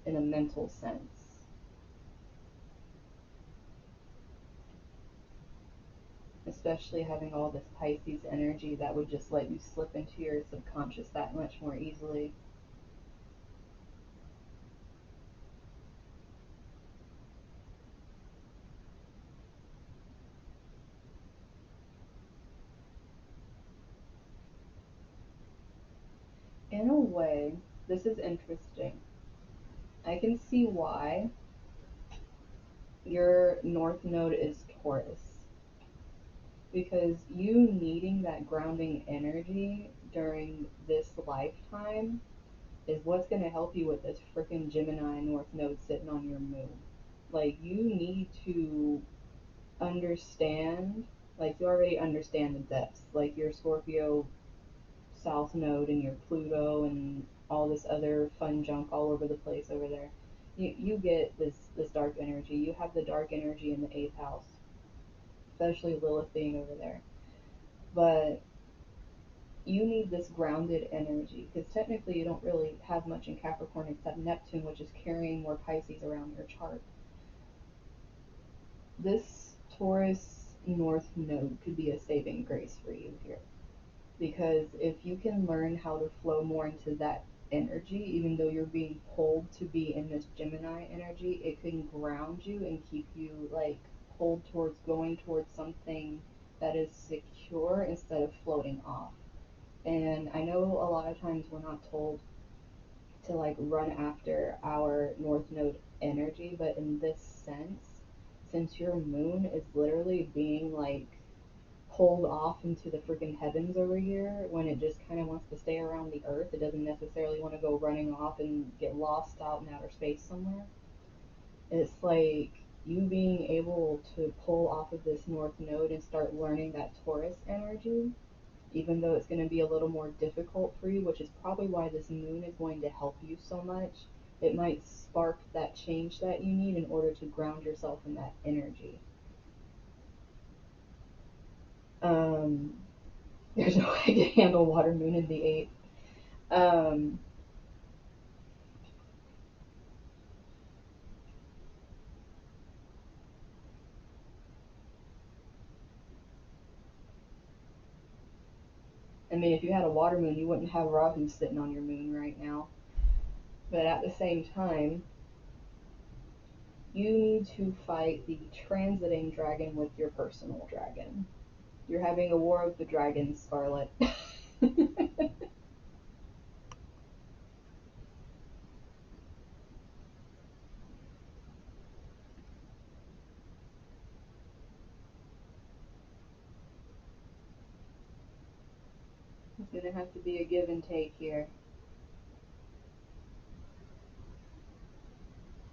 in a mental sense. Especially having all this Pisces energy that would just let you slip into your subconscious that much more easily. In a way, this is interesting. I can see why your North Node is Taurus. Because you needing that grounding energy during this lifetime is what's going to help you with this freaking Gemini North Node sitting on your moon. Like, you need to understand, like, you already understand the depths, like your Scorpio South Node and your Pluto and all this other fun junk all over the place over there. You get this dark energy. You have the dark energy in the 8th house, especially Lilith being over there. But you need this grounded energy because technically you don't really have much in Capricorn except Neptune, which is carrying more Pisces around your chart. This Taurus North Node could be a saving grace for you here, because if you can learn how to flow more into that energy, even though you're being pulled to be in this Gemini energy, it can ground you and keep you like pulled towards going towards something that is secure instead of floating off. And I know a lot of times we're not told to like run after our North Node energy, but in this sense, since your moon is literally being like pulled off into the freaking heavens over here when it just kind of wants to stay around the earth, it doesn't necessarily want to go running off and get lost out in outer space somewhere. It's like you being able to pull off of this North Node and start learning that Taurus energy, even though it's going to be a little more difficult for you, which is probably why this moon is going to help you so much. It might spark that change that you need in order to ground yourself in that energy. Um, there's no way I can handle water moon in the 8th. Um, I mean, if you had a water moon, you wouldn't have Rahu sitting on your moon right now. But at the same time, you need to fight the transiting dragon with your personal dragon. You're having a war of the dragons, Scarlet. It's gonna have to be a give and take here.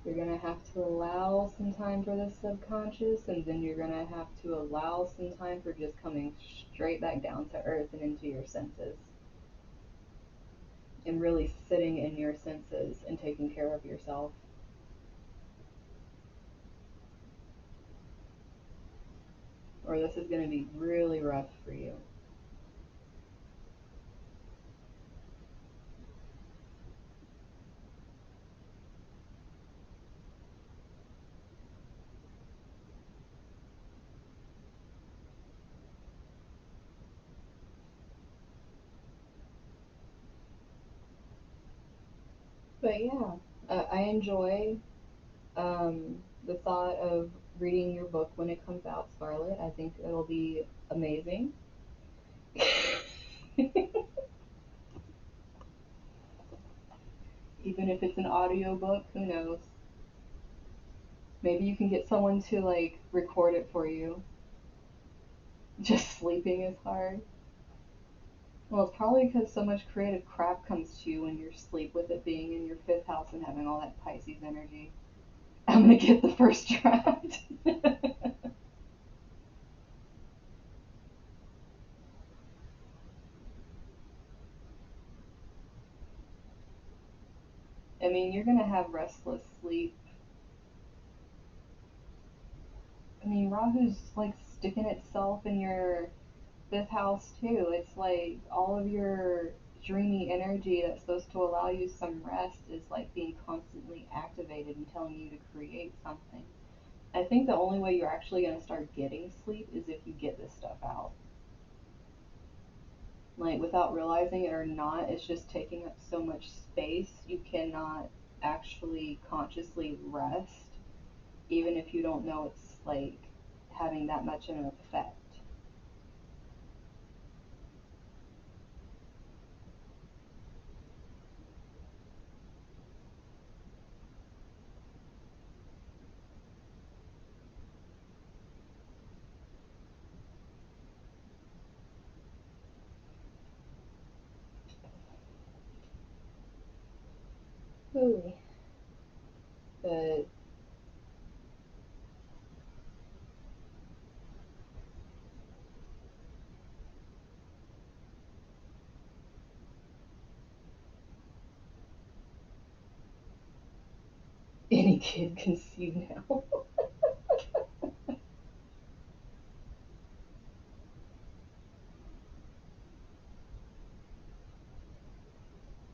You're gonna have to allow some time for the subconscious, and then you're gonna have to allow some time for just coming straight back down to earth and into your senses. And really sitting in your senses and taking care of yourself. Or this is gonna be really rough for you. But yeah, I enjoy the thought of reading your book when it comes out, Scarlett. I think it'll be amazing. Even if it's an audio book, who knows? Maybe you can get someone to like record it for you. Just sleeping is hard. Well, it's probably because so much creative crap comes to you when you're asleep, with it being in your 5th house and having all that Pisces energy. I'm gonna get the first draft. I mean, you're gonna have restless sleep. I mean, Rahu's like sticking itself in your 5th house too. It's like all of your dreamy energy that's supposed to allow you some rest is like being constantly activated and telling you to create something. I think the only way you're actually going to start getting sleep is if you get this stuff out. Like without realizing it or not, it's just taking up so much space. You cannot actually consciously rest, even if you don't know it's like having that much of an effect. Ooh. But any kid can see now.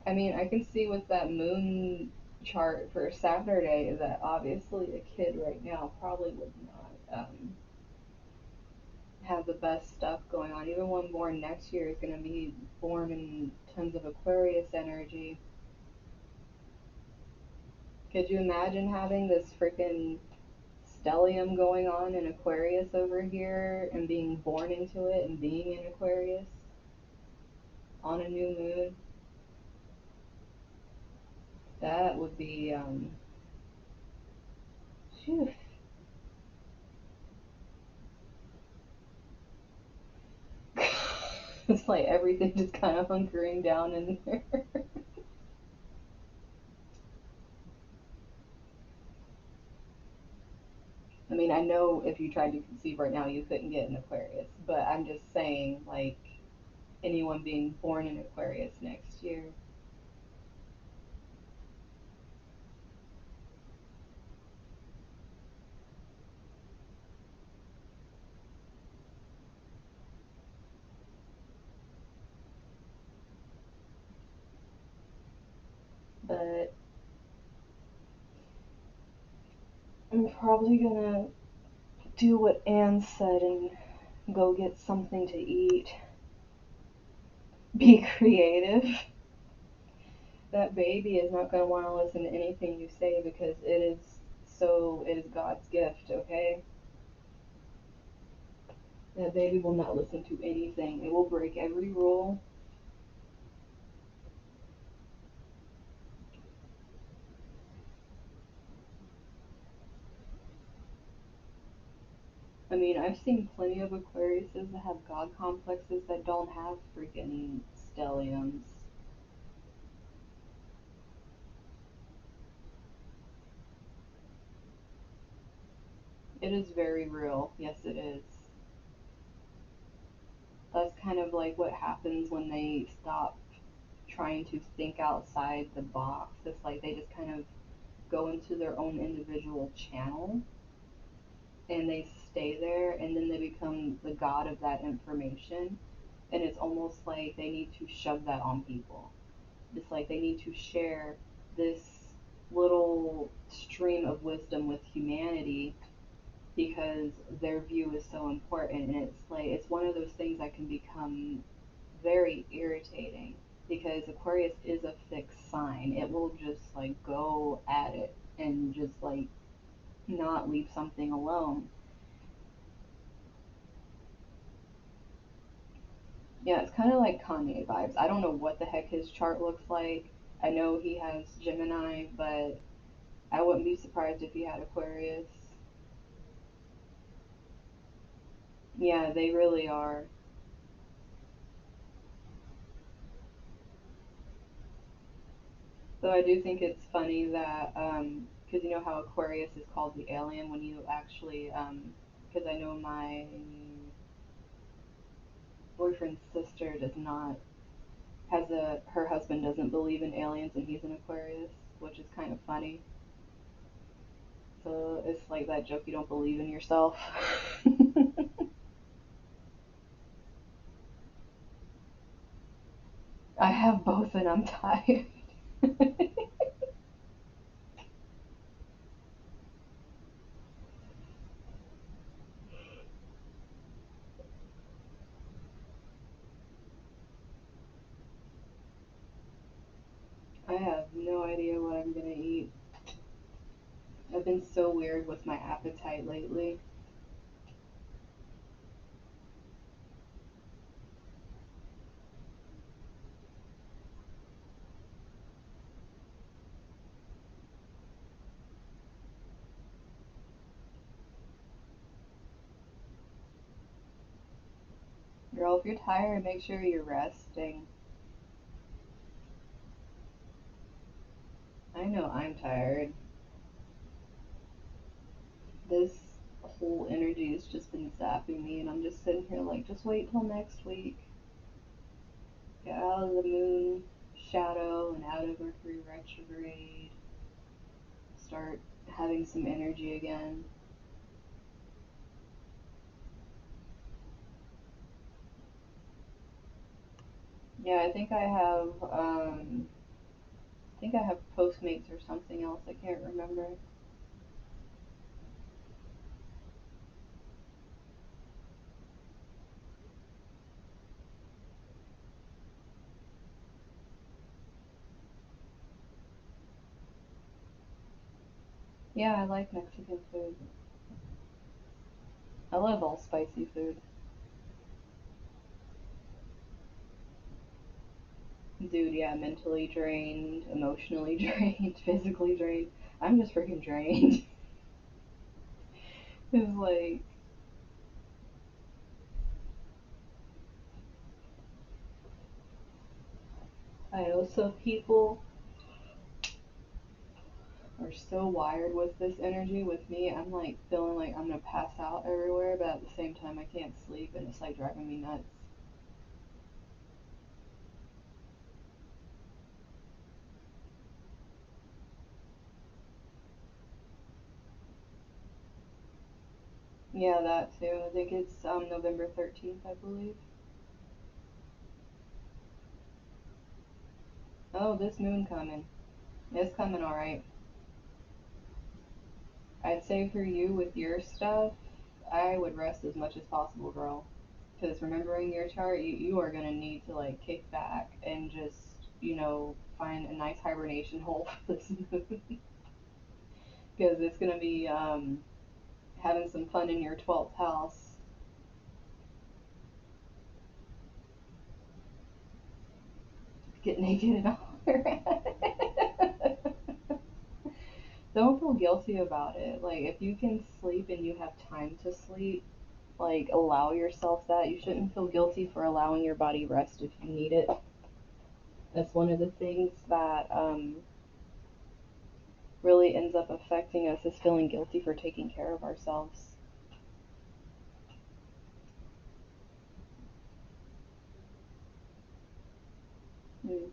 I mean, I can see with that moon chart for Saturday that obviously a kid right now probably would not have the best stuff going on. Even one born next year is going to be born in tons of Aquarius energy. Could you imagine having this freaking stellium going on in Aquarius over here and being born into it and being in Aquarius on a new moon? That would be, phew. It's like everything just kind of hunkering down in there. I mean, I know if you tried to conceive right now, you couldn't get an Aquarius, but I'm just saying, like, anyone being born in Aquarius next year. But I'm probably gonna do what Anne said and go get something to eat. Be creative. That baby is not gonna want to listen to anything you say because it is God's gift, okay? That baby will not listen to anything. It will break every rule. I mean, I've seen plenty of Aquariuses that have God complexes that don't have freaking stelliums. It is very real. Yes, it is. That's kind of like what happens when they stop trying to think outside the box. It's like they just kind of go into their own individual channel and they stay there and then they become the god of that information. And it's almost like they need to shove that on people. It's like they need to share this little stream of wisdom with humanity because their view is so important. And it's like it's one of those things that can become very irritating because Aquarius is a fixed sign. It will just like go at it and just like not leave something alone. Yeah, it's kind of like Kanye vibes. I don't know what the heck his chart looks like. I know he has Gemini, but I wouldn't be surprised if he had Aquarius. Yeah, they really are. So I do think it's funny that, because you know how Aquarius is called the alien when you actually, because I know my boyfriend's sister does not, her husband doesn't believe in aliens and he's an Aquarius, which is kind of funny. So it's like that joke, you don't believe in yourself. I have both and I'm tired. I have no idea what I'm gonna eat. I've been so weird with my appetite lately. Girl, if you're tired, make sure you're resting. I know I'm tired. This whole energy has just been zapping me, and I'm just sitting here like, just wait till next week. Get out of the moon shadow and out of Mercury retrograde. Start having some energy again. Yeah, I think I have Postmates or something else. I can't remember. Yeah, I like Mexican food. I love all spicy food. Dude, yeah, mentally drained, emotionally drained, physically drained. I'm just freaking drained. It's like, I know some people are so wired with this energy. With me, I'm like feeling like I'm gonna pass out everywhere, but at the same time, I can't sleep, and it's like driving me nuts. Yeah, that too. I think it's November 13th, I believe. Oh, this moon coming. It's coming alright. I'd say for you with your stuff, I would rest as much as possible, girl. Because remembering your chart, you are going to need to like kick back and just, find a nice hibernation hole for this moon. Because it's going to be having some fun in your 12th house. Get naked and all around. Don't feel guilty about it. Like, if you can sleep and you have time to sleep, like, allow yourself that. You shouldn't feel guilty for allowing your body rest if you need it. That's one of the things that really ends up affecting us is feeling guilty for taking care of ourselves. Mm.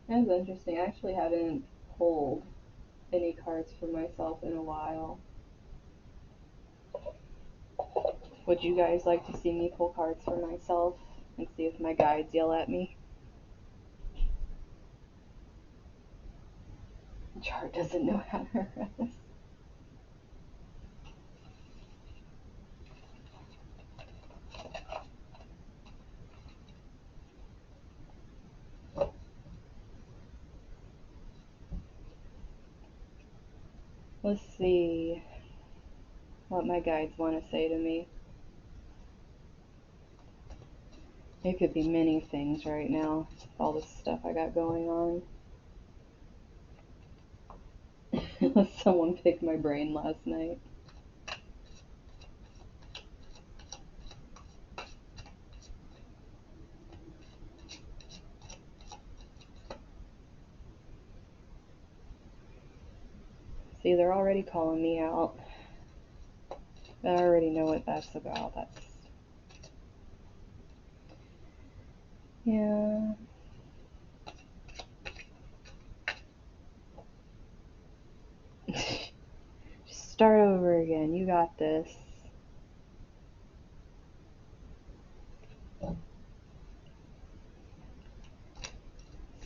That's interesting. I actually haven't pulled any cards for myself in a while. Would you guys like to see me pull cards for myself and see if my guides yell at me? The chart doesn't know how to rest. Let's see what my guides want to say to me. It could be many things right now, all this stuff I got going on. Someone picked my brain last night. See, they're already calling me out. I already know what that's about. Yeah. Just start over again. You got this.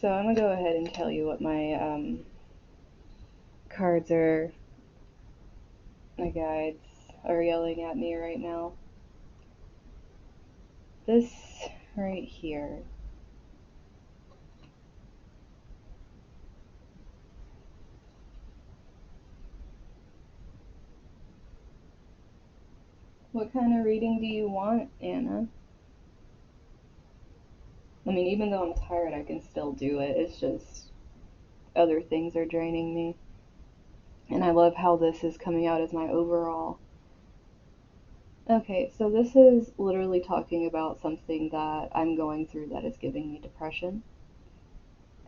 So I'm gonna go ahead and tell you what my cards my guides are yelling at me right now. This right here. What kind of reading do you want, Anna? I mean, even though I'm tired, I can still do it. It's just other things are draining me. And I love how this is coming out as my overall. Okay, so this is literally talking about something that I'm going through that is giving me depression.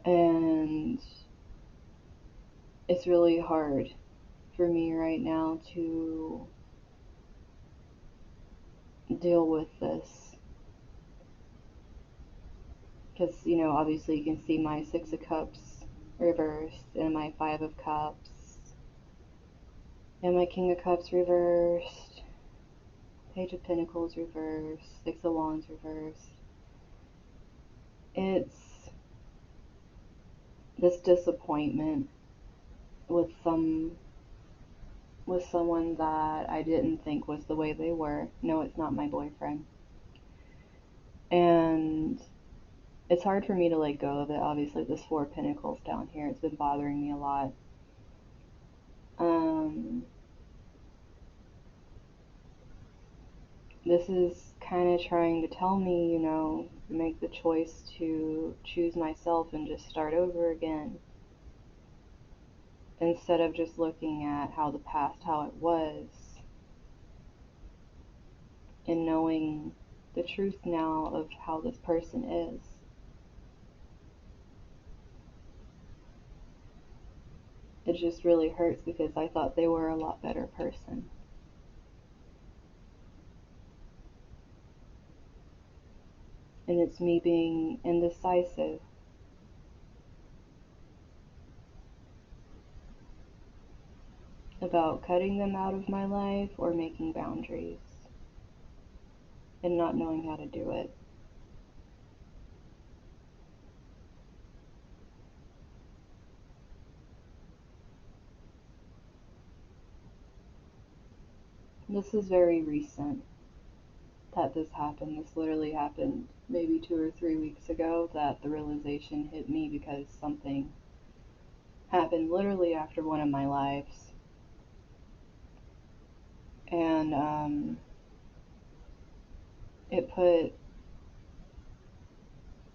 And it's really hard for me right now to deal with this. Because, you know, obviously you can see my Six of Cups reversed and my Five of Cups and my King of Cups reversed, Page of Pentacles reversed, Six of Wands reversed. It's this disappointment with someone that I didn't think was the way they were. No, it's not my boyfriend. And it's hard for me to let go of it. Obviously, this Four of Pentacles down here, it's been bothering me a lot. This is kind of trying to tell me, you know, make the choice to choose myself and just start over again. Instead of just looking at how the past, how it was, and knowing the truth now of how this person is. It just really hurts because I thought they were a lot better person. And it's me being indecisive. About cutting them out of my life or making boundaries. And not knowing how to do it. This is very recent that this happened. This literally happened maybe 2 or 3 weeks ago that the realization hit me because something happened literally after one of my lives. And it put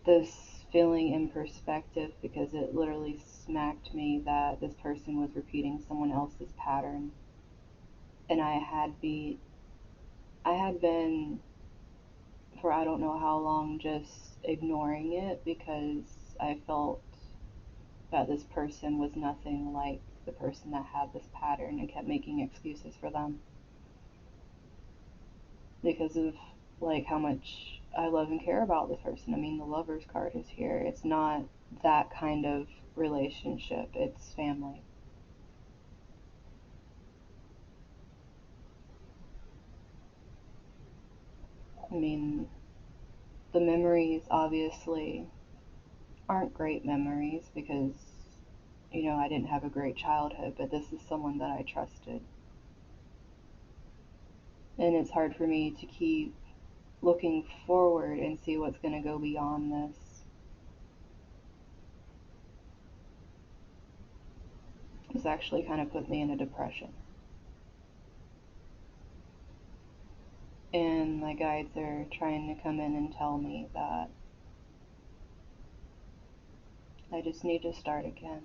this feeling in perspective because it literally smacked me that this person was repeating someone else's pattern. And I had been for I don't know how long just ignoring it because I felt that this person was nothing like the person that had this pattern and kept making excuses for them because of like how much I love and care about this person. I mean, the Lover's card is here. It's not that kind of relationship. It's family. I mean, the memories obviously aren't great memories because, you know, I didn't have a great childhood, but this is someone that I trusted. And it's hard for me to keep looking forward and see what's going to go beyond this. It's actually kind of put me in a depression. And my guides are trying to come in and tell me that I just need to start again.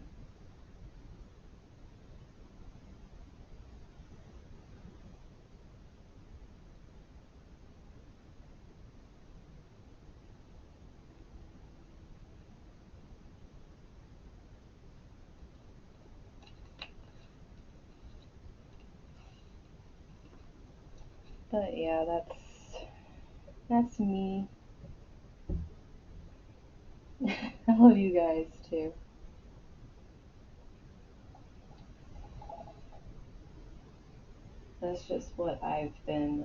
But yeah, that's me. I love you guys too. That's just what I've been,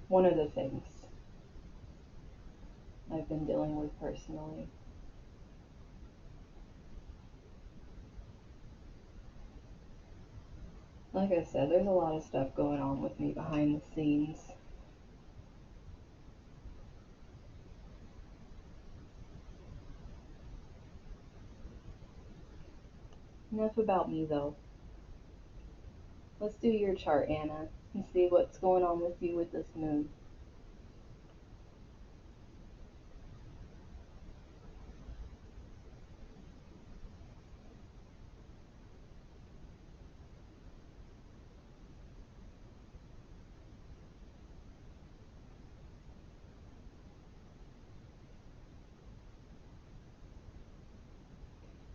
one of the things I've been dealing with personally. Like I said, there's a lot of stuff going on with me behind the scenes. Enough about me though. Let's do your chart, Anna, and see what's going on with you with this moon.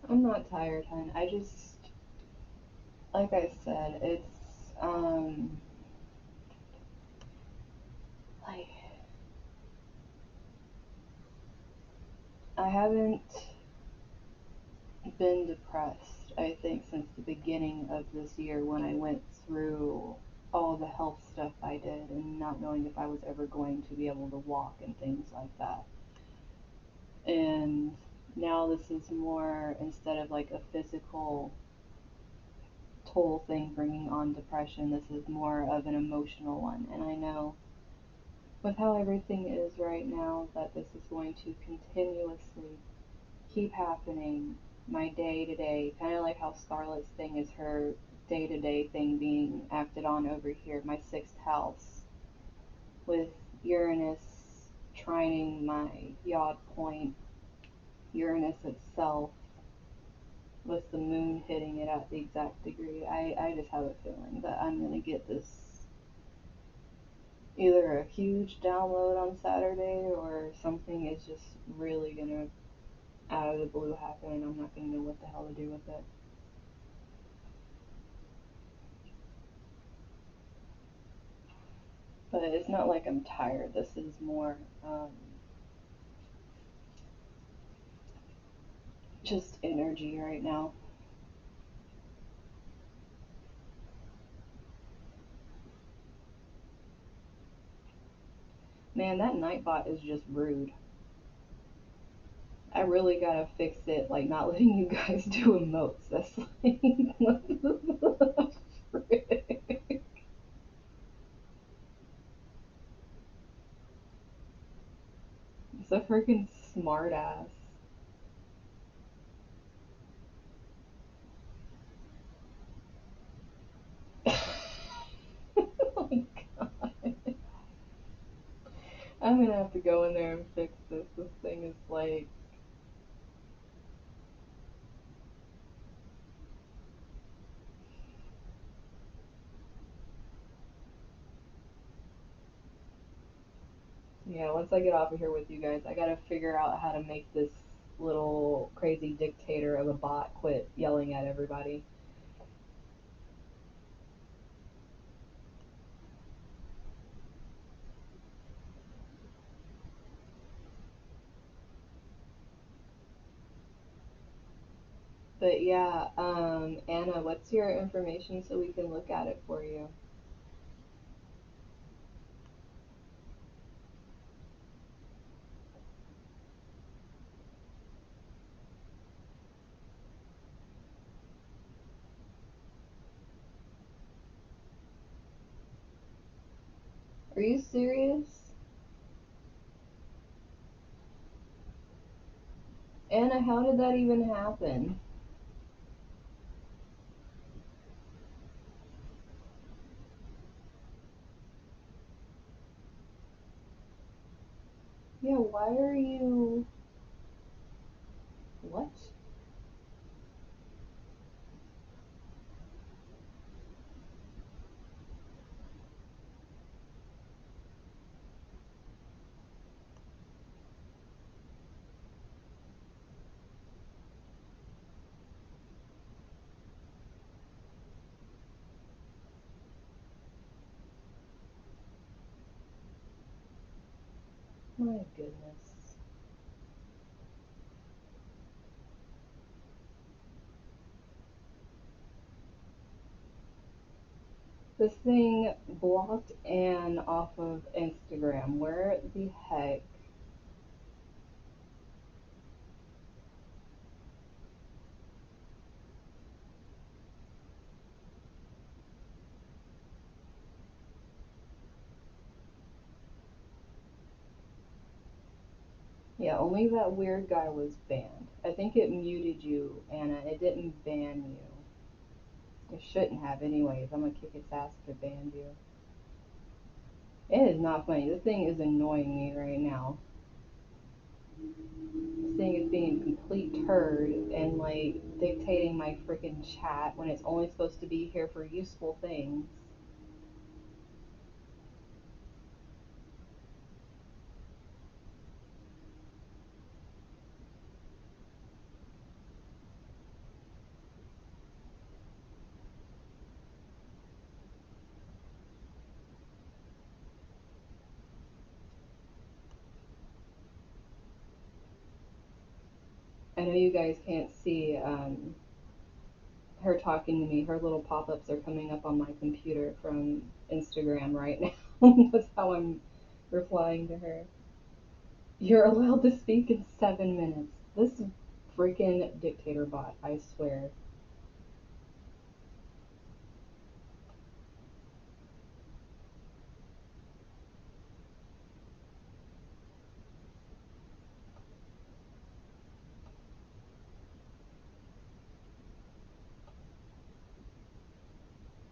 I'm not tired, hon. I just, like I said, um, like, I haven't been depressed, I think, since the beginning of this year when I went through all the health stuff I did and not knowing if I was ever going to be able to walk and things like that. And now this is more, instead of like a physical toll thing bringing on depression, this is more of an emotional one. And I know with how everything is right now that this is going to continuously keep happening, my day to day, kind of like how Scarlett's thing is her day to day thing being acted on over here, my sixth house, with Uranus trining my yod point, Uranus itself, with the moon hitting it at the exact degree. I just have a feeling that I'm going to get this either a huge download on Saturday or something is just really going to out of the blue happen and I'm not going to know what the hell to do with it. But it's not like I'm tired. This is more just energy right now. Man, that Nightbot is just rude. I really gotta fix it, like not letting you guys do emotes. That's like, what the frick? It's a freaking smart ass. Oh my god. I'm gonna have to go in there and fix this. This thing is like, yeah, once I get off of here with you guys, I gotta figure out how to make this little crazy dictator of a bot quit yelling at everybody. But yeah, Anna, what's your information so we can look at it for you? Are you serious? Anna, how did that even happen? Yeah, why are you. What? My goodness. This thing blocked Anne off of Instagram. Where the heck? Yeah, only that weird guy was banned. I think it muted you, Anna. It didn't ban you. It shouldn't have, anyways. I'm gonna kick its ass if it banned you. It is not funny. This thing is annoying me right now. This thing is being a complete turd and like dictating my freaking chat when it's only supposed to be here for useful things. I know you guys can't see her talking to me. Her little pop-ups are coming up on my computer from Instagram right now. That's how I'm replying to her. You're allowed to speak in 7 minutes. This freaking dictator bot, I swear.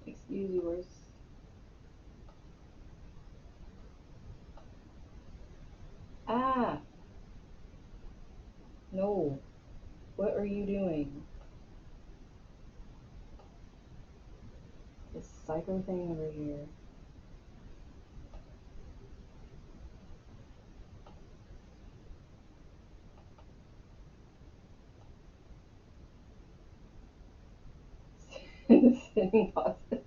Excuse yours. Ah! No. What are you doing? This psycho thing over here. Sitting positive.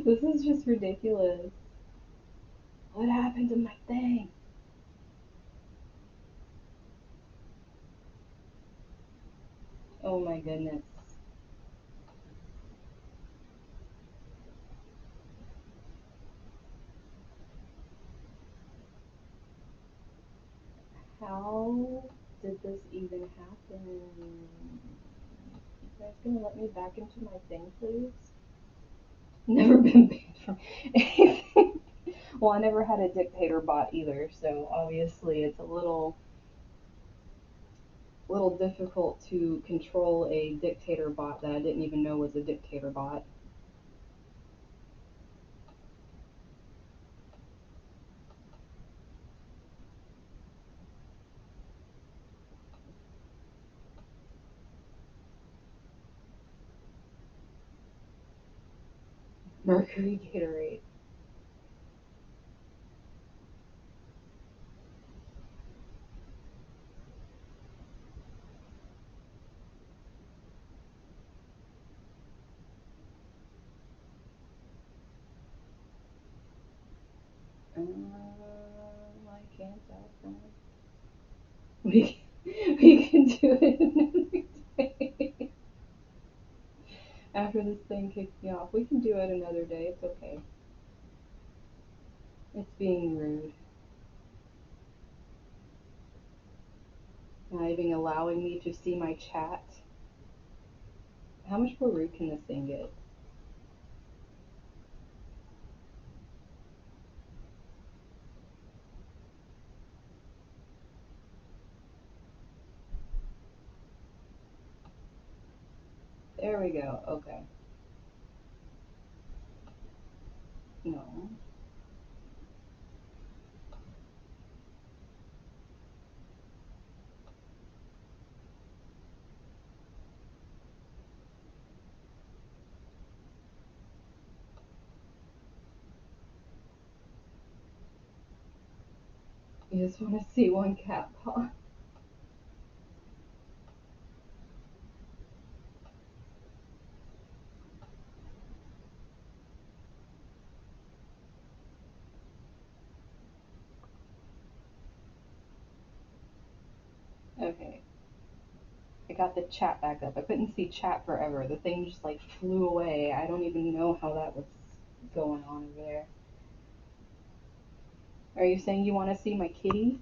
This is just ridiculous. What happened to my thing? Oh my goodness. How did this even happen? You guys gonna let me back into my thing, please? Never been banned from anything. Well, I never had a dictator bot either, so obviously it's a little difficult to control a dictator bot that I didn't even know was a dictator bot. Mercury Gatorade. I can't tell from we we can do it another day. After this thing kicks me off, we can do it another day. It's okay. It's being rude. Not even allowing me to see my chat. How much more rude can this thing get? There we go. Okay. No. You just want to see one cat paw. Okay. I got the chat back up. I couldn't see chat forever. The thing just like flew away. I don't even know how that was going on over there. Are you saying you want to see my kitty?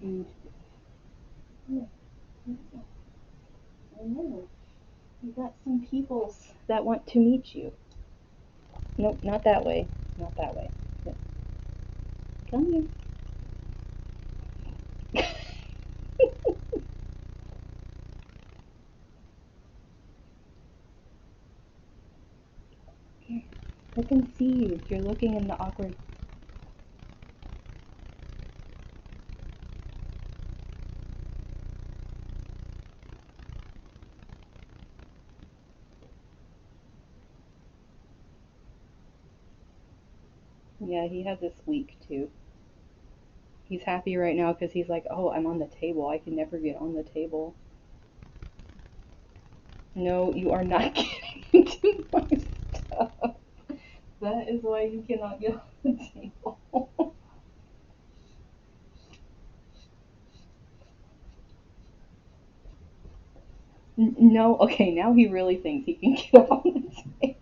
Good. Yeah. I know. You got some peoples that want to meet you. Nope, not that way. Not that way. Yep. Come here. Here. I can see you. You're looking in the awkward. Yeah, he had this week too. He's happy right now because he's like, oh, I'm on the table. I can never get on the table. No, you are not getting into my stuff. That is why you cannot get on the table. No, okay, now he really thinks he can get up on the table.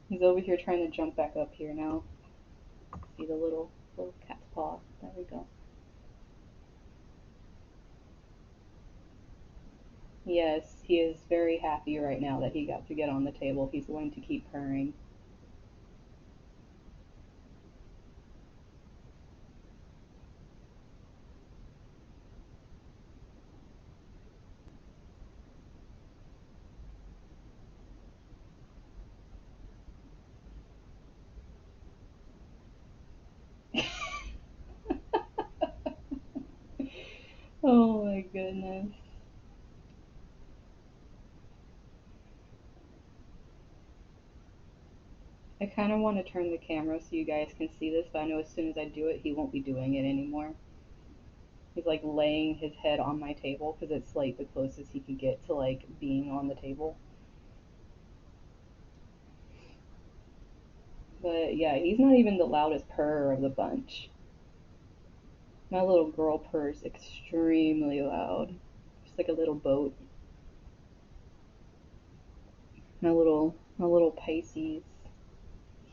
He's over here trying to jump back up here now. See the little cat's paw. There we go. Yes, he is very happy right now that he got to get on the table. He's going to keep purring. Oh my goodness. I kind of want to turn the camera so you guys can see this, but I know as soon as I do it, he won't be doing it anymore. He's like laying his head on my table because it's like the closest he can get to like being on the table. But yeah, he's not even the loudest purr of the bunch. My little girl purrs extremely loud. Just like a little boat. My little Pisces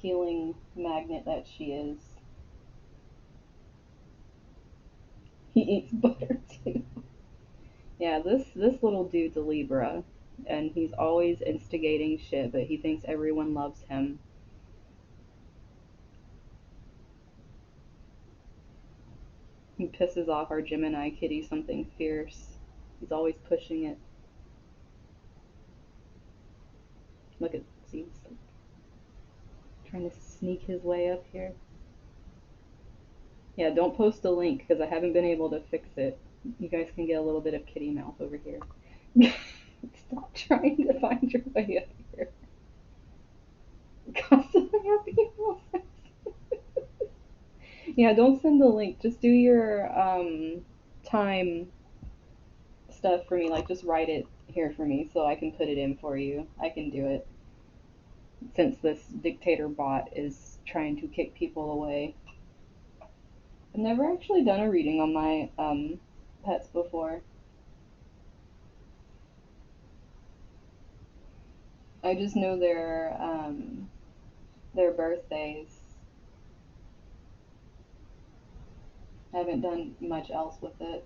healing magnet that she is. He eats butter too. Yeah, this little dude's a Libra, and he's always instigating shit, but he thinks everyone loves him. He pisses off our Gemini kitty something fierce. He's always pushing it. Look at, see, he's like trying to sneak his way up here. Yeah, don't post the link because I haven't been able to fix it. You guys can get a little bit of kitty mouth over here. Stop trying to find your way up here. Constantly have people. Yeah, don't send the link. Just do your time stuff for me. Like, just write it here for me so I can put it in for you. I can do it since this dictator bot is trying to kick people away. I've never actually done a reading on my pets before. I just know their birthdays. I haven't done much else with it.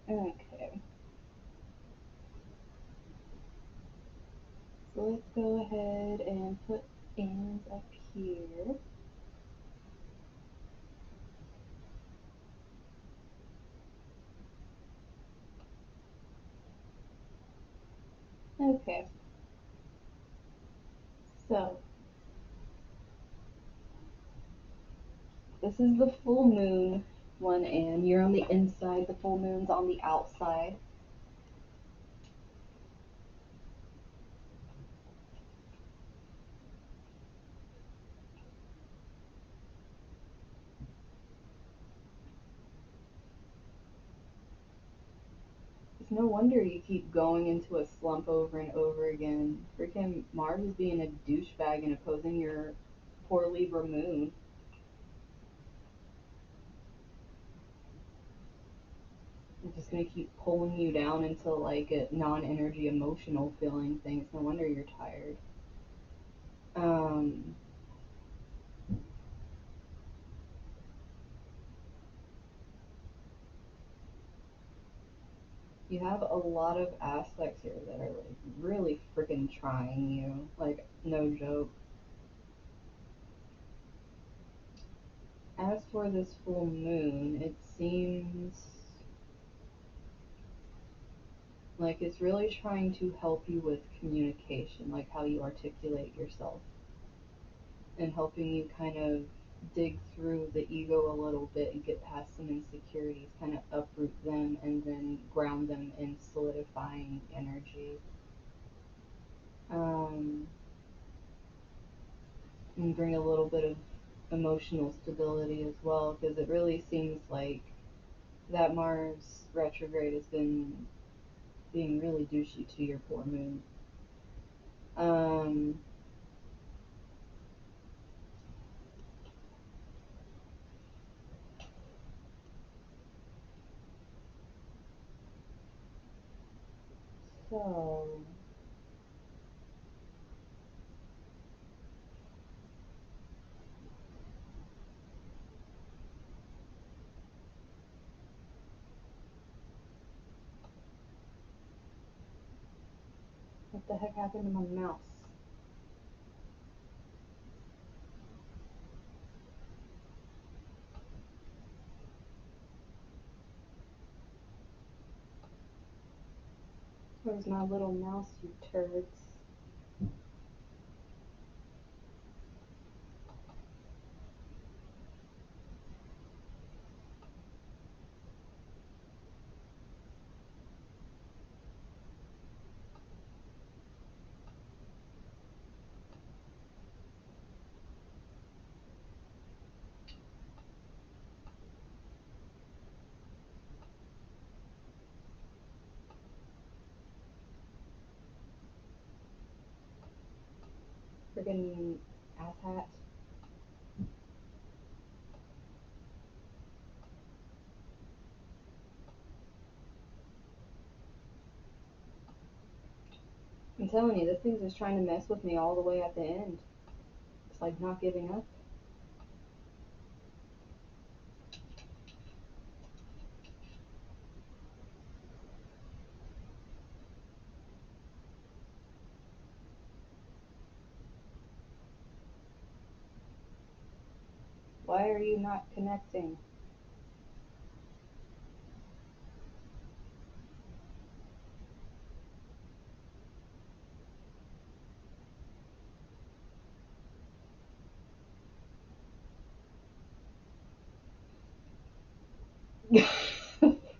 Okay, so let's go ahead and put Anne's up here. Okay, so this is the full moon One and you're on the inside, the full moon's on the outside. It's no wonder you keep going into a slump over and over again. Freaking Mars is being a douchebag and opposing your poor Libra moon. It's just gonna keep pulling you down into like a non-energy emotional feeling thing. It's no wonder you're tired. Um, you have a lot of aspects here that are like really freaking trying you. Like no joke. As for this full moon, it seems like it's really trying to help you with communication, like how you articulate yourself, and helping you kind of dig through the ego a little bit and get past some insecurities, kind of uproot them and then ground them in solidifying energy. Um, and bring a little bit of emotional stability as well, because it really seems like that Mars retrograde has been being really douchey to your poor moon. Um, so what the heck happened to my mouse? Where's my little mouse, you turds? Friggin' asshat. I'm telling you, this thing's just trying to mess with me all the way at the end. It's like not giving up. Why are you not connecting?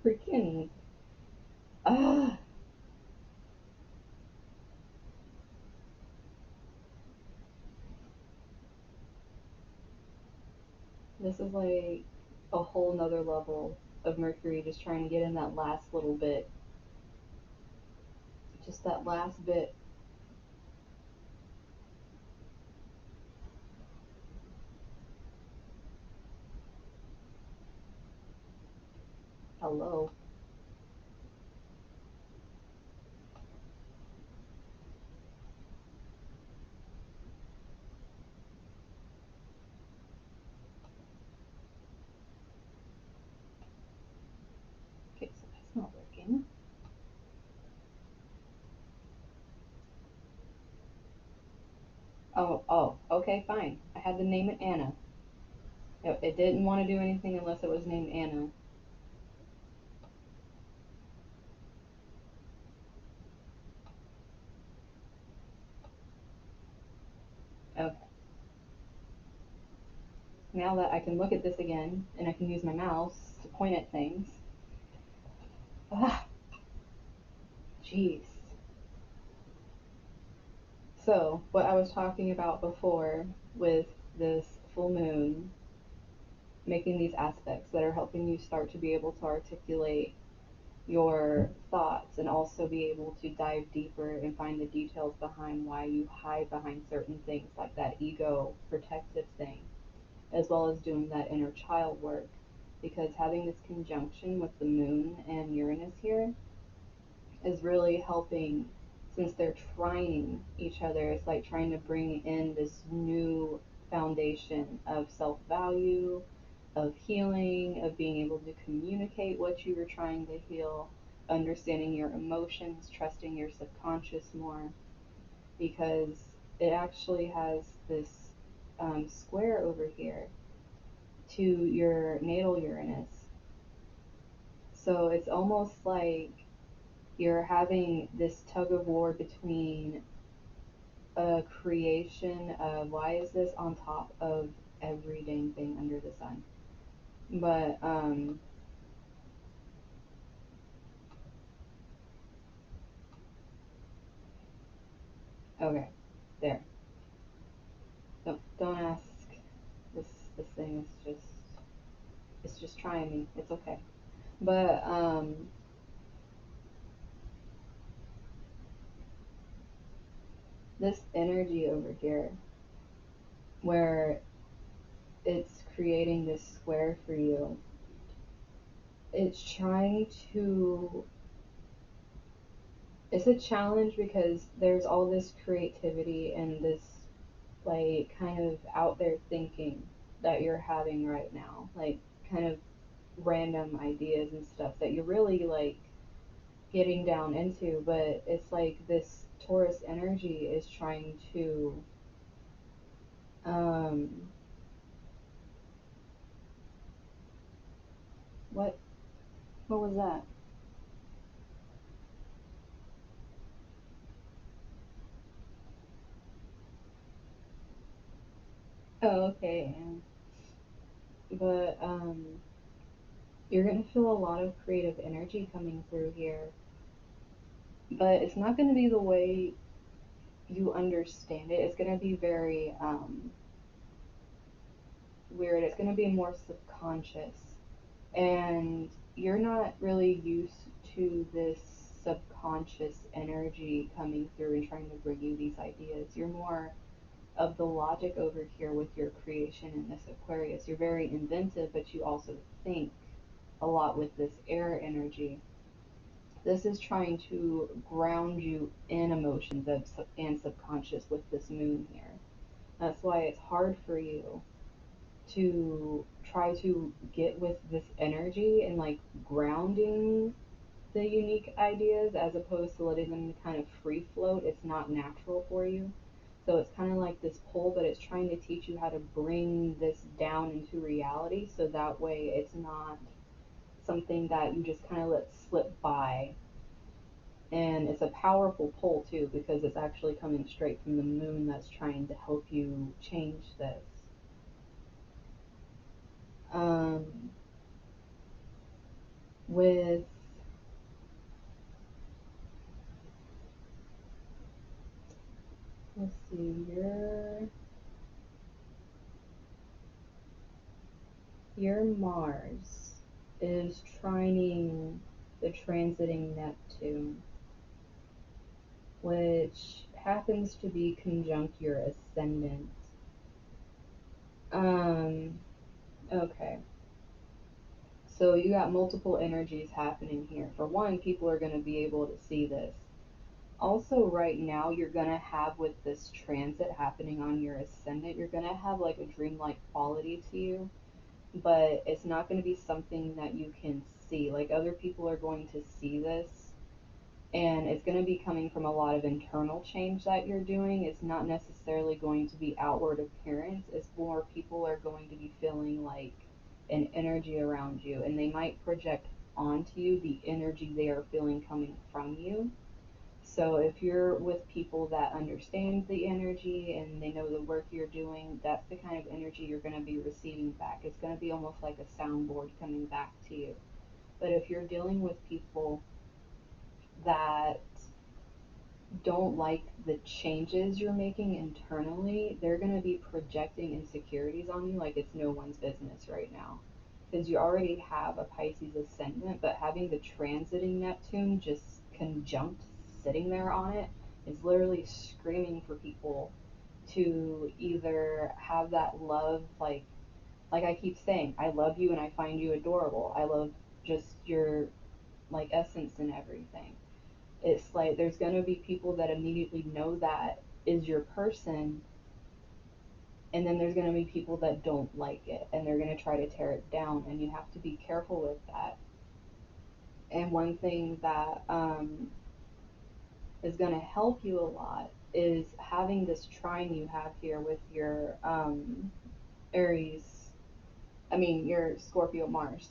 Freaking. Ah. This is like a whole nother level of Mercury just trying to get in that last little bit. Just that last bit. Hello. Okay, so that's not working. Oh, okay, fine. I had to name it Anna. It didn't want to do anything unless it was named Anna. Okay. Now that I can look at this again and I can use my mouse, to point at things. Ah, jeez. So, what I was talking about before with this full moon making these aspects that are helping you start to be able to articulate your thoughts and also be able to dive deeper and find the details behind why you hide behind certain things like that ego protective thing, as well as doing that inner child work. Because having this conjunction with the moon and Uranus here is really helping, since they're trining each other. It's like trying to bring in this new foundation of self value, of healing, of being able to communicate what you were trying to heal, understanding your emotions, trusting your subconscious more, because it actually has this square over here to your natal Uranus. So it's almost like you're having this tug of war between a creation of why is this on top of every dang thing under the sun. But okay, there. Don't ask. This this thing is just, it's just trying me. It's okay. But this energy over here where it's creating this square for you, it's trying to, it's a challenge because there's all this creativity and this like kind of out there thinking that you're having right now, like kind of random ideas and stuff that you're really like getting down into, but it's like this Taurus energy is trying to um what what was that? Oh, okay. But you're gonna feel a lot of creative energy coming through here, but it's not gonna be the way you understand it. It's gonna be very weird. It's gonna be more subconscious, and you're not really used to this subconscious energy coming through and trying to bring you these ideas. You're more of the logic over here with your creation in this Aquarius. You're very inventive, but you also think a lot with this air energy. This is trying to ground you in emotions and subconscious with this moon here. That's why it's hard for you to try to get with this energy and like grounding the unique ideas as opposed to letting them kind of free float. It's not natural for you. So it's kind of like this pull, but it's trying to teach you how to bring this down into reality so that way it's not something that you just kind of let slip by. And it's a powerful pull too because it's actually coming straight from the moon that's trying to help you change this. Um, with let's see, your Mars is trining the transiting Neptune, which happens to be conjunct your ascendant. Um, okay. So you got multiple energies happening here. For one, people are going to be able to see this. Also, right now, you're going to have with this transit happening on your ascendant, you're going to have like a dreamlike quality to you, but it's not going to be something that you can see. Like other people are going to see this, and it's going to be coming from a lot of internal change that you're doing. It's not necessarily going to be outward appearance. It's more people are going to be feeling like an energy around you, and they might project onto you the energy they are feeling coming from you. So if you're with people that understand the energy and they know the work you're doing, that's the kind of energy you're going to be receiving back. It's going to be almost like a soundboard coming back to you. But if you're dealing with people that don't like the changes you're making internally, they're going to be projecting insecurities on you like it's no one's business right now. Because you already have a Pisces ascendant, but having the transiting Neptune just conjunct sitting there on it is literally screaming for people to either have that love, like I keep saying, I love you and I find you adorable. I love just your like essence and everything. It's like there's going to be people that immediately know that is your person, and then there's going to be people that don't like it and they're going to try to tear it down, and you have to be careful with that. And one thing that is going to help you a lot is having this trine you have here with your Aries, I mean, your Scorpio Mars,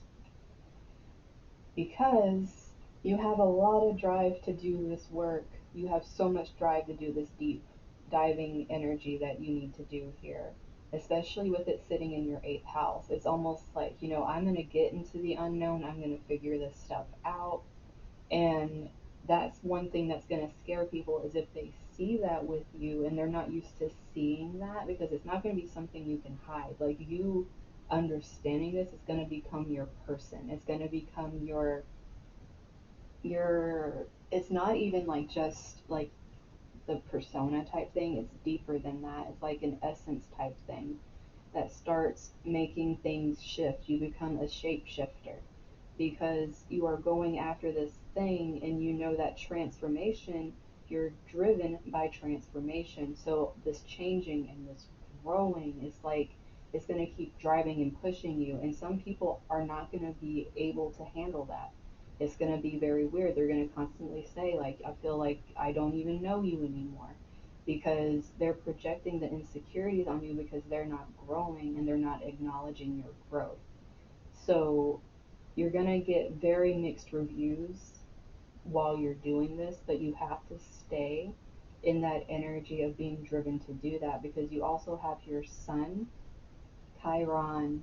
because you have a lot of drive to do this work. You have so much drive to do this deep diving energy that you need to do here, especially with it sitting in your eighth house. It's almost like, I'm going to get into the unknown, I'm going to figure this stuff out. And that's one thing that's going to scare people is if they see that with you and they're not used to seeing that, because it's not going to be something you can hide. Like, you understanding this is going to become your person. It's going to become your it's not even like just like the persona type thing. It's deeper than that. It's like an essence type thing that starts making things shift. You become a shapeshifter because you are going after this thing, and you know that transformation, you're driven by transformation. So this changing and this growing is like it's going to keep driving and pushing you, and some people are not going to be able to handle that. It's going to be very weird. They're going to constantly say, like, I feel like I don't even know you anymore, because they're projecting the insecurities on you because they're not growing and they're not acknowledging your growth. So you're going to get very mixed reviews while you're doing this, but you have to stay in that energy of being driven to do that, because you also have your Sun, Chiron,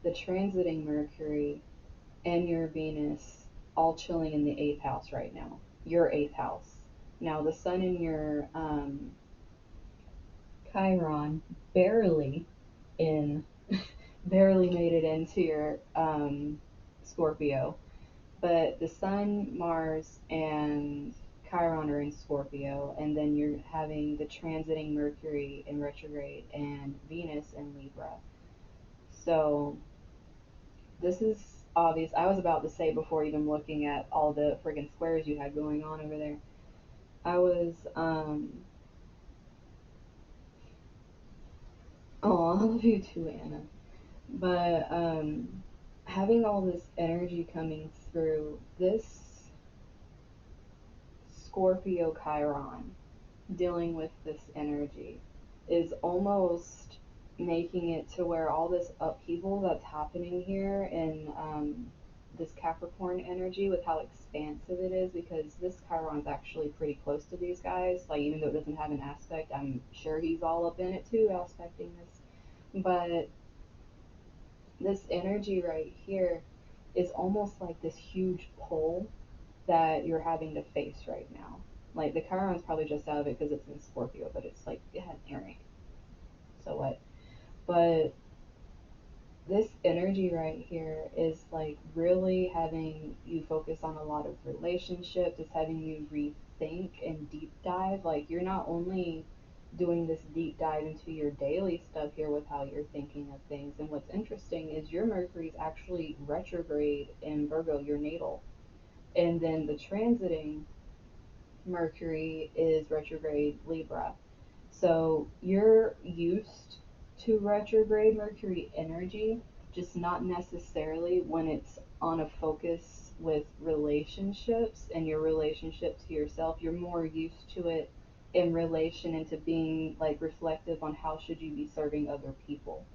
the transiting Mercury, and your Venus all chilling in the eighth house right now. Your eighth house. Now, the Sun in your Chiron barely in, barely made it into your Scorpio, but the Sun, Mars, and Chiron are in Scorpio, and then you're having the transiting Mercury in retrograde and Venus in Libra. So this is obvious. I was about to say, before even looking at all the friggin' squares you had going on over there, I was, oh, I love you too, Anna. But having all this energy coming through, this Scorpio Chiron dealing with this energy is almost making it to where all this upheaval that's happening here in this Capricorn energy, with how expansive it is, because this Chiron's actually pretty close to these guys. Like, even though it doesn't have an aspect, I'm sure he's all up in it too, aspecting this. But this energy right here is almost like this huge pull that you're having to face right now. Like, the Chiron's probably just out of it because it's in Scorpio, but it's like, yeah, Eric, so what? But this energy right here is like really having you focus on a lot of relationships. It's having you rethink and deep dive. Like, you're not only doing this deep dive into your daily stuff here with how you're thinking of things. And what's interesting is your Mercury's actually retrograde in Virgo, your natal. And then the transiting Mercury is retrograde Libra. So you're used to retrograde Mercury energy, just not necessarily when it's on a focus with relationships and your relationship to yourself. You're more used to it in relation into being like reflective on how should you be serving other people.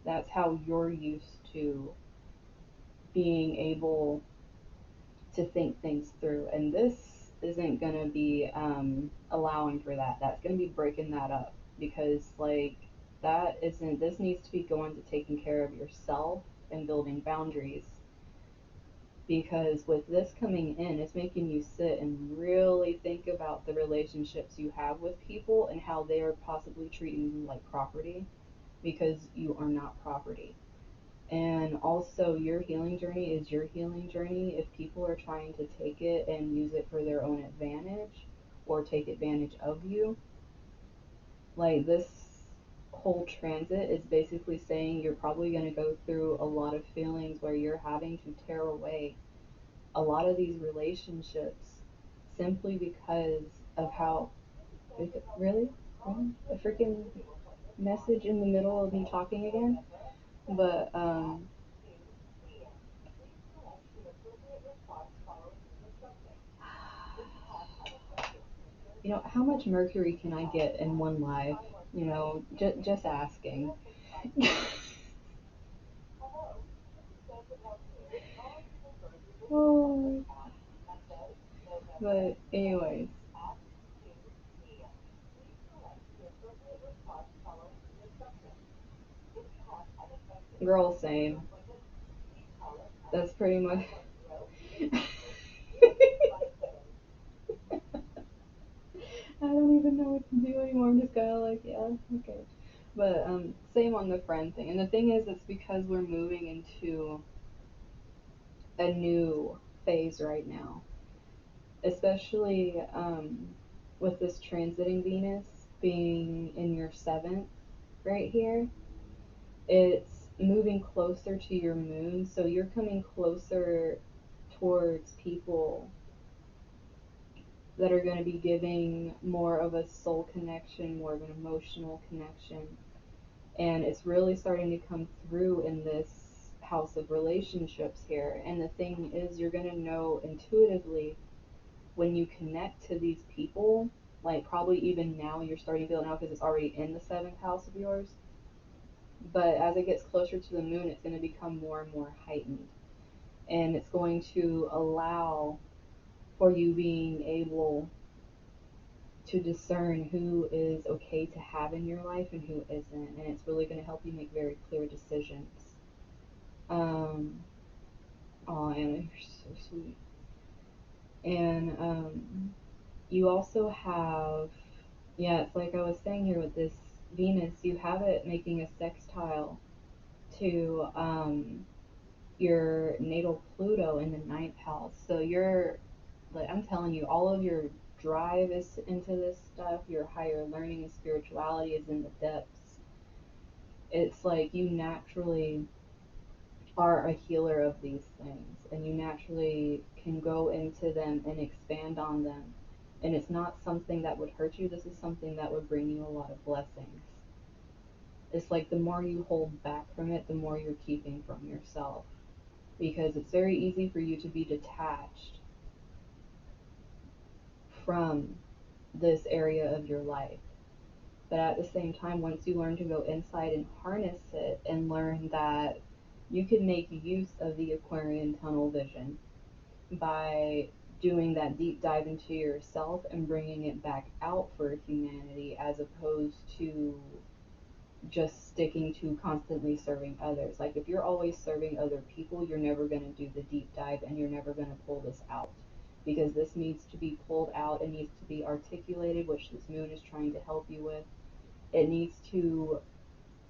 That's how you're used to being able to think things through. And this isn't gonna be allowing for that. That's gonna be breaking that up because like that isn't. This needs to be going to taking care of yourself and building boundaries. Because with this coming in, it's making you sit and really think about the relationships you have with people and how they are possibly treating you like property because you are not property. And also, your healing journey is your healing journey. If people are trying to take it and use it for their own advantage or take advantage of you, like this whole transit is basically saying you're probably going to go through a lot of feelings where you're having to tear away a lot of these relationships simply because of how. Really? A freaking message in the middle of me talking again? But, how much mercury can I get in one life? Just asking. Oh, but anyways, girl, same. That's pretty much. I don't even know what to do anymore. I'm just kind of like, yeah, okay. But same on the friend thing. And the thing is, it's because we're moving into a new phase right now, especially with this transiting Venus being in your seventh right here. It's moving closer to your moon, so you're coming closer towards people that are going to be giving more of a soul connection, more of an emotional connection. And it's really starting to come through in this house of relationships here. And the thing is, you're going to know intuitively when you connect to these people, like probably even now you're starting to feel it now because it's already in the seventh house of yours. But as it gets closer to the moon, it's going to become more and more heightened. And it's going to allow for you being able to discern who is okay to have in your life and who isn't. And it's really going to help you make very clear decisions. Um, oh, Anna, you're so sweet. And you also have, yeah, it's like I was saying here with this Venus, you have it making a sextile to your natal Pluto in the ninth house. So you're, like, I'm telling you, all of your drive is into this stuff, your higher learning and spirituality is in the depths. It's like you naturally are a healer of these things and you naturally can go into them and expand on them. And it's not something that would hurt you, this is something that would bring you a lot of blessings. It's like the more you hold back from it, the more you're keeping from yourself. Because it's very easy for you to be detached from this area of your life. But at the same time, once you learn to go inside and harness it and learn that you can make use of the Aquarian tunnel vision by doing that deep dive into yourself and bringing it back out for humanity as opposed to just sticking to constantly serving others. Like if you're always serving other people, you're never going to do the deep dive and you're never going to pull this out because this needs to be pulled out. It needs to be articulated, which this moon is trying to help you with. It needs to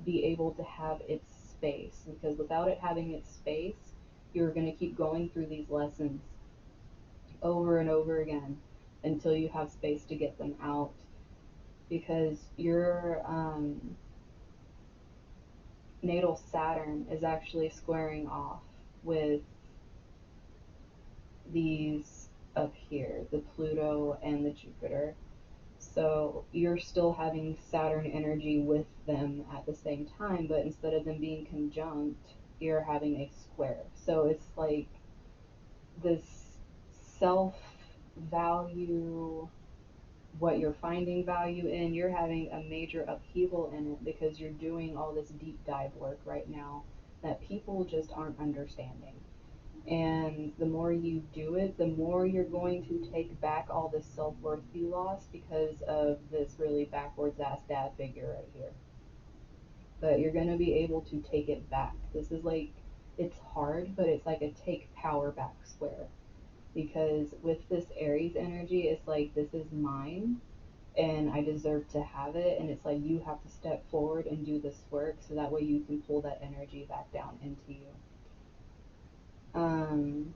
be able to have its space because without it having its space, you're going to keep going through these lessons over and over again until you have space to get them out because your natal Saturn is actually squaring off with these up here, the Pluto and the Jupiter. So you're still having Saturn energy with them at the same time, but instead of them being conjunct, you're having a square. So it's like this self value, what you're finding value in, you're having a major upheaval in it because you're doing all this deep dive work right now that people just aren't understanding. And the more you do it, the more you're going to take back all the self worth you lost because of this really backwards ass dad figure right here. But you're going to be able to take it back. This is like, it's hard, but it's like a take power back square. Because with this Aries energy, it's like, this is mine and I deserve to have it. And it's like, you have to step forward and do this work so that way you can pull that energy back down into you. Um,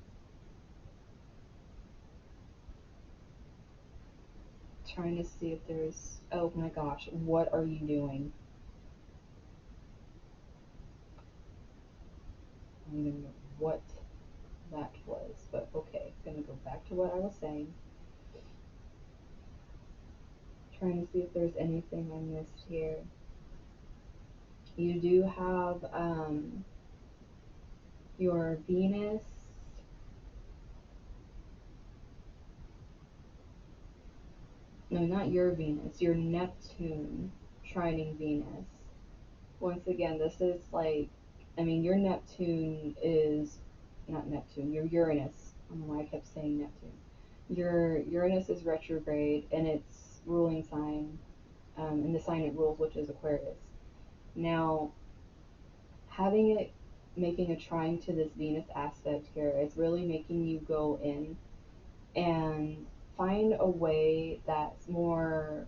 Trying to see if there's, oh my gosh, what are you doing? I don't even know what that was, but okay, gonna go back to what I was saying. Trying to see if there's anything I missed here. You do have your Venus, no, not your Venus, your Neptune trining Venus. Once again, this is like, I mean, your Neptune is, not Neptune, your Uranus. I don't know why I kept saying Neptune. Your Uranus is retrograde and it's ruling sign, in the sign it rules, which is Aquarius. Now, having it making a trine to this Venus aspect here, it's really making you go in and find a way that's more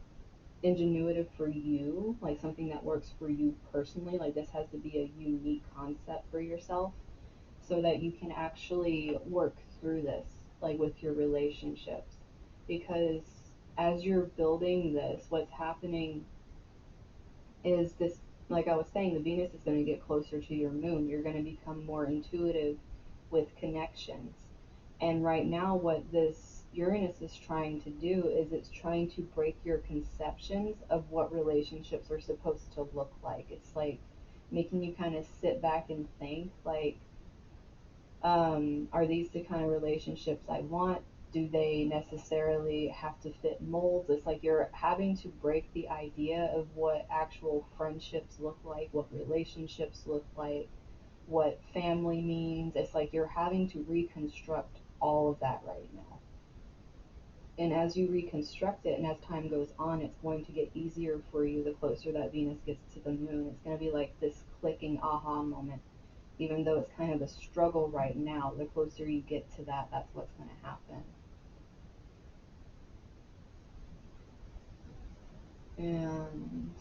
ingenuitive for you, like something that works for you personally. Like this has to be a unique concept for yourself so that you can actually work through this, like with your relationships. Because as you're building this, what's happening is this, like I was saying, the Venus is going to get closer to your moon. You're going to become more intuitive with connections. And right now, what this Uranus is trying to do is it's trying to break your conceptions of what relationships are supposed to look like. It's like making you kind of sit back and think, like, are these the kind of relationships I want? Do they necessarily have to fit molds? It's like you're having to break the idea of what actual friendships look like, what relationships look like, what family means. It's like you're having to reconstruct all of that right now. And as you reconstruct it and as time goes on, it's going to get easier for you the closer that Venus gets to the moon. It's going to be like this clicking aha moment. Even though it's kind of a struggle right now, the closer you get to that, that's what's going to happen. And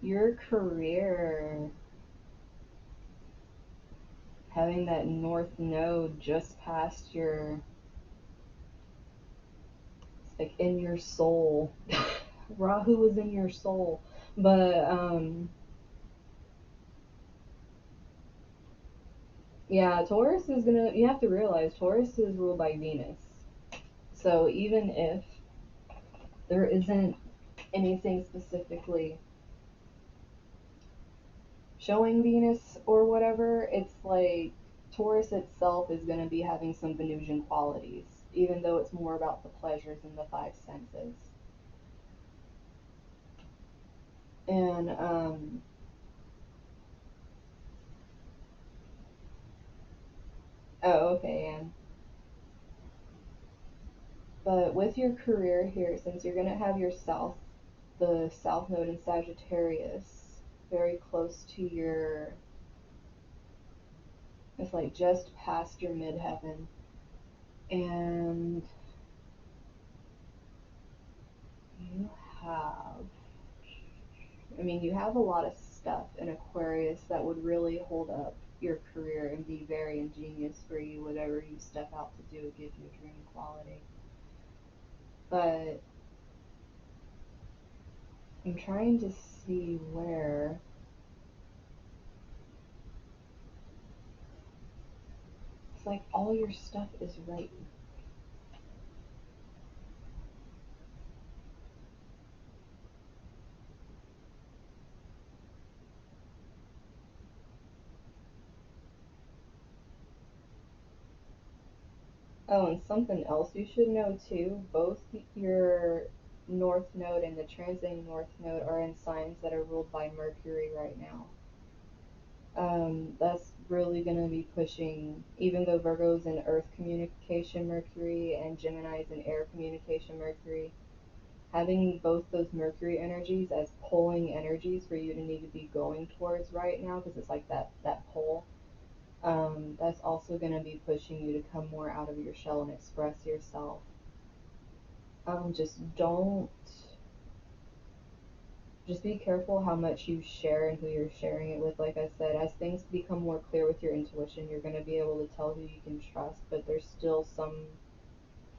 your career, having that north node just past your, it's like in your soul. Rahu was in your soul. But yeah, Taurus is gonna, you have to realize Taurus is ruled by Venus. So even if there isn't anything specifically showing Venus or whatever, it's like Taurus itself is going to be having some Venusian qualities, even though it's more about the pleasures and the five senses. And oh, okay, and but with your career here, since you're going to have your south, the south node in Sagittarius, very close to your, it's like just past your midheaven, and you have, I mean, you have a lot of stuff in Aquarius that would really hold up your career and be very ingenious for you, whatever you step out to do, give you a dream quality. But I'm trying to see where, it's like all your stuff is right. Oh, and something else you should know too, both your north node and the transiting north node are in signs that are ruled by Mercury right now. That's really going to be pushing, even though Virgo's in Earth communication Mercury and Gemini's in air communication Mercury, having both those Mercury energies as pulling energies for you to need to be going towards right now, because it's like that pull. That's also going to be pushing you to come more out of your shell and express yourself. Just don't, just be careful how much you share and who you're sharing it with. Like I said, as things become more clear with your intuition, you're going to be able to tell who you can trust, but there's still some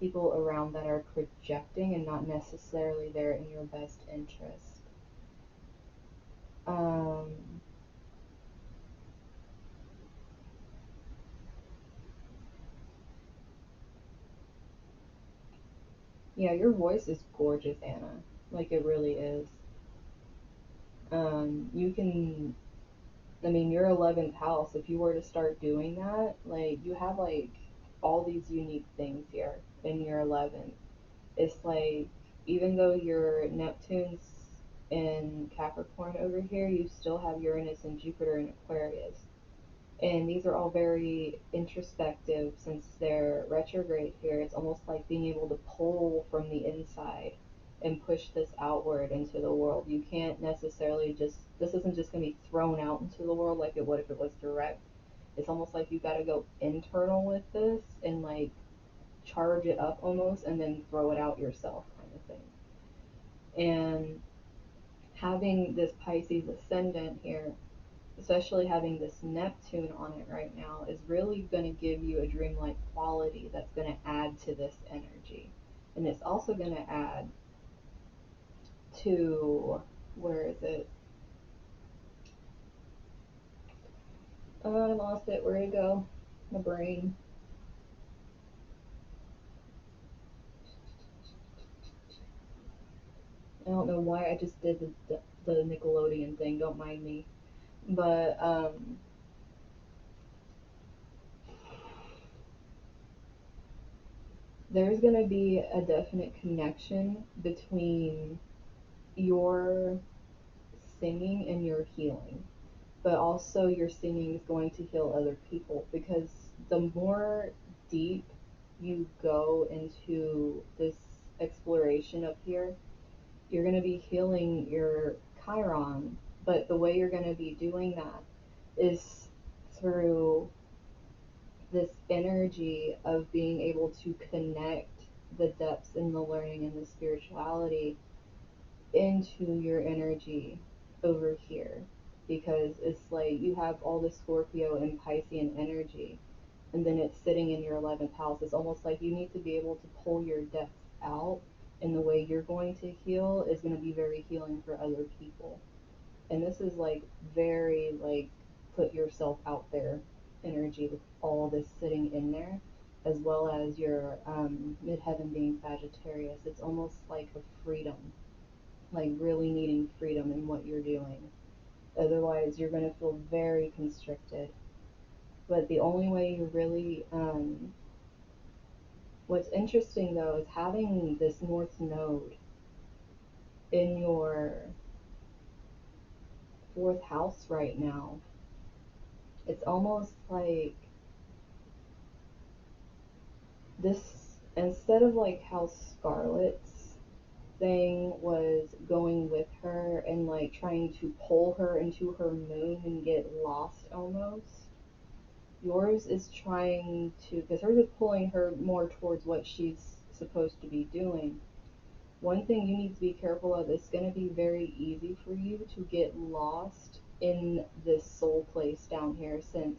people around that are projecting and not necessarily there in your best interest. Um, yeah, your voice is gorgeous, Anna. Like it really is. You can, I mean, your 11th house, if you were to start doing that, like you have like all these unique things here in your 11th. It's like, even though your Neptune's in Capricorn over here, you still have Uranus and Jupiter in Aquarius. And these are all very introspective since they're retrograde here. It's almost like being able to pull from the inside and push this outward into the world. You can't necessarily just, this isn't just going to be thrown out into the world like it would if it was direct. It's almost like you got to go internal with this and like charge it up almost and then throw it out yourself kind of thing. And having this Pisces ascendant here, especially having this Neptune on it right now, is really going to give you a dreamlike quality that's going to add to this energy. And it's also going to add to, where is it? Oh, I lost it. Where'd it go? My brain. I don't know why I just did the Nickelodeon thing. Don't mind me. But there's going to be a definite connection between your singing and your healing, but also your singing is going to heal other people, because the more deep you go into this exploration up here, you're going to be healing your Chiron, but the way you're going to be doing that is through this energy of being able to connect the depths and the learning and the spirituality into your energy over here, because it's like you have all the Scorpio and Piscean energy and then it's sitting in your 11th house. It's almost like you need to be able to pull your depths out, and the way you're going to heal is going to be very healing for other people. And this is like very like put yourself out there energy with all this sitting in there, as well as your midheaven being Sagittarius. It's almost like a freedom, like really needing freedom in what you're doing. Otherwise, you're going to feel very constricted. But the only way you really, what's interesting though is having this North Node in your fourth house right now. It's almost like this, instead of like how Scarlett's thing was going with her and like trying to pull her into her moon and get lost almost. Yours is trying to, because hers is pulling her more towards what she's supposed to be doing. One thing you need to be careful of, is going to be very easy for you to get lost in this soul place down here, since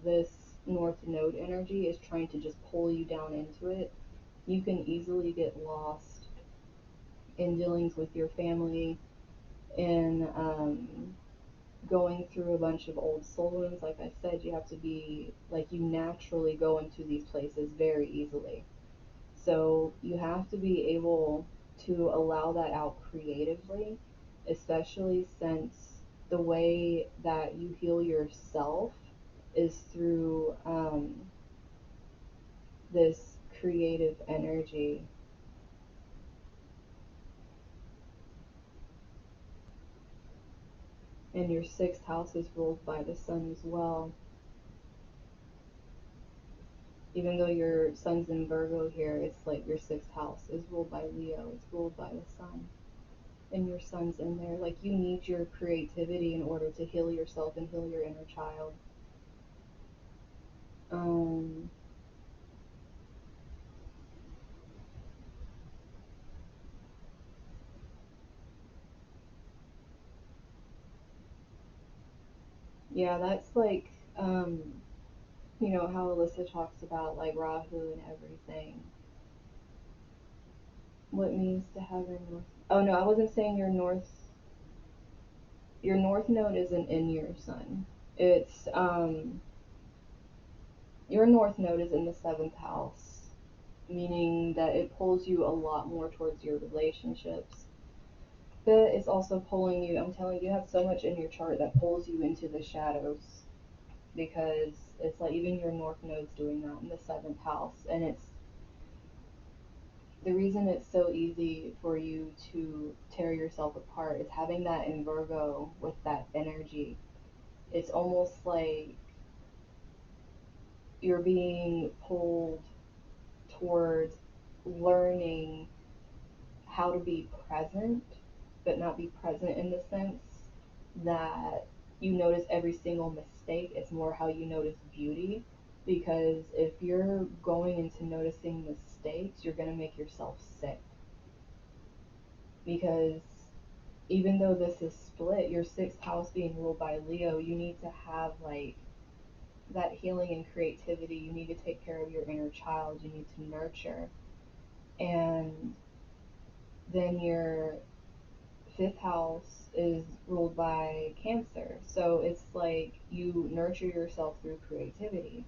this North Node energy is trying to just pull you down into it. You can easily get lost in dealings with your family and going through a bunch of old soul wounds. Like I said, you have to be like, you naturally go into these places very easily. So you have to be able to allow that out creatively, especially since the way that you heal yourself is through this creative energy. And your sixth house is ruled by the sun as well. Even though your sun's in Virgo here, it's like your sixth house is ruled by Leo. It's ruled by the sun. And your sun's in there. Like, you need your creativity in order to heal yourself and heal your inner child. Um, yeah, that's like, you know, how Alyssa talks about like Rahu and everything. What means to have your north? Oh no, I wasn't saying your north. Your north node isn't in your sun. It's your north node is in the seventh house, meaning that it pulls you a lot more towards your relationships. But it's also pulling you. I'm telling you, you have so much in your chart that pulls you into the shadows because it's like even your north node's doing that in the seventh house, and it's the reason it's so easy for you to tear yourself apart is having that in Virgo with that energy. It's almost like you're being pulled towards learning how to be present, but not be present in the sense that you notice every single mistake. It's more how you notice beauty. Because if you're going into noticing mistakes, you're going to make yourself sick. Because even though this is split, your sixth house being ruled by Leo, you need to have like that healing and creativity. You need to take care of your inner child. You need to nurture. And then your fifth house is ruled by Cancer. So it's like you nurture yourself through creativity.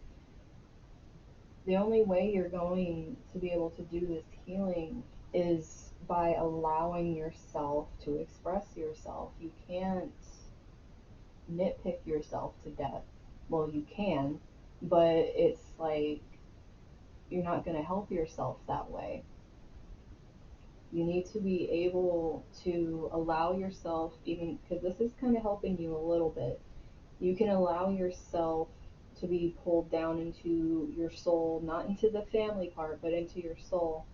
The only way you're going to be able to do this healing is by allowing yourself to express yourself. You can't nitpick yourself to death. Well, you can, but it's like you're not going to help yourself that way. You need to be able to allow yourself, even because this is kind of helping you a little bit, you can allow yourself to be pulled down into your soul, not into the family part, but into your soul,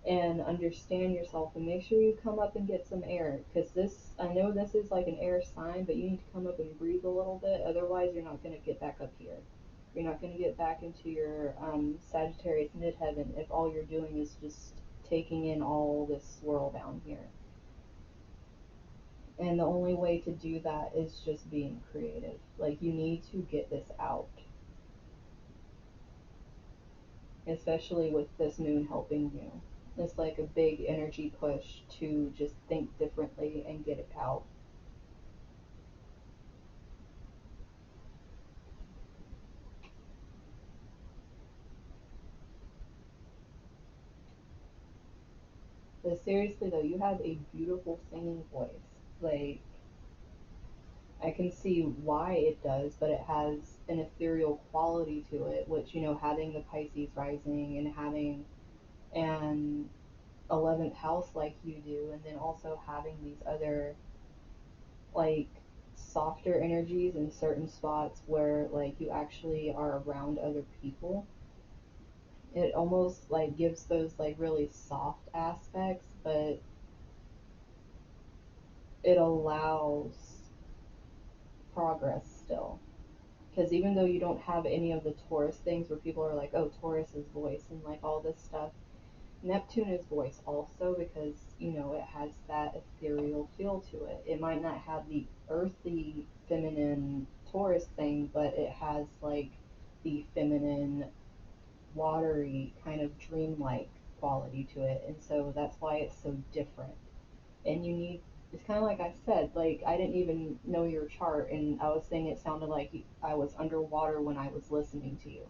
and understand yourself, and make sure you come up and get some air, because this, I know this is like an air sign, but you need to come up and breathe a little bit, otherwise you're not going to get back up here. You're not going to get back into your Sagittarius midheaven if all you're doing is just taking in all this swirl down here. And the only way to do that is just being creative. Like, you need to get this out, especially with this moon helping you. It's like a big energy push to just think differently and get it out. But seriously though, you have a beautiful singing voice. Like, I can see why it does, but it has an ethereal quality to it, which, you know, having the Pisces rising and having an 11th house like you do, and then also having these other like softer energies in certain spots where like you actually are around other people, it almost like gives those like really soft aspects, but it allows progress still. Because even though you don't have any of the Taurus things where people are like, oh, Taurus's voice and like all this stuff, Neptune is voice also, because you know it has that ethereal feel to it. It might not have the earthy feminine Taurus thing, but it has like the feminine watery kind of dreamlike quality to it, and so that's why it's so different. And you need, it's kind of like I said, like I didn't even know your chart, and I was saying it sounded like I was underwater when I was listening to you.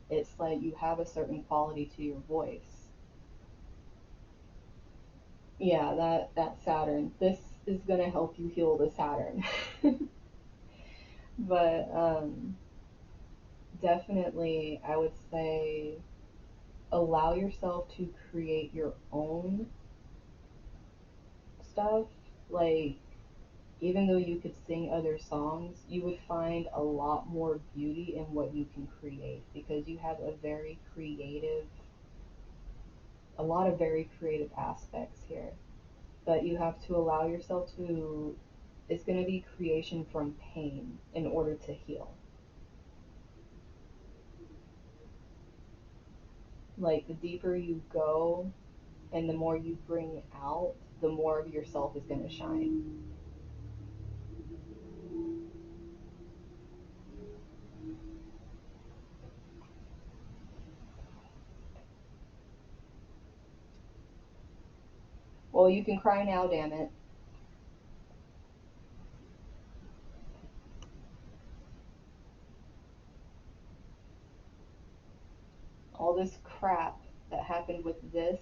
It's like you have a certain quality to your voice. Yeah, that Saturn. This is gonna help you heal the Saturn. But definitely, I would say allow yourself to create your own stuff. Like, even though you could sing other songs, you would find a lot more beauty in what you can create because you have a lot of very creative aspects here. But you have to allow yourself to, it's going to be creation from pain in order to heal. Like the deeper you go and the more you bring out, the more of yourself is going to shine. Well, you can cry now, damn it. All this crap that happened with this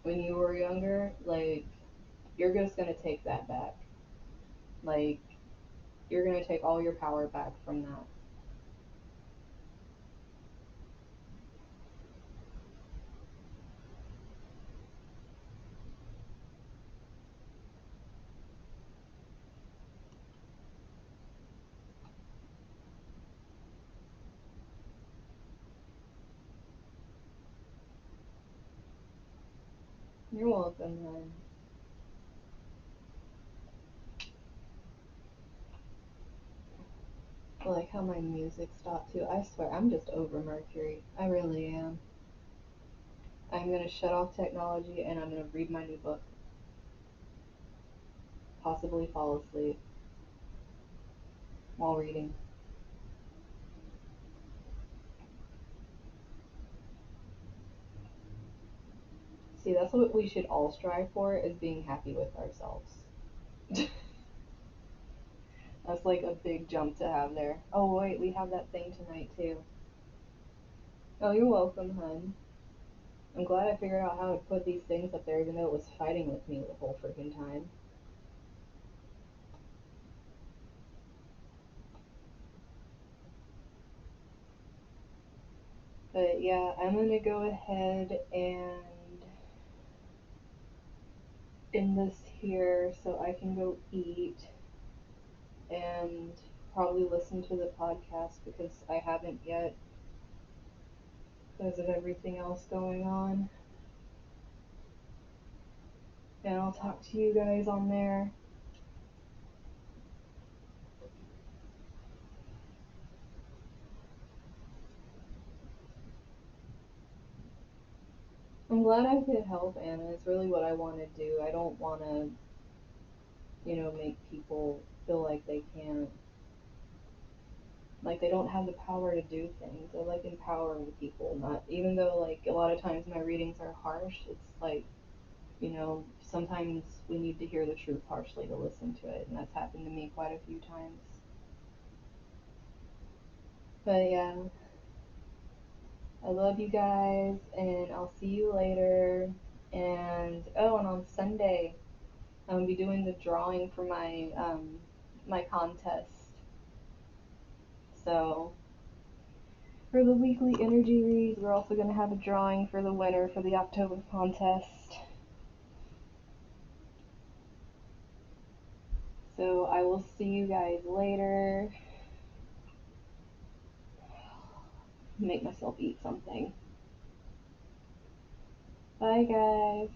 when you were younger, like, you're just going to take that back. Like, you're going to take all your power back from that. You're welcome, hon. I like how my music stopped too. I swear, I'm just over Mercury. I really am. I'm gonna shut off technology and I'm gonna read my new book. Possibly fall asleep while reading. See, that's what we should all strive for, is being happy with ourselves. That's like a big jump to have there. Oh wait, we have that thing tonight too. Oh, you're welcome, hun. I'm glad I figured out how to put these things up there even though it was fighting with me the whole freaking time. But yeah, I'm gonna go ahead and end this here so I can go eat and probably listen to the podcast because I haven't yet because of everything else going on. And I'll talk to you guys on there. I'm glad I could help, Anna. It's really what I want to do. I don't want to, make people feel like they can't, like they don't have the power to do things. I like empowering people, not, even though like a lot of times my readings are harsh, it's like, sometimes we need to hear the truth harshly to listen to it, and that's happened to me quite a few times. But yeah, I love you guys, and I'll see you later. And oh, and on Sunday, I'm gonna be doing the drawing for my contest. So for the weekly energy reads, we're also gonna have a drawing for the winner for the October contest. So I will see you guys later. Make myself eat something. Bye, guys.